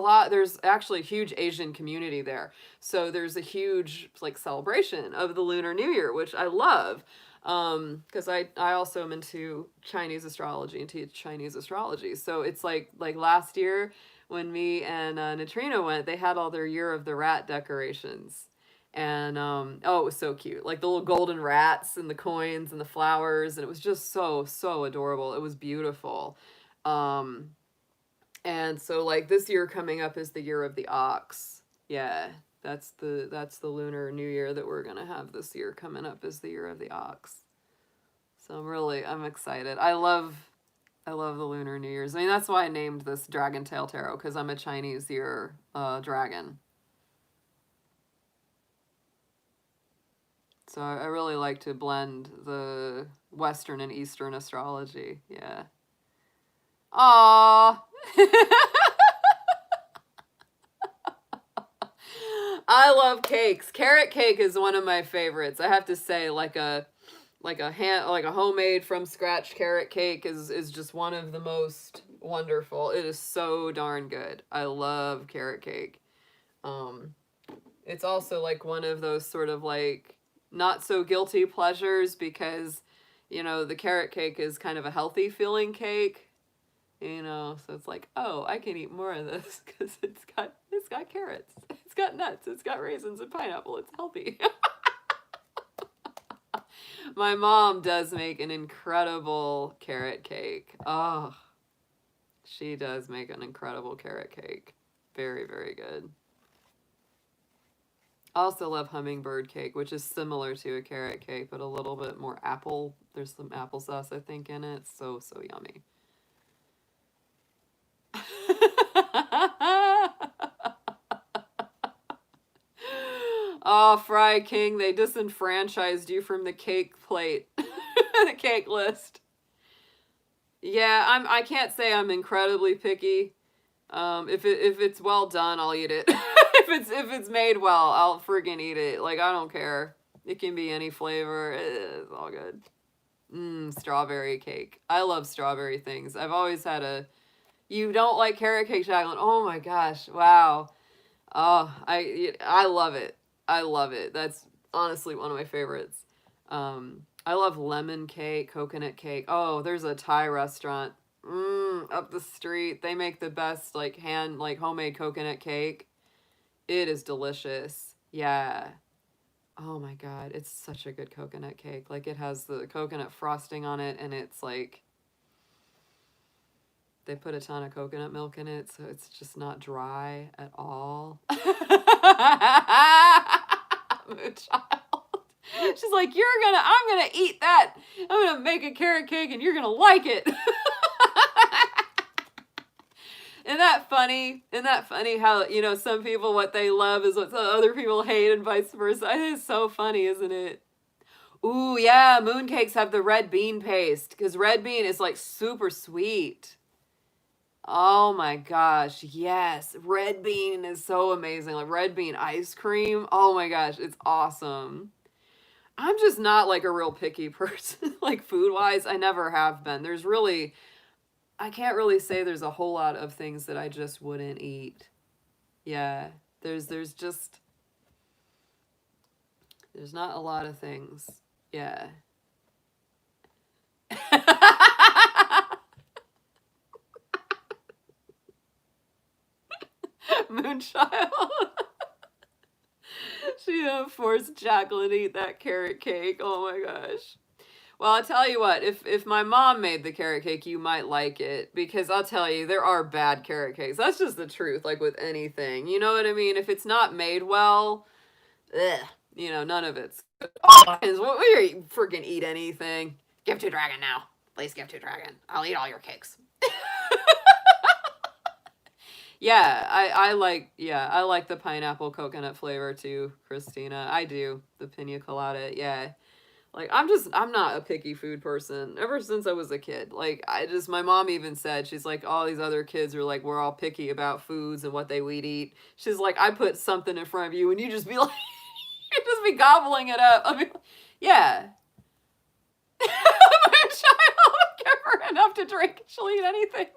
actually a huge Asian community there, so there's a huge like celebration of the Lunar New Year, which I love because I also am into Chinese astrology and teach Chinese astrology, so it's like last year when me and Neutrino went, they had all their Year of the Rat decorations. And oh, it was so cute. Like the little golden rats and the coins and the flowers. And it was just so adorable. It was beautiful. Um, and so like this year coming up is the Year of the Ox. Yeah, that's the Lunar New Year that we're gonna have this year coming up is the Year of the Ox. So I'm excited. I love the Lunar New Year's. I mean, that's why I named this Dragon Tail Tarot, because I'm a Chinese year dragon. So I really like to blend the Western and Eastern astrology. Yeah. Aww. I love cakes. Carrot cake is one of my favorites. I have to say, like a like a homemade from scratch carrot cake is just one of the most wonderful. It is so darn good. I love carrot cake. Um, it's also like one of those sort of like not so guilty pleasures because, you know, the carrot cake is kind of a healthy feeling cake, you know, so it's like, oh, I can eat more of this because it's got carrots, it's got nuts, it's got raisins and pineapple. It's healthy. My mom does make an incredible carrot cake. Oh, she does make an incredible carrot cake. Very, very good. I also love hummingbird cake, which is similar to a carrot cake, but a little bit more apple. There's some applesauce, I think, in it. So, so yummy. Oh, Fry King, they disenfranchised you from the cake plate. The cake list. Yeah, I can't say I'm incredibly picky. If it's well done, I'll eat it. If it's made well, I'll friggin' eat it. Like, I don't care. It can be any flavor. It's all good. Strawberry cake. I love strawberry things. I've always had a... You don't like carrot cake, Jacqueline? Oh my gosh. Wow. Oh, I love it. I love it. That's honestly one of my favorites. I love lemon cake, coconut cake. Oh, there's a Thai restaurant up the street. They make the best like homemade coconut cake. It is delicious. Yeah. Oh my God, it's such a good coconut cake. Like it has the coconut frosting on it and it's like they put a ton of coconut milk in it, so it's just not dry at all. Moonchild. She's like, I'm gonna eat that. I'm gonna make a carrot cake and you're gonna like it. Isn't that funny? Isn't that funny how, you know, some people, what they love is what other people hate and vice versa? I think it's so funny, isn't it? Ooh, yeah, mooncakes have the red bean paste because red bean is like super sweet. Oh my gosh, yes. Red bean is so amazing. Like red bean ice cream. Oh my gosh, it's awesome. I'm just not like a real picky person, like food-wise. I never have been. I can't really say there's a whole lot of things that I just wouldn't eat. Yeah, there's not a lot of things. Yeah. Moonchild. She forced Jacqueline to eat that carrot cake. Oh my gosh. Well, I'll tell you what, if my mom made the carrot cake, you might like it. Because I'll tell you, there are bad carrot cakes. That's just the truth, like with anything. You know what I mean? If it's not made well, ugh, you know, none of it's good. Oh, we freaking eat anything. Give to Dragon now. Please give to Dragon. I'll eat all your cakes. Yeah, I like the pineapple coconut flavor too, Christina. I do. The pina colada, yeah. Like, I'm not a picky food person ever since I was a kid. Like, my mom even said, she's like, all these other kids are like, we're all picky about foods and what they would eat. She's like, I put something in front of you and you just be like, you just be gobbling it up. I mean, yeah. My child, give her enough to drink. She'll eat anything.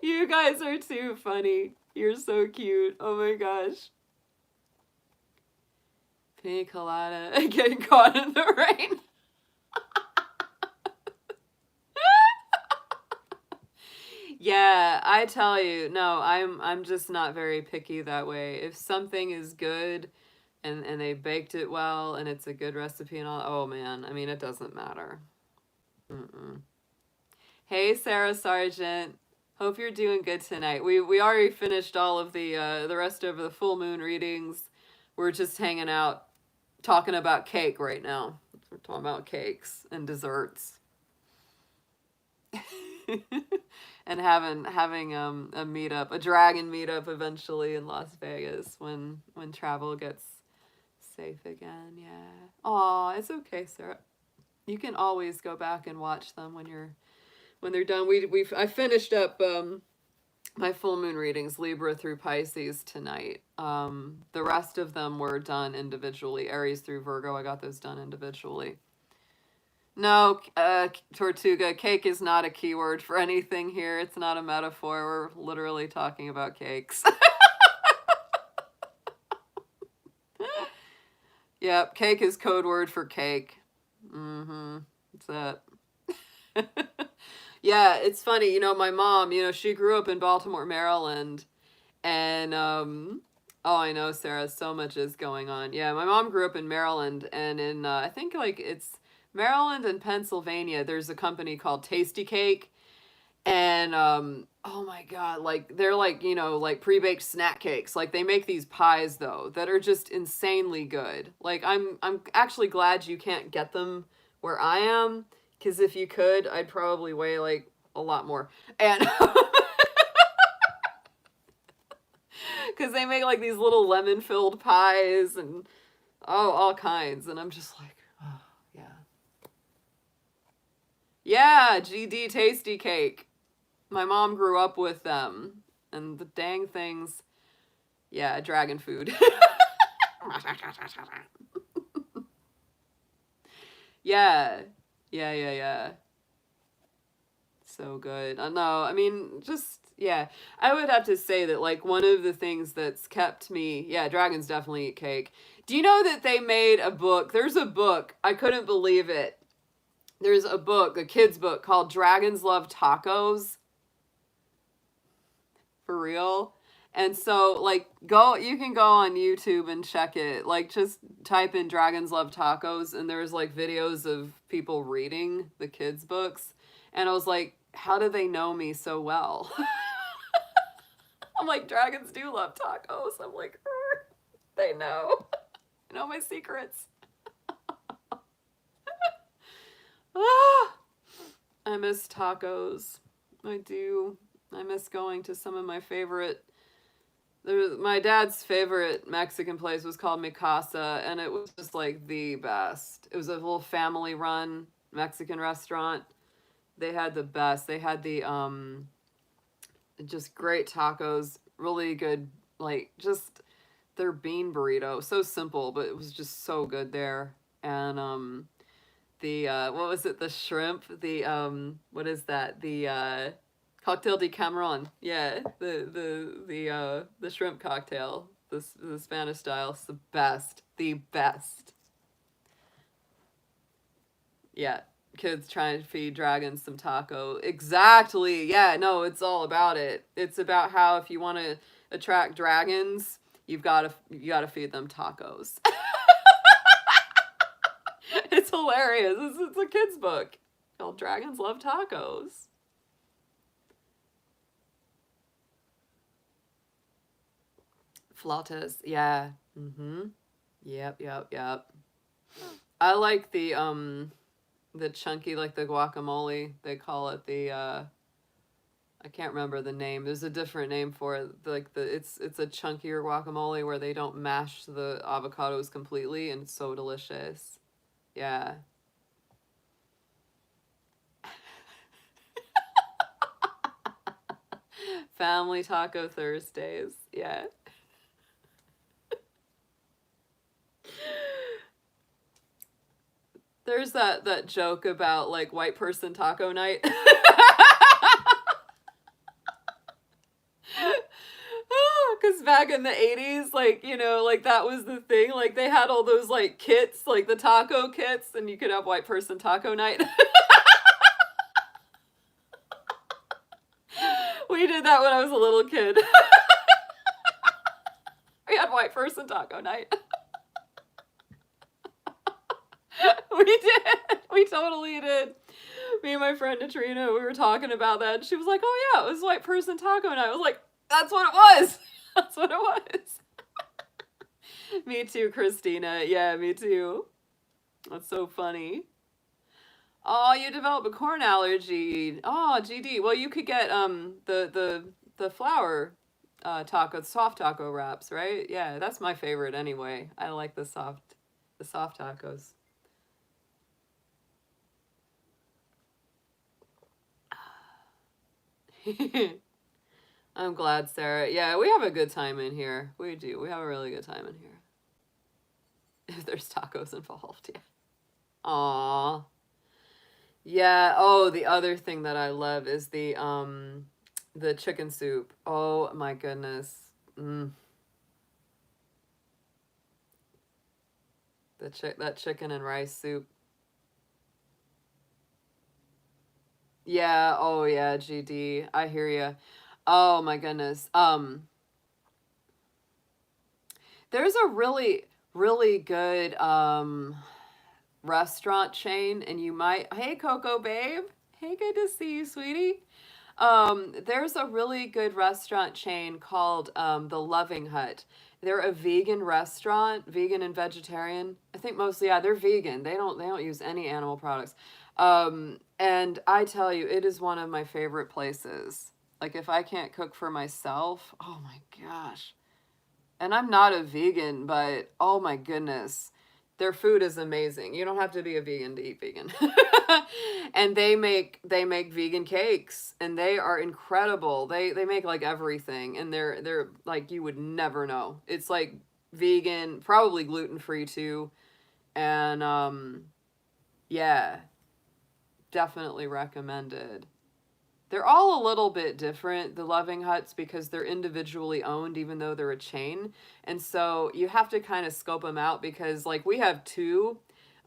You guys are too funny. You're so cute. Oh my gosh. Pina colada and getting caught in the rain. Yeah, I tell you, no, I'm just not very picky that way. If something is good and they baked it well and it's a good recipe and all, oh man, I mean, it doesn't matter. Hey, Sarah Sargent. Hope you're doing good tonight. We already finished all of the rest of the full moon readings. We're just hanging out, talking about cake right now. We're talking about cakes and desserts. And having a meetup, a dragon meetup eventually in Las Vegas when travel gets safe again. Yeah. Aw, it's okay, Sarah. You can always go back and watch them when they're done. I finished up my full moon readings, Libra through Pisces tonight. The rest of them were done individually. Aries through Virgo, I got those done individually. No, Tortuga, cake is not a keyword for anything here. It's not a metaphor. We're literally talking about cakes. Yep, cake is code word for cake. That's it. Yeah, it's funny. You know, my mom, you know, she grew up in Baltimore, Maryland. And, oh, I know, Sarah, so much is going on. Yeah, my mom grew up in Maryland. And in, I think, like, it's Maryland and Pennsylvania, there's a company called Tasty Cake. And oh my god, like they're like, you know, like pre-baked snack cakes. Like they make these pies though that are just insanely good. Like I'm actually glad you can't get them where I am, because if you could, I'd probably weigh like a lot more. And because they make like these little lemon filled pies and oh, all kinds, and I'm just like, oh yeah. Yeah, GD Tasty Cake. My mom grew up with them, and the dang things, yeah, dragon food. Yeah, yeah. So good. No, I mean, just, yeah. I would have to say that, like, one of the things that's kept me, yeah, dragons definitely eat cake. Do you know that they made a book? There's a book. I couldn't believe it. There's a book, a kid's book called Dragons Love Tacos. For real. And so, like, you can go on YouTube and check it. Like, just type in Dragons Love Tacos, and there's, like, videos of people reading the kids' books. And I was like, how do they know me so well? I'm like, dragons do love tacos. I'm like, they know. I know my secrets. Ah, I miss tacos. I do. I miss going to some of my favorite. My dad's favorite Mexican place was called Mi Casa, and it was just like the best. It was a little family-run Mexican restaurant. They had the best. They had the just great tacos, really good, like just their bean burrito. So simple, but it was just so good there. And the what was it? The shrimp. The what is that? The cocktail de Cameron. Yeah, the shrimp cocktail. The Spanish style. It's the best. The best. Yeah. Kids trying to feed dragons some taco. Exactly. Yeah, no, it's all about it. It's about how if you want to attract dragons, you gotta feed them tacos. It's hilarious. It's a kid's book called Dragons Love Tacos. Flautas, yeah. Mm-hmm. Yep. I like the chunky, like the guacamole. They call it the I can't remember the name. There's a different name for it. Like it's a chunkier guacamole where they don't mash the avocados completely, and it's so delicious. Yeah. Family Taco Thursdays. Yeah. There's that joke about like white person taco night. Because back in the 80s, like, you know, like that was the thing. Like they had all those like kits, like the taco kits, and you could have white person taco night. We did that when I was a little kid. We had white person taco night. We did. We totally did. Me and my friend Katrina, we were talking about that, and she was like, "Oh yeah, it was white person taco night." I was like, "That's what it was. That's what it was." Me too, Christina. Yeah, me too. That's so funny. Oh, you develop a corn allergy. Oh, GD. Well, you could get the flour taco, soft taco wraps, right? Yeah, that's my favorite anyway. I like the soft tacos. I'm glad, Sarah. Yeah, we have a good time in here. We do. We have a really good time in here. If there's tacos involved, yeah. Aw. Yeah. Oh, the other thing that I love is the chicken soup. Oh my goodness. Mm. That chicken and rice soup. Yeah. Oh yeah, GD. I hear you. Oh my goodness. There's a really really good restaurant chain, and you might. Hey, Coco babe. Hey, good to see you, sweetie. There's a really good restaurant chain called the Loving Hut. They're a vegan restaurant, vegan and vegetarian. I think mostly, yeah, they're vegan. They don't use any animal products. And I tell you, it is one of my favorite places. Like if I can't cook for myself, oh my gosh. And I'm not a vegan, but oh my goodness, their food is amazing. You don't have to be a vegan to eat vegan. And they make vegan cakes, and they are incredible. They make like everything, and they're like you would never know. It's like vegan, probably gluten-free too. And yeah, definitely recommended. They're all a little bit different, the Loving Huts, because they're individually owned, even though they're a chain. And so you have to kind of scope them out because, like, we have two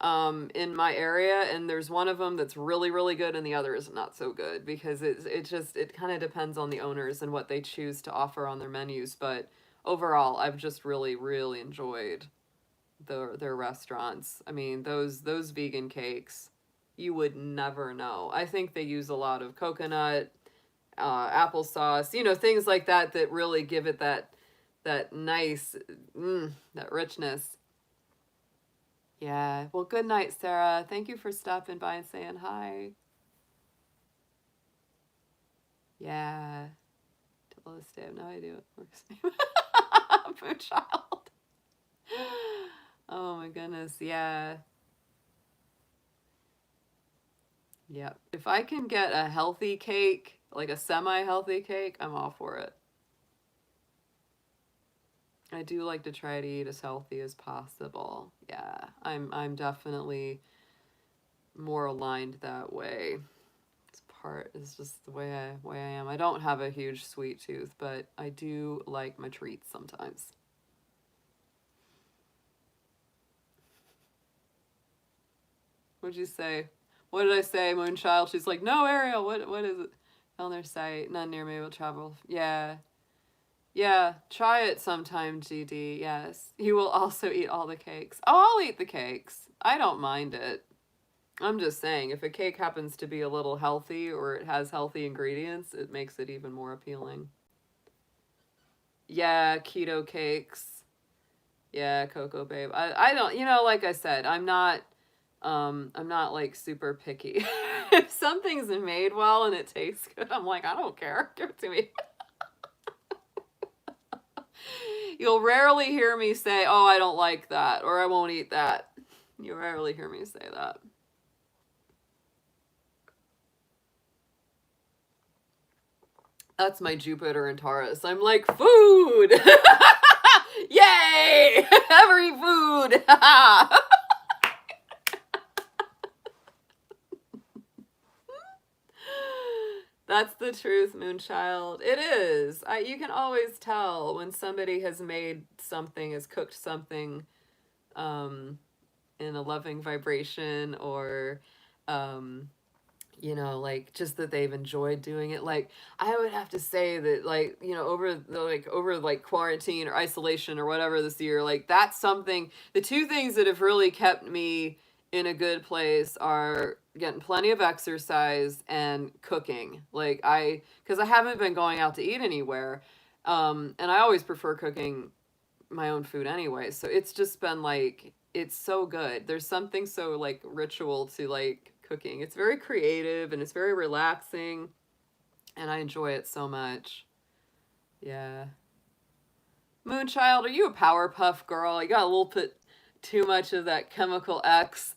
in my area, and there's one of them that's really, really good, and the other is not so good because it kind of depends on the owners and what they choose to offer on their menus. But overall, I've just really, really enjoyed their restaurants. I mean, those vegan cakes, you would never know. I think they use a lot of coconut, applesauce, things like that that really give it that nice, that richness. Yeah. Well, good night, Sarah. Thank you for stopping by and saying hi. Yeah. Till this day, I have no idea what works. Moonchild. Oh my goodness. Yeah. Yep. If I can get a healthy cake, like a semi-healthy cake, I'm all for it. I do like to try to eat as healthy as possible. Yeah, I'm definitely more aligned that way. This part is just the way I am. I don't have a huge sweet tooth, but I do like my treats sometimes. What'd you say? What did I say, Moonchild? She's like, no, Ariel. What is it? On their site, none near me will travel. Yeah. Yeah, try it sometime, GD. Yes. You will also eat all the cakes. Oh, I'll eat the cakes. I don't mind it. I'm just saying, if a cake happens to be a little healthy or it has healthy ingredients, it makes it even more appealing. Yeah, keto cakes. Yeah, Cocoa Babe. I don't, like I said, I'm not like super picky. If something's made well and it tastes good, I'm like, I don't care. Give it to me. You'll rarely hear me say, oh, I don't like that, or I won't eat that. You rarely hear me say that. That's my Jupiter and Taurus. I'm like, food! Yay! Every food! That's the truth, Moonchild. It is. You can always tell when somebody has made something, has cooked something um, in a loving vibration, or like just that they've enjoyed doing it. Like I would have to say that, like, over quarantine or isolation or whatever this year, like that's something, the two things that have really kept me in a good place are getting plenty of exercise and cooking. Like because I haven't been going out to eat anywhere. And I always prefer cooking my own food anyway. So it's just been like, it's so good. There's something so like ritual to like cooking. It's very creative and it's very relaxing, and I enjoy it so much. Yeah. Moonchild, are you a Powerpuff Girl? You got a little bit too much of that chemical X.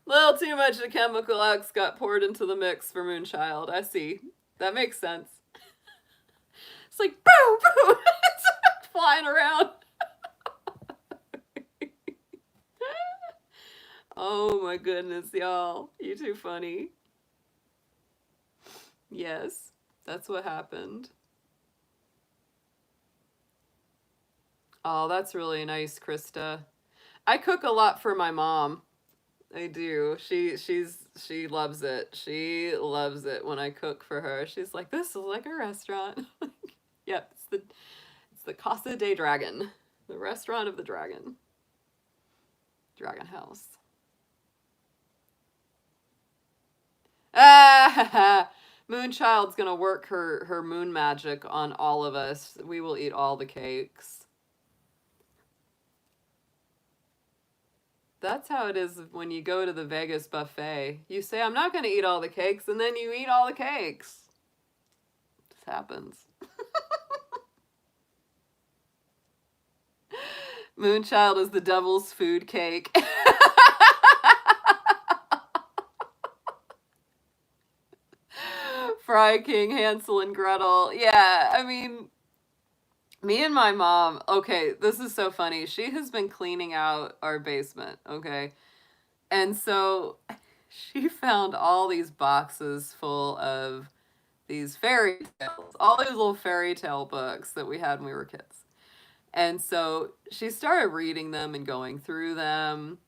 Little too much of chemical X got poured into the mix for Moonchild. I see. That makes sense. It's like, boom, boom. It's flying around. Oh my goodness, y'all. You too funny. Yes, that's what happened. Oh, that's really nice, Krista. I cook a lot for my mom. I do. She loves it. She loves it when I cook for her. She's like, "This is like a restaurant." Yep, it's the Casa de Dragon, the restaurant of the dragon, Dragon House. Ah, Moonchild's gonna work her moon magic on all of us. We will eat all the cakes. That's how it is when you go to the Vegas buffet. You say, "I'm not gonna eat all the cakes," and then you eat all the cakes. This happens. Moonchild is the devil's food cake. Fry King, Hansel and Gretel. Yeah, I mean, me and my mom, okay, this is so funny. She has been cleaning out our basement, okay? And so she found all these boxes full of these fairy tales, all these little fairy tale books that we had when we were kids. And so she started reading them and going through them.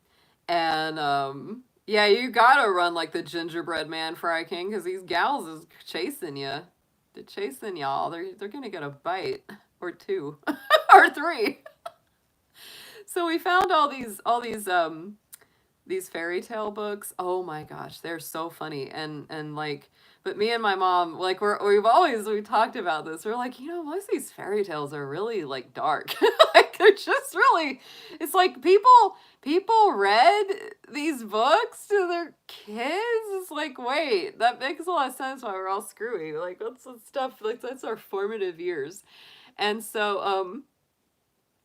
And yeah, you gotta run like the gingerbread man, Fry King, because these gals is chasing you. They're chasing y'all. They're gonna get a bite or two or three. So we found all these fairy tale books. Oh my gosh, they're so funny. And like, but me and my mom, like, we've talked about this. We're like, most of these fairy tales are really like dark. Like they're just really, it's like people read these books to their kids. It's like, wait, that makes a lot of sense why we're all screwy. Like that's stuff, like that's our formative years. And so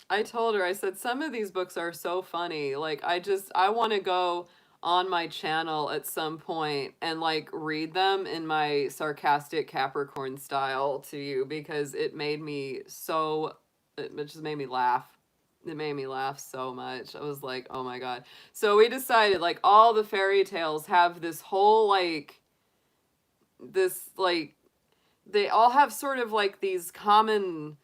I told her, I said, some of these books are so funny. Like, I want to go on my channel at some point and like read them in my sarcastic Capricorn style to you because it just made me laugh. It made me laugh so much. I was like, oh my God. So we decided like all the fairy tales have this whole like, they all have sort of like these common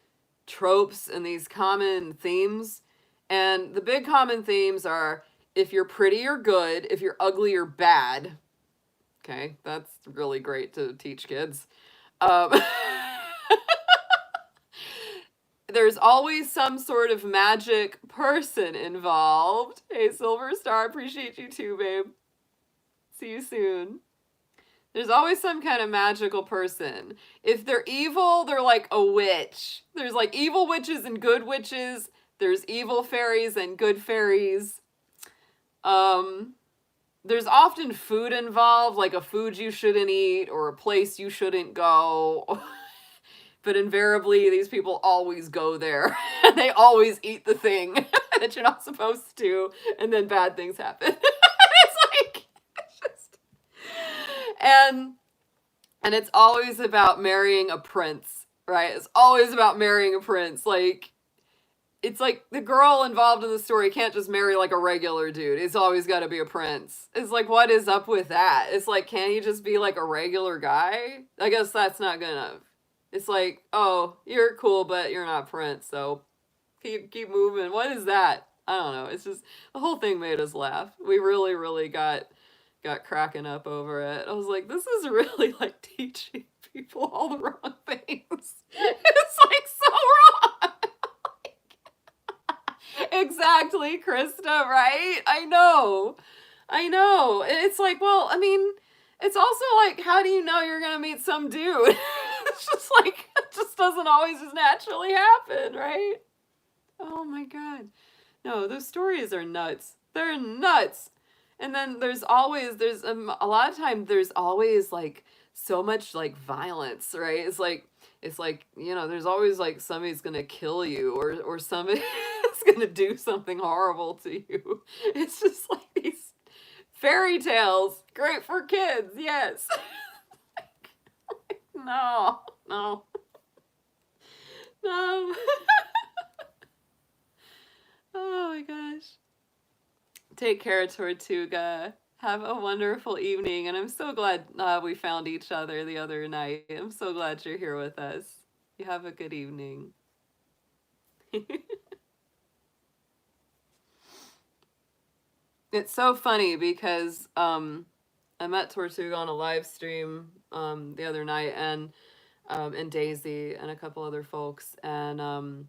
tropes and these common themes. And the big common themes are if you're pretty, you're good. If you're ugly, you're bad. Okay, that's really great to teach kids. Um, there's always some sort of magic person involved. Hey, Silver Star, appreciate you too, babe. See you soon. There's always some kind of magical person. If they're evil, they're like a witch. There's like evil witches and good witches. There's evil fairies and good fairies. There's often food involved, like a food you shouldn't eat or a place you shouldn't go. But invariably, these people always go there. And they always eat the thing that you're not supposed to. And then bad things happen. It's like... And it's always about marrying a prince, right? It's always about marrying a prince. Like, it's like the girl involved in the story can't just marry like a regular dude. It's always got to be a prince. It's like, what is up with that? It's like, can he just be like a regular guy? I guess that's not good enough. It's like, oh, you're cool, but you're not prince, so keep moving. What is that? I don't know. It's just, the whole thing made us laugh. We really, really got cracking up over it. I was like, this is really like teaching people all the wrong things. It's like so wrong. Exactly, Krista, right? I know. It's like, well, I mean, it's also like, how do you know you're gonna meet some dude? It's just like, it just doesn't always just naturally happen, right? Oh my God. No, those stories are nuts. They're nuts. And then there's a lot of time there's always like so much like violence, right? It's like there's always like somebody's gonna kill you or somebody's gonna do something horrible to you. It's just like these Fairy tales, great for kids, yes. No, no, no. Oh my gosh. Take care, Tortuga. Have a wonderful evening, and I'm so glad we found each other the other night. I'm so glad you're here with us. You have a good evening. It's so funny because I met Tortuga on a live stream the other night, and Daisy and a couple other folks, and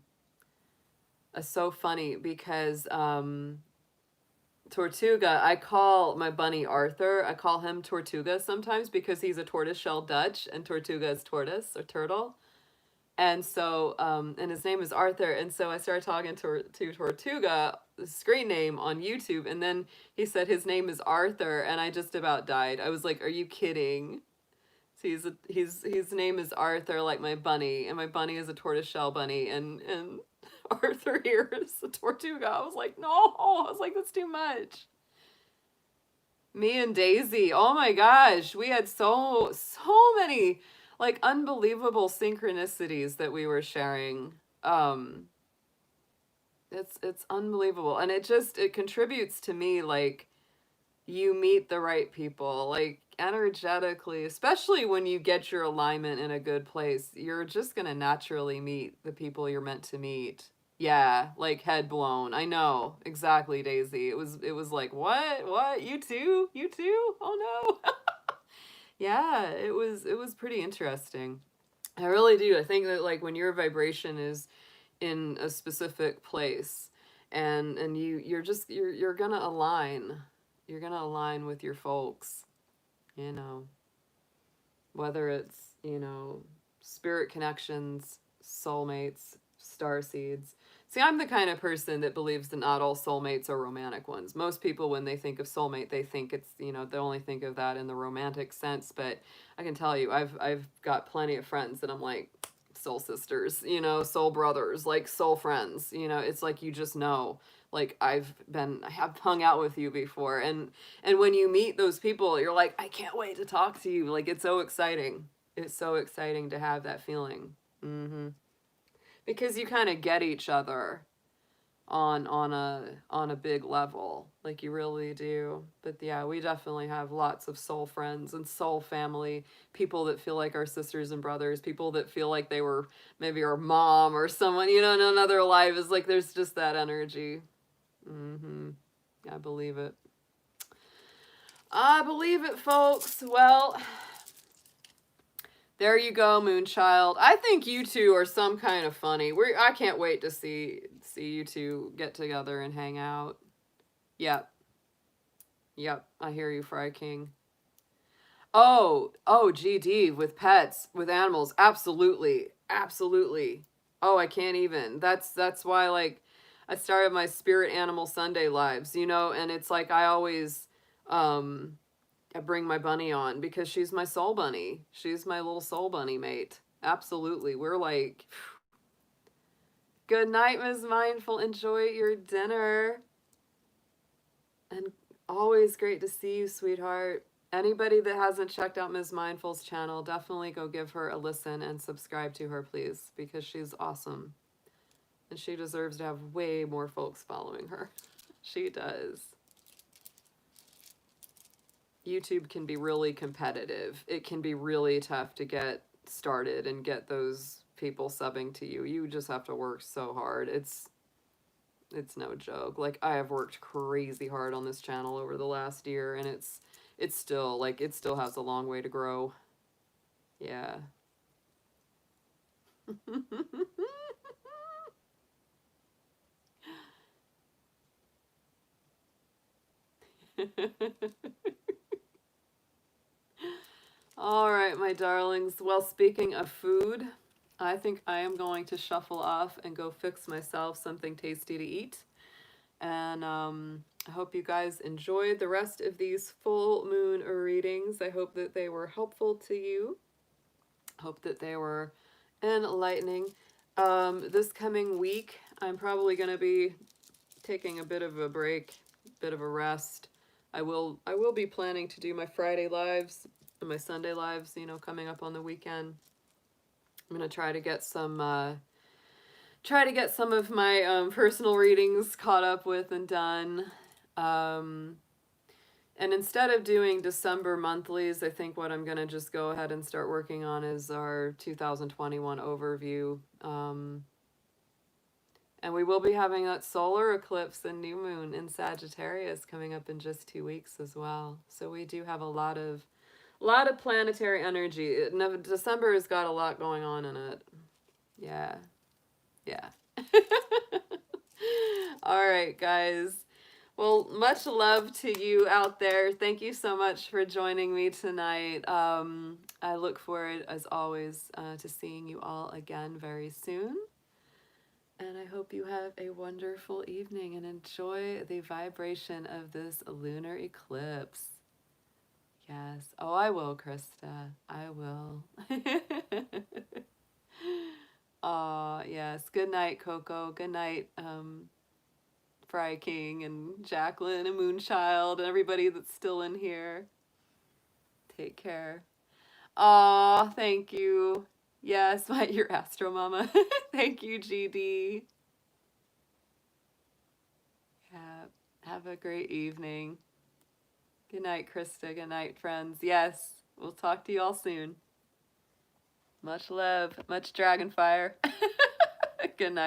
it's so funny because Tortuga, I call my bunny Arthur. I call him Tortuga sometimes because he's a tortoiseshell Dutch, and Tortuga is tortoise or turtle. And so, and his name is Arthur. And so I started talking to Tortuga, the screen name on YouTube. And then he said his name is Arthur. And I just about died. I was like, are you kidding? So his name is Arthur, like my bunny. And my bunny is a tortoiseshell bunny. And Arthur here is a Tortuga. I was like, no. I was like, that's too much. Me and Daisy. Oh my gosh. We had so many like unbelievable synchronicities that we were sharing. It's unbelievable, and it contributes to me, like, you meet the right people, like, energetically, especially when you get your alignment in a good place. You're just gonna naturally meet the people you're meant to meet. Yeah, like head blown. I know exactly, Daisy. It was like, what, you too, oh no. Yeah, it was pretty interesting. I really do. I think that, like, when your vibration is in a specific place, and you're gonna align. You're gonna align with your folks, you know. Whether it's, spirit connections, soulmates, star seeds. See, I'm the kind of person that believes that not all soulmates are romantic ones. Most people, when they think of soulmate, they think it's, they only think of that in the romantic sense. But I can tell you, I've got plenty of friends that I'm like, soul sisters, soul brothers, like soul friends. It's like, you just know, like, I have hung out with you before, and when you meet those people, you're like, I can't wait to talk to you. Like, it's so exciting. It's so exciting to have that feeling. Because you kind of get each other on a big level, like, you really do. But yeah, we definitely have lots of soul friends and soul family, people that feel like our sisters and brothers, people that feel like they were maybe our mom or someone, in another life. Is like, there's just that energy. I believe it. I believe it, folks. Well, there you go, Moonchild. I think you two are some kind of funny. I can't wait to see you two get together and hang out. Yep. I hear you, Fry King. Oh, GD, with pets, with animals, absolutely. Oh, I can't even. That's why, like, I started my Spirit Animal Sunday lives, and it's like, I always I bring my bunny on because she's my soul bunny. She's my little soul bunny mate. Absolutely. We're like, good night, Ms. Mindful. Enjoy your dinner. And always great to see you, sweetheart. Anybody that hasn't checked out Ms. Mindful's channel, definitely go give her a listen and subscribe to her, please, because she's awesome. And she deserves to have way more folks following her. She does. YouTube can be really competitive. It can be really tough to get started and get those people subbing to you. You just have to work so hard. It's no joke. Like, I have worked crazy hard on this channel over the last year, and it's still, like, it still has a long way to grow. Yeah. All right, my darlings. Well, speaking of food, I think I am going to shuffle off and go fix myself something tasty to eat. And I hope you guys enjoyed the rest of these full moon readings. I hope that they were helpful to you. Hope that they were enlightening. This coming week, I'm probably going to be taking a bit of a break, bit of a rest. I will be planning to do my Friday lives and my Sunday lives, you know, coming up on the weekend. I'm gonna try to get some of my personal readings caught up with and done. And instead of doing December monthlies, I think what I'm going to just go ahead and start working on is our 2021 overview. And we will be having that solar eclipse and new moon in Sagittarius coming up in just 2 weeks as well. So we do have a lot of planetary energy. December has got a lot going on in it. Yeah. Yeah. All right, guys. Well, much love to you out there. Thank you so much for joining me tonight. I look forward, as always, to seeing you all again very soon. And I hope you have a wonderful evening and enjoy the vibration of this lunar eclipse. Yes. Oh, I will, Krista. I will. Aw, yes. Good night, Coco. Good night, Fry King and Jacqueline and Moonchild and everybody that's still in here. Take care. Aw, thank you. Yes, your Astro Mama. Thank you, GD. Yeah, have a great evening. Good night, Krista. Good night, friends. Yes, we'll talk to you all soon. Much love, much dragon fire. Good night.